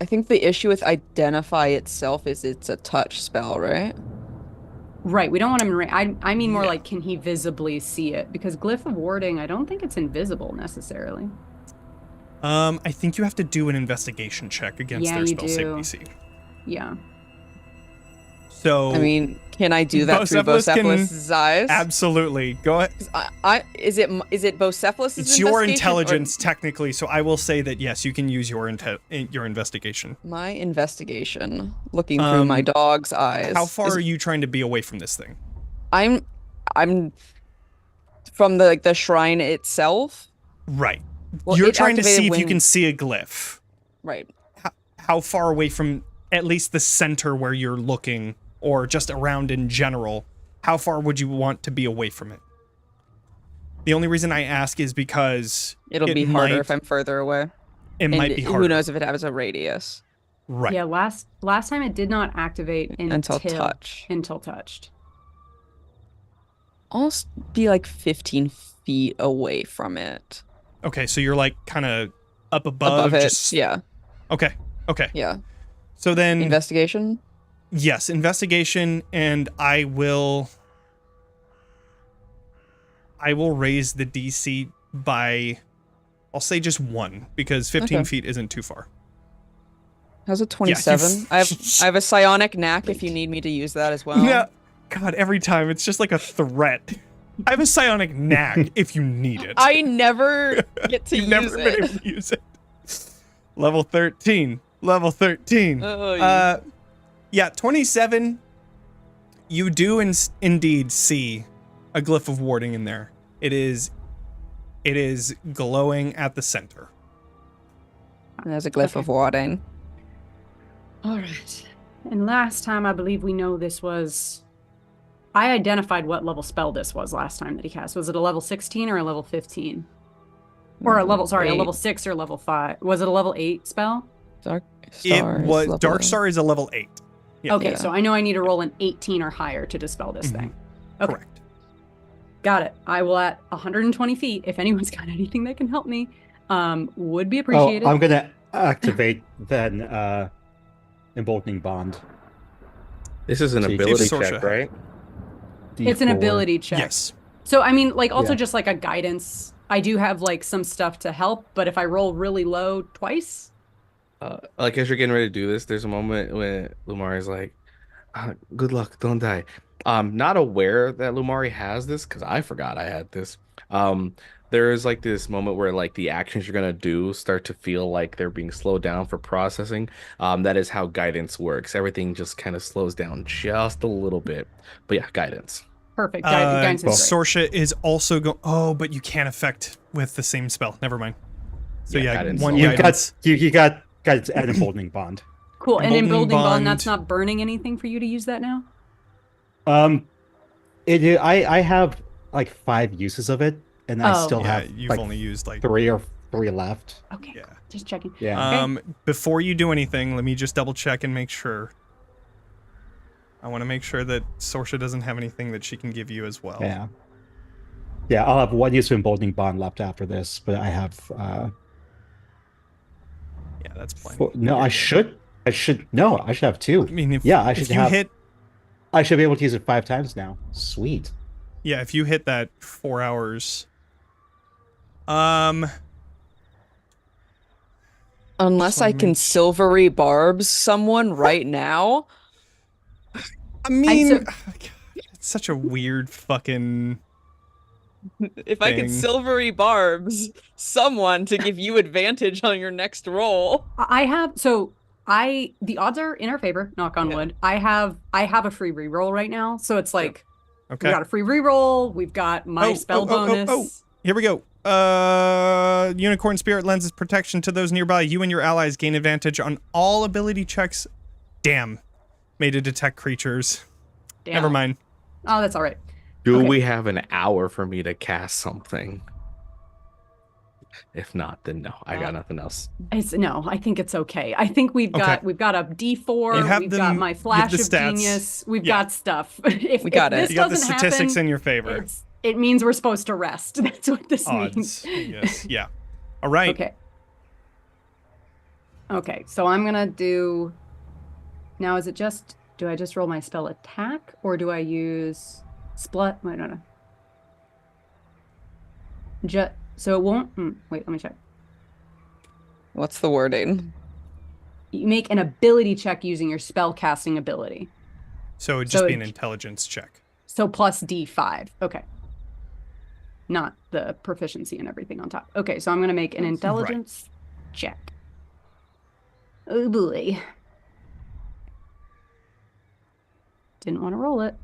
Speaker 2: think the issue with identify itself is it's a touch spell, right?
Speaker 3: Right. We don't want him to. I mean more
Speaker 1: Yeah.
Speaker 3: like, can he visibly see it? Because glyph of warding, I don't think it's invisible necessarily.
Speaker 1: I think you have to do an investigation check against
Speaker 3: Yeah,
Speaker 1: their
Speaker 3: you
Speaker 1: spell save
Speaker 3: do.
Speaker 1: DC.
Speaker 3: Yeah.
Speaker 1: So
Speaker 2: I mean, can I do that through
Speaker 1: Bocephalus can-
Speaker 2: Bocephalus' eyes?
Speaker 1: absolutely. Go ahead.
Speaker 2: 'Cause is it Bocephalus'
Speaker 1: It's your
Speaker 2: investigation or
Speaker 1: intelligence, technically, so I will say that yes, you can use your investigation.
Speaker 2: my investigation? Looking through my dog's eyes.
Speaker 1: How far are you trying to be away from this thing?
Speaker 2: I'm from the shrine itself.
Speaker 1: Right.
Speaker 2: Well,
Speaker 1: You're
Speaker 2: it
Speaker 1: trying to see
Speaker 2: activated
Speaker 1: if you
Speaker 2: when-
Speaker 1: can see a glyph.
Speaker 2: Right.
Speaker 1: How far away from at least the center where you're looking, or just around in general, how far would you want to be away from it? The only reason I ask is because
Speaker 2: It'll be harder if I'm further away.
Speaker 1: It might be harder.
Speaker 2: Who knows if it has a radius?
Speaker 1: Right.
Speaker 3: Yeah, last time it did not activate
Speaker 2: Until touch.
Speaker 3: Until touched.
Speaker 2: I'll be like 15 feet away from it.
Speaker 1: Okay, so you're like kind of up above
Speaker 2: it,
Speaker 1: just...
Speaker 2: yeah.
Speaker 1: Okay. Okay.
Speaker 2: Yeah.
Speaker 1: So then
Speaker 2: Investigation?
Speaker 1: yes, investigation, and I will raise the DC by, I'll say just 1, because 15
Speaker 2: Okay.
Speaker 1: feet isn't too far.
Speaker 2: How's a 27? I have a psionic knack if you need me to use that as well.
Speaker 1: Yeah. God, every time it's just like a threat. I have a psionic knack if you need it.
Speaker 2: I never get to
Speaker 1: You've
Speaker 2: use
Speaker 1: never been
Speaker 2: it.
Speaker 1: able to use it. Level 13. Level 13.
Speaker 2: Oh,
Speaker 1: Yeah, 27. You do indeed see a glyph of warding in there. It is glowing at the center.
Speaker 2: There's a glyph of warding.
Speaker 3: All right. And last time, I believe we know this was... I identified what level spell this was last time that he cast. Was it a level 16 or a level 15? Or a level, sorry, a level 6 or level 5. Was it a level 8 spell?
Speaker 2: Dark Star.
Speaker 1: It was Dark Star is a level 8. Yeah.
Speaker 3: Okay, so I know I need to roll an 18 or higher to dispel this thing. Okay.
Speaker 1: Correct.
Speaker 3: Got it. I will at 120 feet, if anyone's got anything that can help me, would be
Speaker 5: Oh,
Speaker 3: appreciated.
Speaker 5: I'm gonna activate then emboldening bond.
Speaker 4: This is an
Speaker 5: So you
Speaker 4: ability
Speaker 1: keep
Speaker 4: check,
Speaker 1: Sorsha.
Speaker 4: right?
Speaker 3: It's an
Speaker 5: D4.
Speaker 3: ability check.
Speaker 1: Yes.
Speaker 3: So, I mean, like, also
Speaker 5: Yeah.
Speaker 3: just like a guidance. I do have like some stuff to help, but if I roll really low twice,
Speaker 4: Like as you're getting ready to do this, there's a moment when Lumari's like, "Good luck, don't die." Not aware that Lumari has this because I forgot I had this. There is like this moment where like the actions you're gonna do start to feel like they're being slowed down for processing. That is how guidance works. Everything just kind of slows down just a little bit. But yeah, guidance.
Speaker 3: perfect. Guidance is great.
Speaker 1: Sorsha is also going. Oh, but you can't affect with the same spell. Never mind. So
Speaker 4: Yeah,
Speaker 1: yeah,
Speaker 4: guidance
Speaker 1: one
Speaker 4: only.
Speaker 5: You
Speaker 1: guidance.
Speaker 5: got guidance and emboldening bond.
Speaker 3: Cool. And in
Speaker 1: Emboldening
Speaker 3: building bond,
Speaker 1: bond.
Speaker 3: that's not burning anything for you to use that now?
Speaker 5: I have like 5 uses of it, and I
Speaker 3: Oh.
Speaker 5: still
Speaker 1: Yeah,
Speaker 5: have
Speaker 1: you've
Speaker 5: like
Speaker 1: only used like
Speaker 5: 3 left.
Speaker 3: Okay,
Speaker 1: Yeah.
Speaker 3: cool. Just checking.
Speaker 5: Yeah.
Speaker 1: Before you do anything, let me just double check and make sure. I want to make sure that Sorsha doesn't have anything that she can give you as well.
Speaker 5: Yeah. Yeah, I'll have 1 use of emboldening bond left after this, but I have
Speaker 1: Yeah, that's plenty.
Speaker 5: no, I should have 2.
Speaker 1: I mean, if,
Speaker 5: Yeah, I
Speaker 1: if
Speaker 5: should
Speaker 1: you
Speaker 5: have-
Speaker 1: hit,
Speaker 5: I should be able to use it 5 times now. Sweet.
Speaker 1: yeah, if you hit that 4 hours,
Speaker 2: Unless I can silvery barbs someone right now.
Speaker 1: I mean,
Speaker 3: so-
Speaker 1: God, it's such a weird fucking.
Speaker 2: If I could
Speaker 1: Ding.
Speaker 2: silvery barbs someone to give you advantage on your next roll.
Speaker 3: The odds are in our favor, knock on wood. I have a free reroll right now. So it's like
Speaker 1: Okay.
Speaker 3: we got a free reroll, we've got my spell bonus.
Speaker 1: Here we go. Unicorn Spirit lends protection to those nearby. You and your allies gain advantage on all ability checks. Damn. Made to detect creatures.
Speaker 3: Damn.
Speaker 1: Never mind.
Speaker 3: Oh, that's all right.
Speaker 4: Do
Speaker 3: Okay.
Speaker 4: we have an hour for me to cast something? If not, then no. I got nothing else.
Speaker 3: No, I think it's okay. I think we've got a D4. We've got my flash of genius. We've got stuff. If
Speaker 2: We got
Speaker 3: this
Speaker 2: it.
Speaker 1: You got the
Speaker 3: doesn't
Speaker 1: statistics
Speaker 3: happen,
Speaker 1: in your favor.
Speaker 3: it means we're supposed to rest. That's what this
Speaker 1: Odds.
Speaker 3: means.
Speaker 1: Yes. Yeah. All right.
Speaker 3: Okay. Okay, so I'm gonna do. Now, is it just? Do I just roll my spell attack, or do I use split? Wait, no. So it won't. Wait, let me check.
Speaker 2: What's the wording?
Speaker 3: You make an ability check using your spell casting ability.
Speaker 1: So it'd just be an intelligence check.
Speaker 3: So plus D5. Okay. Not the proficiency and everything on top. Okay, so I'm going to make an intelligence check. Oh boy. Didn't want to roll it.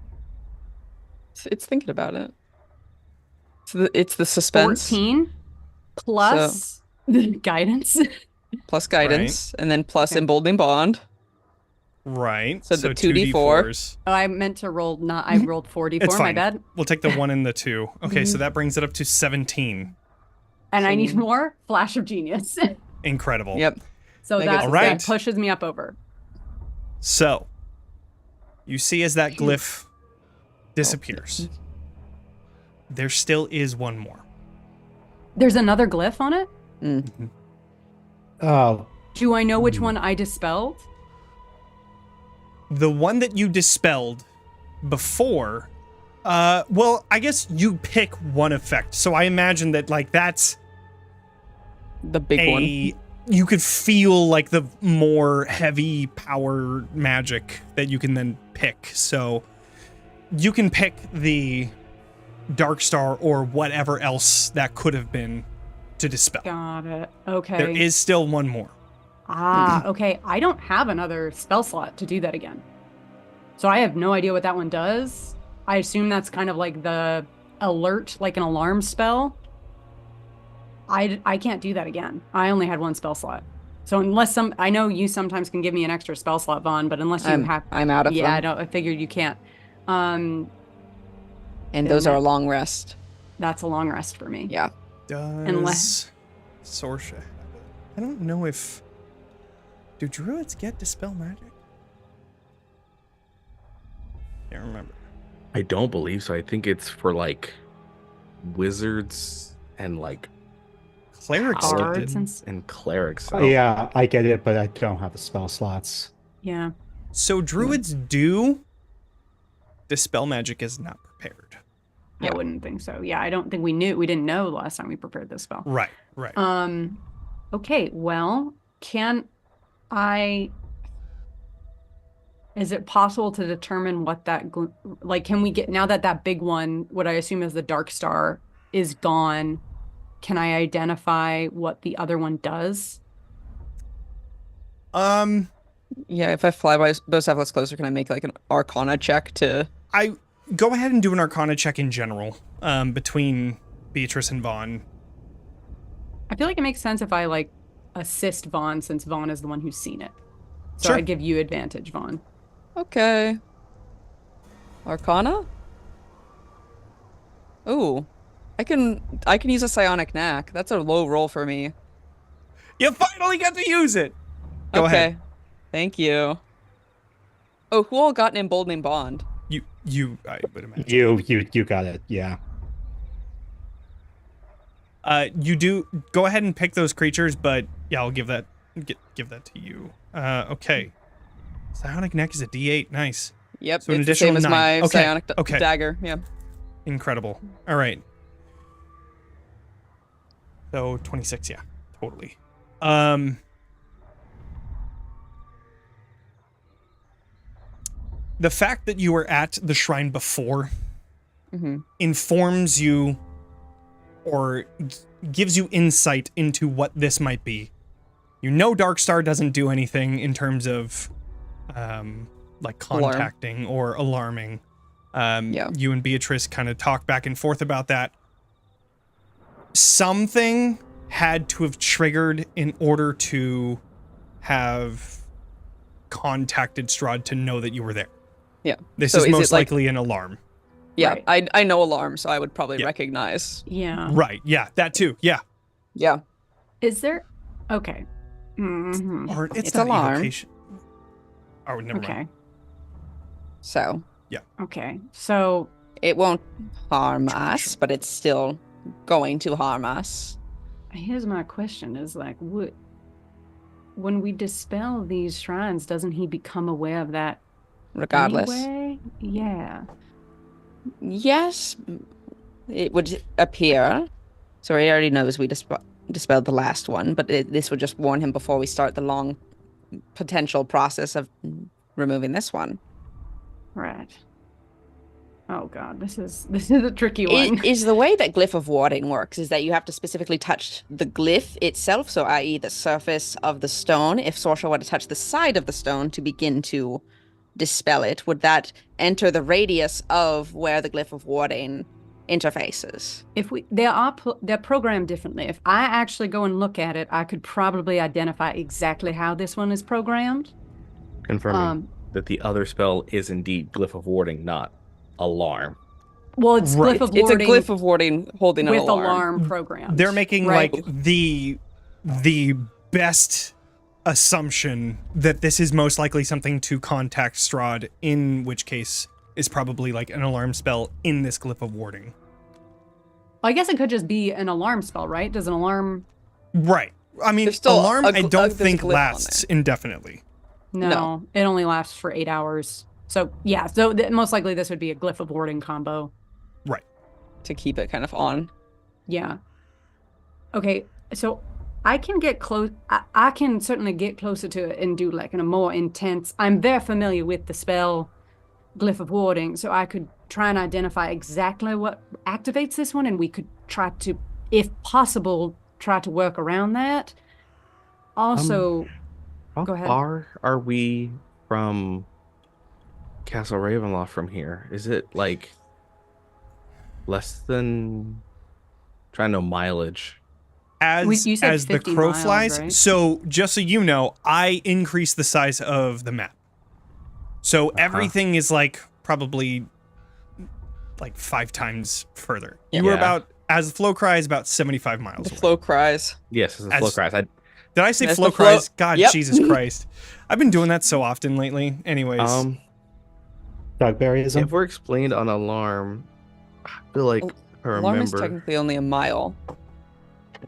Speaker 2: It's thinking about it. It's the suspense.
Speaker 3: 14 plus guidance.
Speaker 2: Plus guidance, and then plus emboldening bond.
Speaker 1: Right.
Speaker 2: So the 2d4.
Speaker 3: Oh, I meant to roll I rolled 4d4,
Speaker 1: It's fine.
Speaker 3: my bad.
Speaker 1: We'll take the 1 and the 2. Okay, so that brings it up to 17.
Speaker 3: And I need more flash of genius.
Speaker 1: Incredible.
Speaker 2: Yep.
Speaker 3: So
Speaker 2: That
Speaker 3: that pushes me up over.
Speaker 1: So, you see as that glyph disappears, there still is one more.
Speaker 3: There's another glyph on it?
Speaker 1: Mm-hmm.
Speaker 5: Oh.
Speaker 3: Do I know which one I dispelled?
Speaker 1: The one that you dispelled before, well, I guess you pick one effect. So I imagine that, like, that's
Speaker 2: the big one.
Speaker 1: You could feel like the more heavy power magic that you can then pick. So you can pick the Dark Star or whatever else that could have been to dispel.
Speaker 3: Got it. Okay.
Speaker 1: There is still one more.
Speaker 3: Okay. I don't have another spell slot to do that again. So I have no idea what that one does. I assume that's kind of like the alert, like an alarm spell. I can't do that again. I only had one spell slot. So unless I know you sometimes can give me an extra spell slot, Vaughn, but unless you have,
Speaker 2: I'm out of them.
Speaker 3: I figured you can't.
Speaker 2: And those are a long rest.
Speaker 3: That's a long rest for me.
Speaker 2: Yeah.
Speaker 1: Unless Sorsha. I don't know if. Do druids get dispel magic? Can't remember.
Speaker 4: I don't believe so. I think it's for like wizards and like
Speaker 1: clerics
Speaker 4: and clerics.
Speaker 5: So. Yeah, I get it, but I don't have the spell slots.
Speaker 3: Yeah.
Speaker 1: So druids do. Dispel magic is not prepared.
Speaker 3: I wouldn't think so. Yeah, I don't think we didn't know last time we prepared this spell.
Speaker 1: Right.
Speaker 3: Okay, well, is it possible to determine what that, can we get, now that big one, what I assume is the Dark Star, is gone, can I identify what the other one does?
Speaker 2: Yeah, if I fly by those have less closer, can I make like an Arcana check to...
Speaker 1: Go ahead and do an Arcana check in general, between Beatrice and Vaughn.
Speaker 3: I feel like it makes sense if I assist Vaughn, since Vaughn is the one who's seen it. So
Speaker 1: Sure.
Speaker 3: I'd give you advantage, Vaughn.
Speaker 2: Okay. Arcana? Ooh. I can use a psionic knack. That's a low roll for me.
Speaker 1: You finally got to use it. Go ahead.
Speaker 2: Thank you. Oh, who all got an emboldening bond?
Speaker 1: I would imagine.
Speaker 5: You got it. Yeah.
Speaker 1: You do go ahead and pick those creatures, but yeah, I'll give that to you. Okay. Psionic Neck is a D8. Nice.
Speaker 2: Yep,
Speaker 1: So an
Speaker 2: it's the
Speaker 1: additional
Speaker 2: same as
Speaker 1: 9.
Speaker 2: my
Speaker 1: Okay,
Speaker 2: psionic
Speaker 1: okay.
Speaker 2: dagger. Yeah.
Speaker 1: Incredible. All right. So 26, yeah, totally. The fact that you were at the shrine before informs you or gives you insight into what this might be. You know Darkstar doesn't do anything in terms of like contacting or alarming. You and Beatrice kind of talk back and forth about that. Something had to have triggered in order to have contacted Strahd to know that you were there.
Speaker 2: Yeah.
Speaker 1: This
Speaker 2: So
Speaker 1: is most
Speaker 2: like,
Speaker 1: likely an alarm.
Speaker 2: Yeah,
Speaker 3: Right.
Speaker 2: I know alarm, so I would probably
Speaker 1: Yeah.
Speaker 2: recognize.
Speaker 3: Yeah.
Speaker 1: Right, yeah, that too, yeah.
Speaker 2: Yeah.
Speaker 3: Is there? Okay. Mhm.
Speaker 1: Or it's
Speaker 2: It's
Speaker 1: not
Speaker 2: alarm.
Speaker 1: evocation. Oh, never
Speaker 3: Okay.
Speaker 1: mind.
Speaker 2: So
Speaker 3: Okay. So
Speaker 2: it won't harm us, but it's still going to harm us.
Speaker 3: here's my question: is like, when we dispel these shrines, doesn't he become aware of that
Speaker 2: Regardless.
Speaker 3: anyway? Yeah.
Speaker 2: Yes, it would appear. So he already knows we dispelled the last one, but this would just warn him before we start the long potential process of removing this one.
Speaker 3: Right. Oh god, this is a tricky one.
Speaker 2: Is the way that Glyph of Warding works is that you have to specifically touch the glyph itself, so i.e. the surface of the stone. If Sorcerer were to touch the side of the stone to begin to dispel it, would that enter the radius of where the Glyph of Warding interfaces?
Speaker 3: If they're programmed differently. If I actually go and look at it, I could probably identify exactly how this one is programmed.
Speaker 4: Confirming that the other spell is indeed Glyph of Warding, not Alarm.
Speaker 3: Well, it's
Speaker 1: Right.
Speaker 3: Glyph of
Speaker 2: It's a
Speaker 3: Warding
Speaker 2: Glyph of Warding holding an
Speaker 3: with
Speaker 2: alarm.
Speaker 3: alarm programmed.
Speaker 1: They're making
Speaker 3: right?
Speaker 1: like the best assumption that this is most likely something to contact Strahd, in which case is probably like an alarm spell in this Glyph of Warding.
Speaker 3: I guess it could just be an alarm spell, right? Does an alarm?
Speaker 1: Right. I mean,
Speaker 2: There's still
Speaker 1: alarm I don't
Speaker 2: there's a
Speaker 1: think
Speaker 2: glyph on
Speaker 1: lasts indefinitely.
Speaker 3: No, it only lasts for 8 hours. So yeah, so most likely this would be a Glyph of Warding combo.
Speaker 1: Right.
Speaker 2: To keep it kind of on.
Speaker 3: Yeah. Okay, so I can get close. I can certainly get closer to it and do like a more intense. I'm very familiar with the spell Glyph of Warding, so I could try and identify exactly what activates this one, and we could try to, if possible, try to work around that. Also,
Speaker 4: How
Speaker 3: go ahead.
Speaker 4: far are we from Castle Ravenloft from here? Is it like less than, trying to know mileage?
Speaker 3: You said
Speaker 1: As the
Speaker 3: 50
Speaker 1: crow
Speaker 3: miles,
Speaker 1: flies.
Speaker 3: right?
Speaker 1: So just so you know, I increased the size of the map. So everything is like probably like 5 times further. You were
Speaker 4: Yeah.
Speaker 1: about, as the flow cry is about 75 miles
Speaker 2: The
Speaker 1: away.
Speaker 2: flow cries.
Speaker 4: Yes, it's a
Speaker 1: As-
Speaker 4: flow cries.
Speaker 1: Did I say
Speaker 2: That's
Speaker 1: flow
Speaker 2: the flow-
Speaker 1: cries? God,
Speaker 2: Yep.
Speaker 1: Jesus Christ. I've been doing that so often lately. Anyways.
Speaker 5: Dogberryism.
Speaker 4: If we're explained on alarm, I feel like I
Speaker 2: Alarm is
Speaker 4: remember.
Speaker 2: technically only a mile.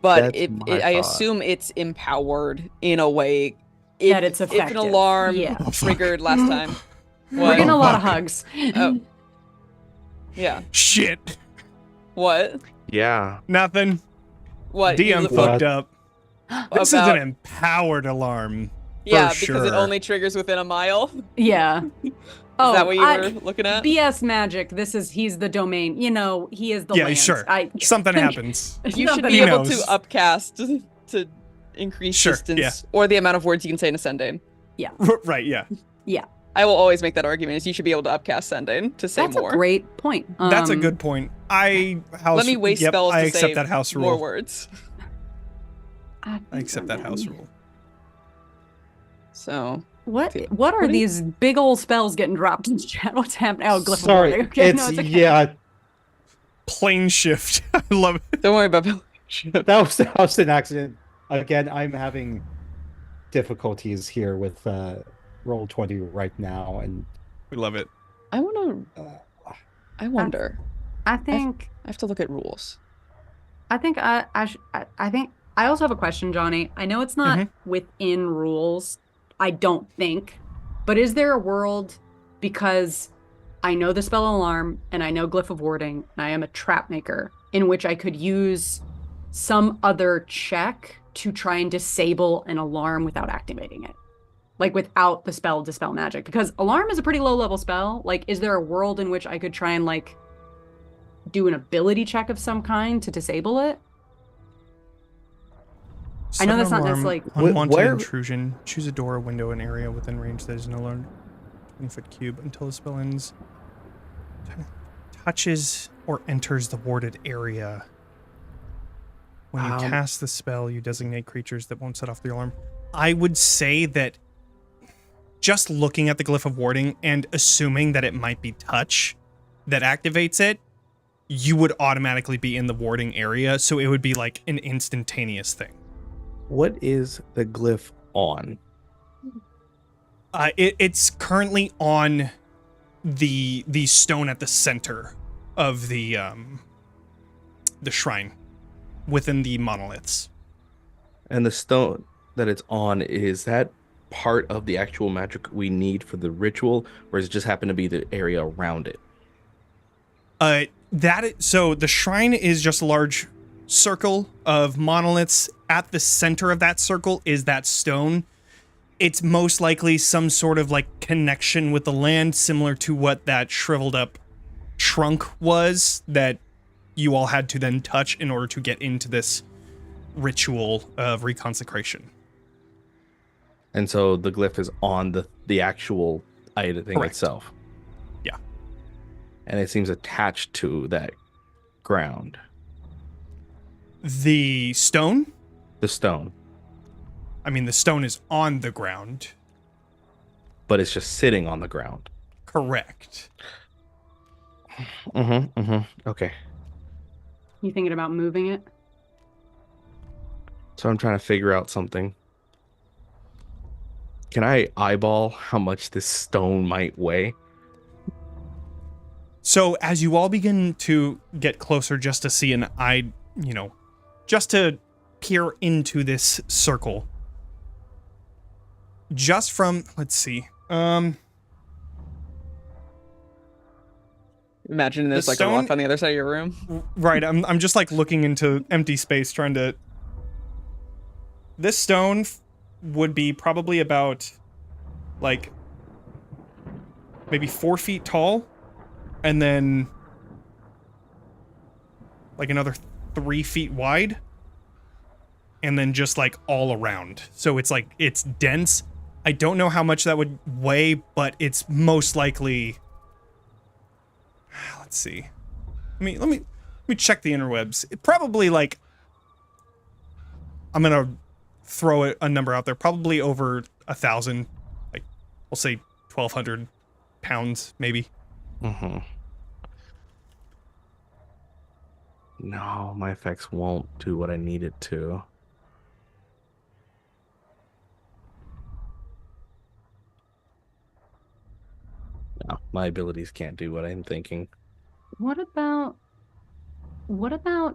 Speaker 2: But
Speaker 4: That's my
Speaker 2: I
Speaker 4: thought.
Speaker 2: assume it's empowered in a way.
Speaker 3: That it's
Speaker 2: If
Speaker 3: effective.
Speaker 2: an alarm
Speaker 3: Yeah.
Speaker 1: Oh, fuck.
Speaker 2: triggered last time.
Speaker 3: We're getting a lot of
Speaker 1: fuck.
Speaker 3: hugs.
Speaker 2: Oh. Yeah.
Speaker 1: Shit.
Speaker 2: What?
Speaker 4: Yeah.
Speaker 1: Nothing.
Speaker 2: What?
Speaker 1: DM
Speaker 2: You-
Speaker 1: fucked up. This is an
Speaker 2: About-
Speaker 1: empowered alarm.
Speaker 2: Yeah,
Speaker 1: for
Speaker 2: because it
Speaker 1: sure.
Speaker 2: only triggers within a mile.
Speaker 3: Yeah.
Speaker 2: Is that what you were looking at?
Speaker 3: BS magic. He's the domain. You know, he is the
Speaker 1: Yeah,
Speaker 3: land.
Speaker 1: sure. Something happens.
Speaker 2: You should
Speaker 3: Something
Speaker 2: be able
Speaker 1: knows.
Speaker 2: to upcast to increase
Speaker 1: Sure,
Speaker 2: distance
Speaker 1: yeah.
Speaker 2: or the amount of words you can say in a sending.
Speaker 1: Right, yeah.
Speaker 3: Yeah.
Speaker 2: I will always make that argument is you should be able to upcast sending to say
Speaker 3: That's
Speaker 2: more.
Speaker 3: a great point.
Speaker 1: That's a good point.
Speaker 2: Let me waste
Speaker 1: yep,
Speaker 2: spells
Speaker 1: I
Speaker 2: to
Speaker 1: accept
Speaker 2: say
Speaker 1: that house
Speaker 2: more
Speaker 1: rule.
Speaker 2: words.
Speaker 1: I accept that house rule.
Speaker 2: So
Speaker 3: What are these big old spells getting dropped in the chat? What's happening? Oh, Glyph of
Speaker 5: Sorry,
Speaker 3: Warding. Okay,
Speaker 5: it's
Speaker 3: no, it's okay.
Speaker 5: yeah.
Speaker 1: Plane shift. I love it.
Speaker 2: don't worry about
Speaker 5: That was an accident. Again, I'm having difficulties here with roll 20 right now, and
Speaker 1: We love it.
Speaker 2: I wonder.
Speaker 3: I think
Speaker 2: I have to look at rules.
Speaker 3: I think I also have a question, Johnny. I know it's not within rules, I don't think, but is there a world, because I know the spell alarm and I know Glyph of Warding and I am a trap maker, in which I could use some other check to try and disable an alarm without activating it? Like without the spell dispel magic, because alarm is a pretty low level spell. Like, is there a world in which I could try and like do an ability check of some kind to disable it? I know that's not necessarily
Speaker 1: unwanted
Speaker 4: Where-
Speaker 1: intrusion. Choose a door, a window, an area within range that is no longer 20-foot cube until the spell ends. Touches or enters the warded area. When you cast the spell, you designate creatures that won't set off the alarm. I would say that just looking at the glyph of warding and assuming that it might be touch that activates it, you would automatically be in the warding area, so it would be like an instantaneous thing.
Speaker 4: What is the glyph on?
Speaker 1: It's currently on the stone at the center of the shrine within the monoliths.
Speaker 4: And the stone that it's on, is that part of the actual magic we need for the ritual, or does it just happen to be the area around it?
Speaker 1: So the shrine is just a large circle of monoliths. At the center of that circle is that stone. It's most likely some sort of like connection with the land, similar to what that shriveled up trunk was that you all had to then touch in order to get into this ritual of reconsecration.
Speaker 4: And so the glyph is on the actual item thing
Speaker 1: Correct.
Speaker 4: itself.
Speaker 1: Yeah.
Speaker 4: And it seems attached to that ground.
Speaker 1: The stone?
Speaker 4: The stone.
Speaker 1: I mean, the stone is on the ground.
Speaker 4: But it's just sitting on the ground.
Speaker 1: Correct.
Speaker 4: Okay.
Speaker 3: You thinking about moving it?
Speaker 4: So I'm trying to figure out something. Can I eyeball how much this stone might weigh?
Speaker 1: So as you all begin to get closer just to see just to peer into this circle, just from, let's see,
Speaker 2: Imagine there's
Speaker 1: The
Speaker 2: like a rock
Speaker 1: stone-
Speaker 2: on the other side of your room.
Speaker 1: right, I'm just like looking into empty space trying to, this stone would be probably about like maybe 4 feet tall, and then like another 3 feet wide, and then just like all around. So it's like, it's dense. I don't know how much that would weigh, but it's most likely, let's see. Let me check the interwebs. It probably like, I'm gonna throw a number out there, probably over 1,000, like we'll say 1,200 pounds maybe.
Speaker 4: No, my effects won't do what I need it to. No, my abilities can't do what I'm thinking.
Speaker 3: What about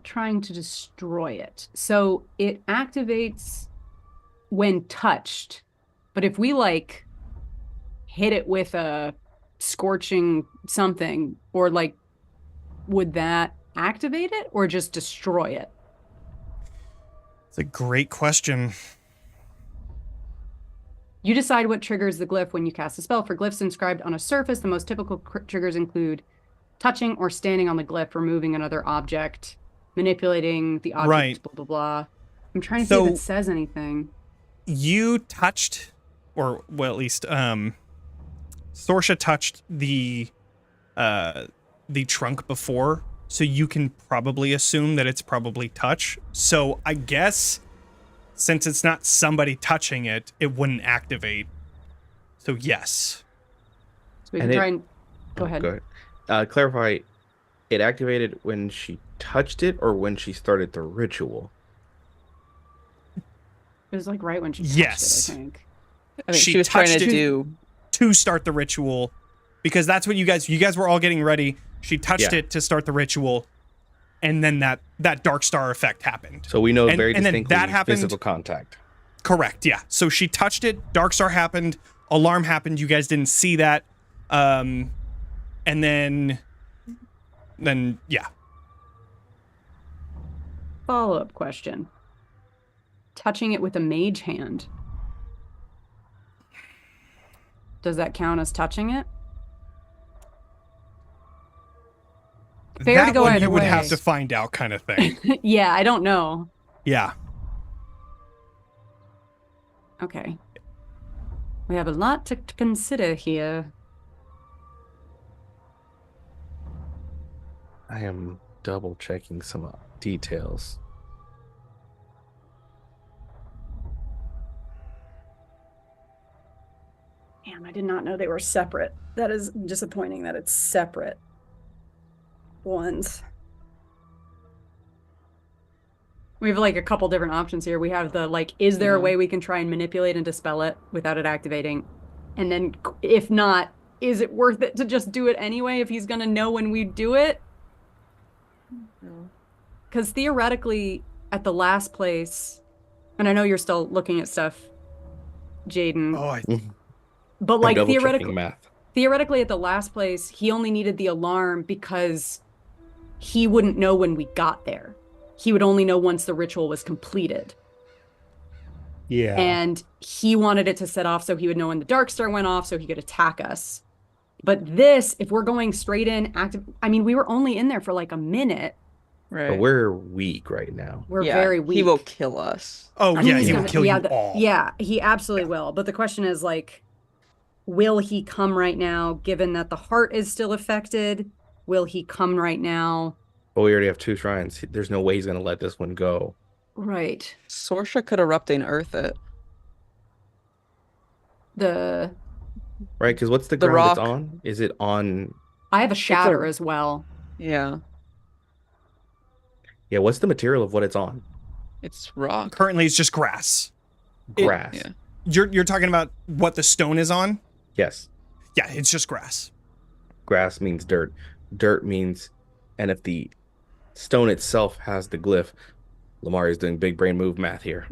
Speaker 3: trying to destroy it? So it activates when touched, but if we like hit it with a scorching something, or like, would that activate it or just destroy it?
Speaker 1: It's a great question.
Speaker 3: You decide what triggers the glyph when you cast a spell. For glyphs inscribed on a surface, the most typical triggers include touching or standing on the glyph, removing another object, manipulating the object,
Speaker 1: Right.
Speaker 3: blah, blah, blah. I'm trying to see if it says anything.
Speaker 1: You touched, or well, at least Sorsha touched the trunk before, so you can probably assume that it's probably touch. So I guess since it's not somebody touching it, it wouldn't activate. So yes.
Speaker 3: So we can try and go ahead.
Speaker 4: Go ahead. Clarify, it activated when she touched it or when she started the ritual?
Speaker 3: It was like right when she touched
Speaker 1: Yes.
Speaker 3: it, I think.
Speaker 2: I mean, she was trying to
Speaker 1: touched it
Speaker 2: do
Speaker 1: to start the ritual, because that's what you guys were all getting ready. She touched
Speaker 4: Yeah.
Speaker 1: it to start the ritual, and then that dark star effect happened.
Speaker 4: So we know
Speaker 1: And-
Speaker 4: very
Speaker 1: and then
Speaker 4: distinctly
Speaker 1: that happened-
Speaker 4: physical contact.
Speaker 1: Correct, yeah. So she touched it, dark star happened, alarm happened, you guys didn't see that. And then yeah.
Speaker 3: Follow-up question. Touching it with a mage hand. Does that count as touching it? fair
Speaker 1: that
Speaker 3: to go
Speaker 1: one
Speaker 3: either
Speaker 1: you would
Speaker 3: way.
Speaker 1: have to find out, kind of thing.
Speaker 3: Yeah, I don't know.
Speaker 1: Yeah.
Speaker 3: Okay. We have a lot to consider here.
Speaker 4: I am double checking some details.
Speaker 3: Damn, I did not know they were separate. That is disappointing that it's separate ones. We have like a couple different options here. We have the like, is there a way we can try and manipulate and dispel it without it activating? And then if not, is it worth it to just do it anyway if he's gonna know when we do it? Because theoretically, at the last place, and I know you're still looking at stuff, Jaden.
Speaker 1: Oh,
Speaker 3: but like
Speaker 4: double checking
Speaker 3: theoretically at the last place, he only needed the alarm because he wouldn't know when we got there. He would only know once the ritual was completed.
Speaker 5: Yeah.
Speaker 3: And he wanted it to set off so he would know when the Dark Star went off so he could attack us. But this, if we're going straight in, active, I mean, we were only in there for like a minute.
Speaker 2: Right.
Speaker 4: But we're weak right now.
Speaker 3: We're very weak.
Speaker 2: He will kill us.
Speaker 1: Oh,
Speaker 3: I mean,
Speaker 1: yeah,
Speaker 3: he's
Speaker 1: he
Speaker 3: gonna-
Speaker 1: will kill
Speaker 3: yeah,
Speaker 1: you all.
Speaker 3: Yeah, he absolutely will. But the question is like, will he come right now, given that the heart is still affected? Will he come right now?
Speaker 4: But we already have 2 shrines. There's no way he's going to let this one go.
Speaker 3: Right.
Speaker 2: Sorsha could erupt and earth it.
Speaker 3: The
Speaker 4: Right? Because what's the ground
Speaker 2: rock.
Speaker 4: it's on? Is it on...
Speaker 3: I have a shatter as well.
Speaker 2: Yeah.
Speaker 4: Yeah, what's the material of what it's on?
Speaker 2: It's rock.
Speaker 1: Currently, it's just grass.
Speaker 4: Grass.
Speaker 2: Yeah.
Speaker 1: You're talking about what the stone is on?
Speaker 4: Yes.
Speaker 1: Yeah, it's just grass.
Speaker 4: Grass means dirt. Dirt means... And if the stone itself has the glyph, Lamar is doing big brain move math here.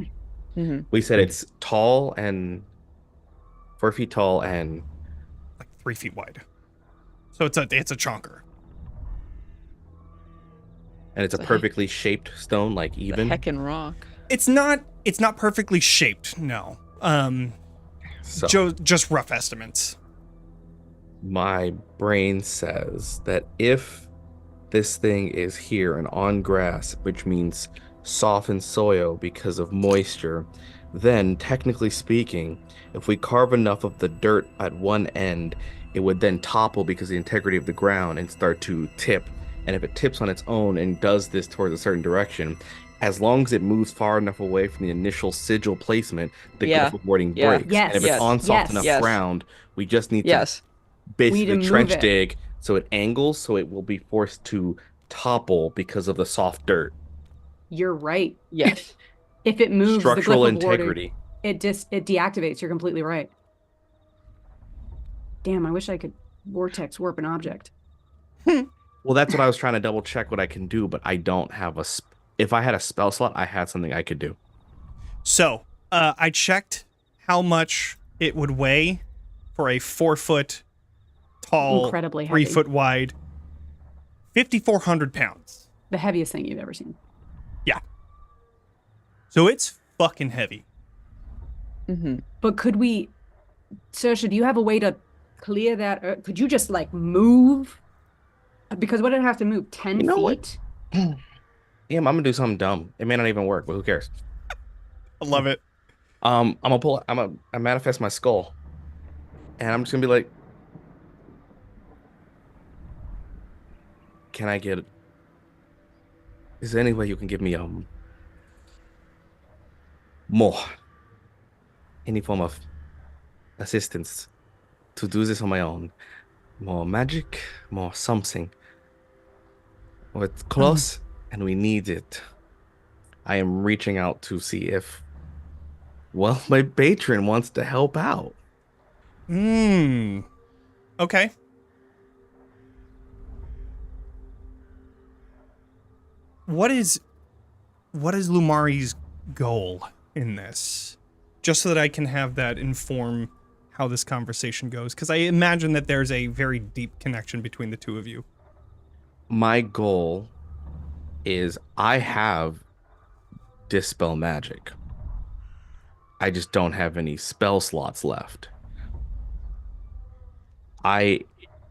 Speaker 2: Mm-hmm.
Speaker 4: We said it's tall and 4 feet tall and
Speaker 1: Like 3 feet wide. So it's a chonker.
Speaker 4: and it's a perfectly shaped stone, like even.
Speaker 2: The heckin' rock.
Speaker 1: It's not perfectly shaped, no.
Speaker 4: So
Speaker 1: Just rough estimates.
Speaker 4: my brain says that if this thing is here and on grass, which means softened soil because of moisture, then technically speaking, if we carve enough of the dirt at one end, it would then topple because of the integrity of the ground and start to tip. And if it tips on its own and does this towards a certain direction, as long as it moves far enough away from the initial sigil placement, the glyph of warding breaks.
Speaker 3: Yes.
Speaker 4: And if it's on soft enough ground, we just need to basically
Speaker 3: move
Speaker 4: trench
Speaker 3: it.
Speaker 4: dig so it angles, so it will be forced to topple because of the soft dirt.
Speaker 3: You're right.
Speaker 2: Yes.
Speaker 3: If it moves
Speaker 4: Structural
Speaker 3: the glyph of warding,
Speaker 4: integrity.
Speaker 3: it deactivates. You're completely right. Damn, I wish I could vortex warp an object.
Speaker 4: Well, that's what I was trying to double check what I can do, but I don't have a. If I had a spell slot, I had something I could do.
Speaker 1: So, I checked how much it would weigh for a 4 foot tall,
Speaker 3: Incredibly
Speaker 1: 3
Speaker 3: heavy.
Speaker 1: foot wide, 5,400 pounds.
Speaker 3: The heaviest thing you've ever seen.
Speaker 1: Yeah. So it's fucking heavy.
Speaker 2: Mm-hmm.
Speaker 3: But could we, Saoirse, do you have a way to clear that? Could you just like move? Because what did it have to move? 10
Speaker 4: You know
Speaker 3: feet?
Speaker 4: what? Yeah, I'm gonna do something dumb. It may not even work, but who cares?
Speaker 1: I love it.
Speaker 4: I'm gonna manifest my skull, and I'm just gonna be like, can I get? Is there any way you can give me more, any form of assistance to do this on my own? More magic, more something. Well, it's close, and we need it. I am reaching out to see if, well, my patron wants to help out.
Speaker 1: Okay. What is Lumari's goal in this? Just so that I can have that inform how this conversation goes, because I imagine that there's a very deep connection between the two of you.
Speaker 4: My goal is I have dispel magic. I just don't have any spell slots left. I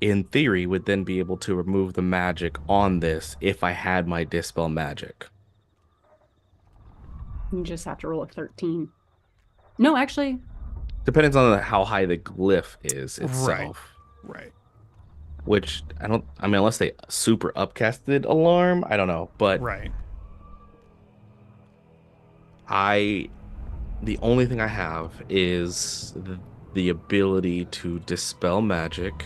Speaker 4: in theory, would then be able to remove the magic on this if I had my Dispel Magic.
Speaker 3: You just have to roll a 13. No, actually,
Speaker 4: Depends on how high the glyph is itself.
Speaker 1: Right.
Speaker 4: Which I mean, unless they super upcasted alarm, I don't know. But
Speaker 1: Right.
Speaker 4: The only thing I have is the ability to dispel magic,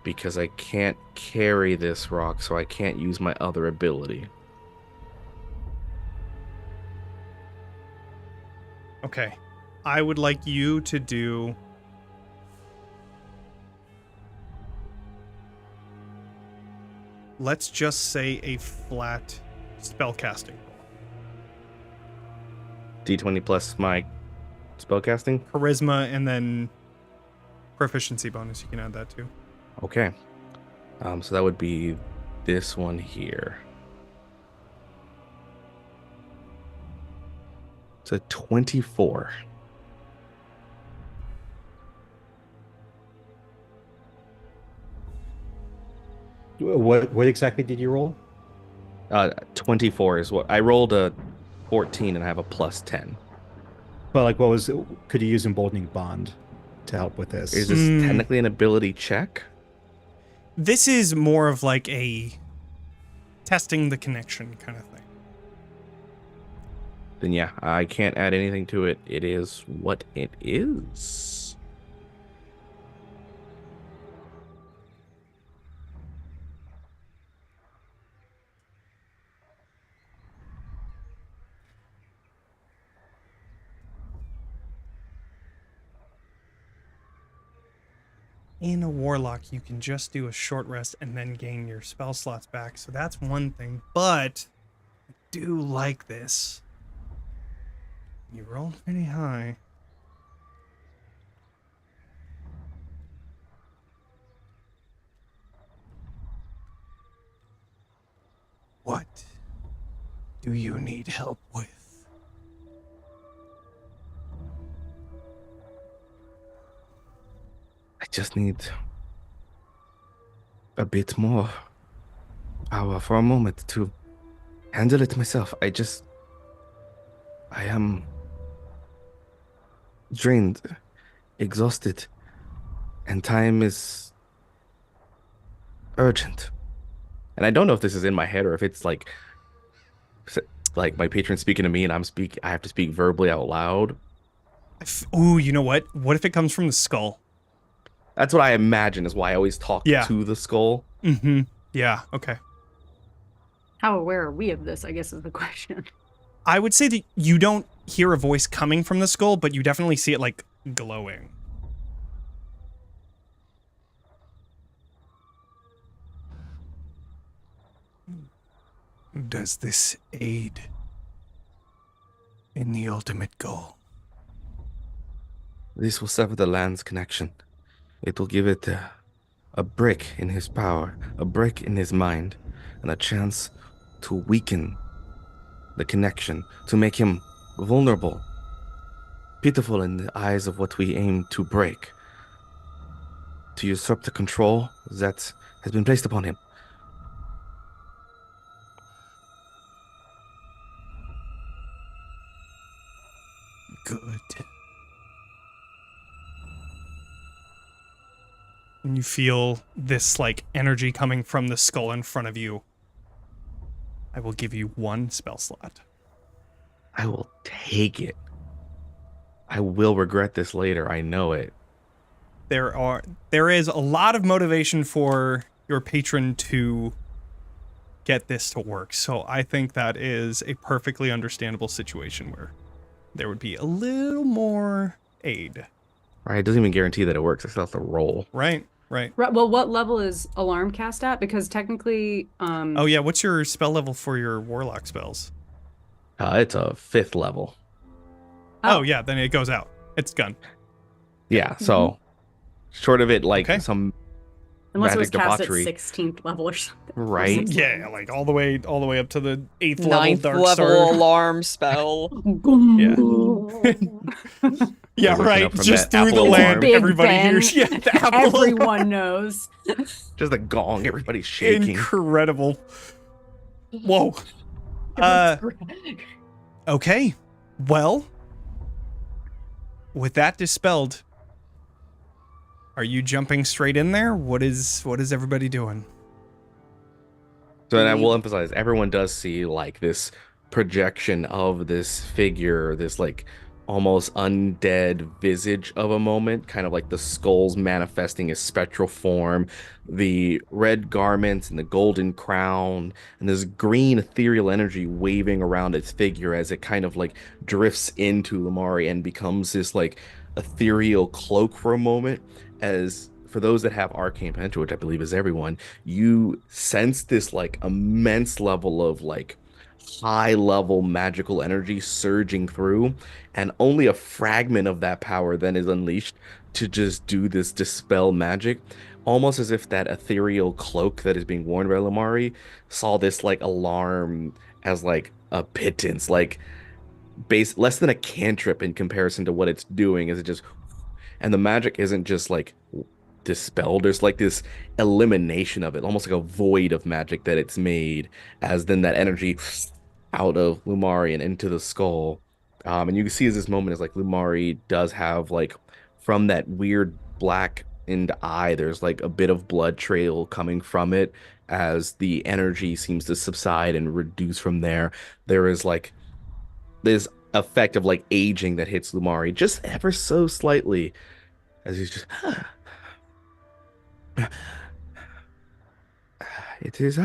Speaker 4: because I can't carry this rock, so I can't use my other ability.
Speaker 1: Okay. I would like you to do... Let's just say a flat spellcasting.
Speaker 4: D20 plus my spellcasting?
Speaker 1: Charisma and then proficiency bonus. You can add that too.
Speaker 4: Okay. So that would be this one here. It's a 24.
Speaker 5: What exactly did you roll?
Speaker 4: 24 is what I rolled, a 14 and I have a plus 10.
Speaker 5: Well, like, could you use Emboldening Bond to help with this?
Speaker 4: Is this technically an ability check?
Speaker 1: This is more of like a testing the connection kind of thing.
Speaker 4: Then yeah, I can't add anything to it. It is what it is.
Speaker 1: In a warlock, you can just do a short rest and then gain your spell slots back. So that's one thing, but I do like this. You rolled pretty high. What do you need help with?
Speaker 4: I just need a bit more power for a moment to handle it myself. I am drained, exhausted, and time is urgent. And I don't know if this is in my head or if it's like my patron speaking to me and I have to speak verbally out loud.
Speaker 1: Ooh, you know what? What if it comes from the skull?
Speaker 4: That's what I imagine is why I always talk to the skull.
Speaker 1: Mm-hmm. Yeah, okay.
Speaker 3: how aware are we of this, I guess is the question.
Speaker 1: I would say that you don't hear a voice coming from the skull, but you definitely see it like glowing. Does this aid in the ultimate goal?
Speaker 4: This will sever the land's connection. It will give it a break in his power, a break in his mind, and a chance to weaken the connection, to make him vulnerable, pitiful in the eyes of what we aim to break, to usurp the control that has been placed upon him.
Speaker 1: Good. And you feel this like energy coming from the skull in front of you. I will give you one spell slot.
Speaker 4: I will take it. I will regret this later, I know it.
Speaker 1: There is a lot of motivation for your patron to get this to work. So I think that is a perfectly understandable situation where there would be a little more aid.
Speaker 4: Right, it doesn't even guarantee that it works. I still have to roll.
Speaker 1: Right.
Speaker 3: Well, what level is Alarm cast at? Because technically,
Speaker 1: Oh yeah, what's your spell level for your warlock spells?
Speaker 4: It's a 5th level.
Speaker 1: Oh yeah, then it goes out. It's gone.
Speaker 4: Yeah, so short of it, like
Speaker 1: Okay.
Speaker 4: some
Speaker 3: Unless it was
Speaker 4: magic
Speaker 3: cast
Speaker 4: debauchery.
Speaker 3: at 16th level or something.
Speaker 4: Right?
Speaker 1: Yeah, like all the way up to the 8th level
Speaker 2: Ninth
Speaker 1: dark
Speaker 2: level
Speaker 1: star.
Speaker 2: alarm spell.
Speaker 1: Yeah. Yeah,
Speaker 4: Waking
Speaker 1: right.
Speaker 4: up from
Speaker 1: Just
Speaker 4: that
Speaker 1: through the
Speaker 4: Apple
Speaker 1: land,
Speaker 4: alarm.
Speaker 3: Big
Speaker 1: everybody
Speaker 3: Ben.
Speaker 1: hears. Yeah, the apple
Speaker 3: Everyone knows.
Speaker 4: Just a gong, everybody's shaking.
Speaker 1: Incredible. Whoa. Okay. Well, with that dispelled, are you jumping straight in there? What is everybody doing?
Speaker 4: So then I will emphasize, everyone does see like this projection of this figure, this like almost undead visage of a moment, kind of like the skulls manifesting as spectral form, the red garments and the golden crown, and this green ethereal energy waving around its figure as it kind of like drifts into Lamari and becomes this like ethereal cloak for a moment. As for those that have arcane potential, which I believe is everyone, you sense this like immense level of like high level magical energy surging through, and only a fragment of that power then is unleashed to just do this dispel magic, almost as if that ethereal cloak that is being worn by Lamari saw this like alarm as like a pittance, like less than a cantrip in comparison to what it's doing, as it just, and the magic isn't just like dispelled, there's like this elimination of it, almost like a void of magic that it's made, as then that energy out of Lumari and into the skull. And you can see as this moment is like Lumari does have like from that weird black end eye, there's like a bit of blood trail coming from it as the energy seems to subside and reduce from there. There is like this effect of like aging that hits Lumari just ever so slightly as he's just it is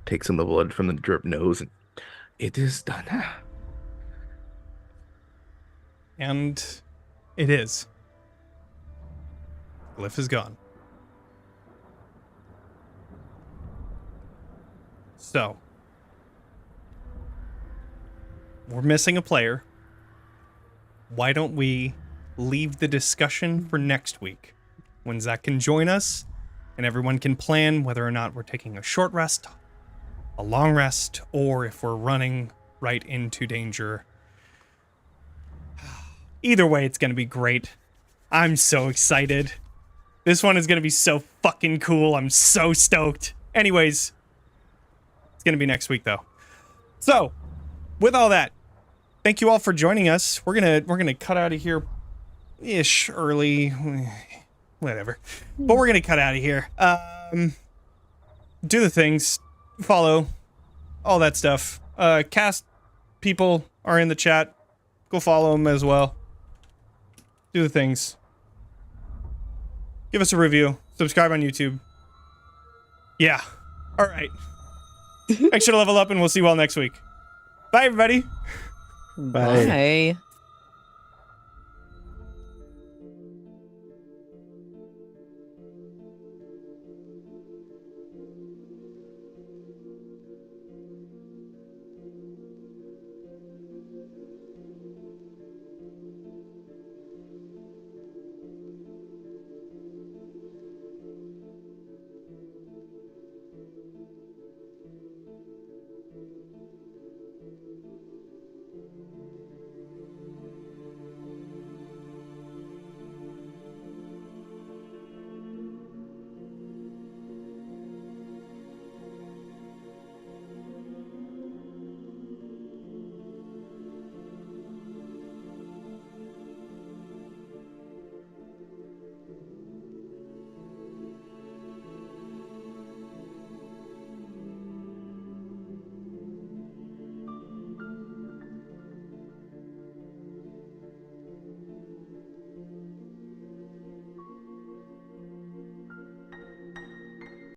Speaker 4: takes some of the blood from the drip nose, and it is done.
Speaker 1: And it is. Glyph is gone. So, we're missing a player. Why don't we leave the discussion for next week, when Zach can join us and everyone can plan whether or not we're taking a short rest, a long rest, or if we're running right into danger. Either way, it's going to be great. I'm so excited. This one is going to be so fucking cool. I'm so stoked. Anyways, it's going to be next week though. So, with all that, thank you all for joining us. We're going to cut out of here ish early, whatever, but we're gonna cut out of here. Do the things, follow, all that stuff. Cast people are in the chat, go follow them as well. Do the things, give us a review, subscribe on YouTube. Yeah, all right. Make sure to level up, and we'll see you all next week. Bye everybody.
Speaker 5: Bye.
Speaker 2: Bye.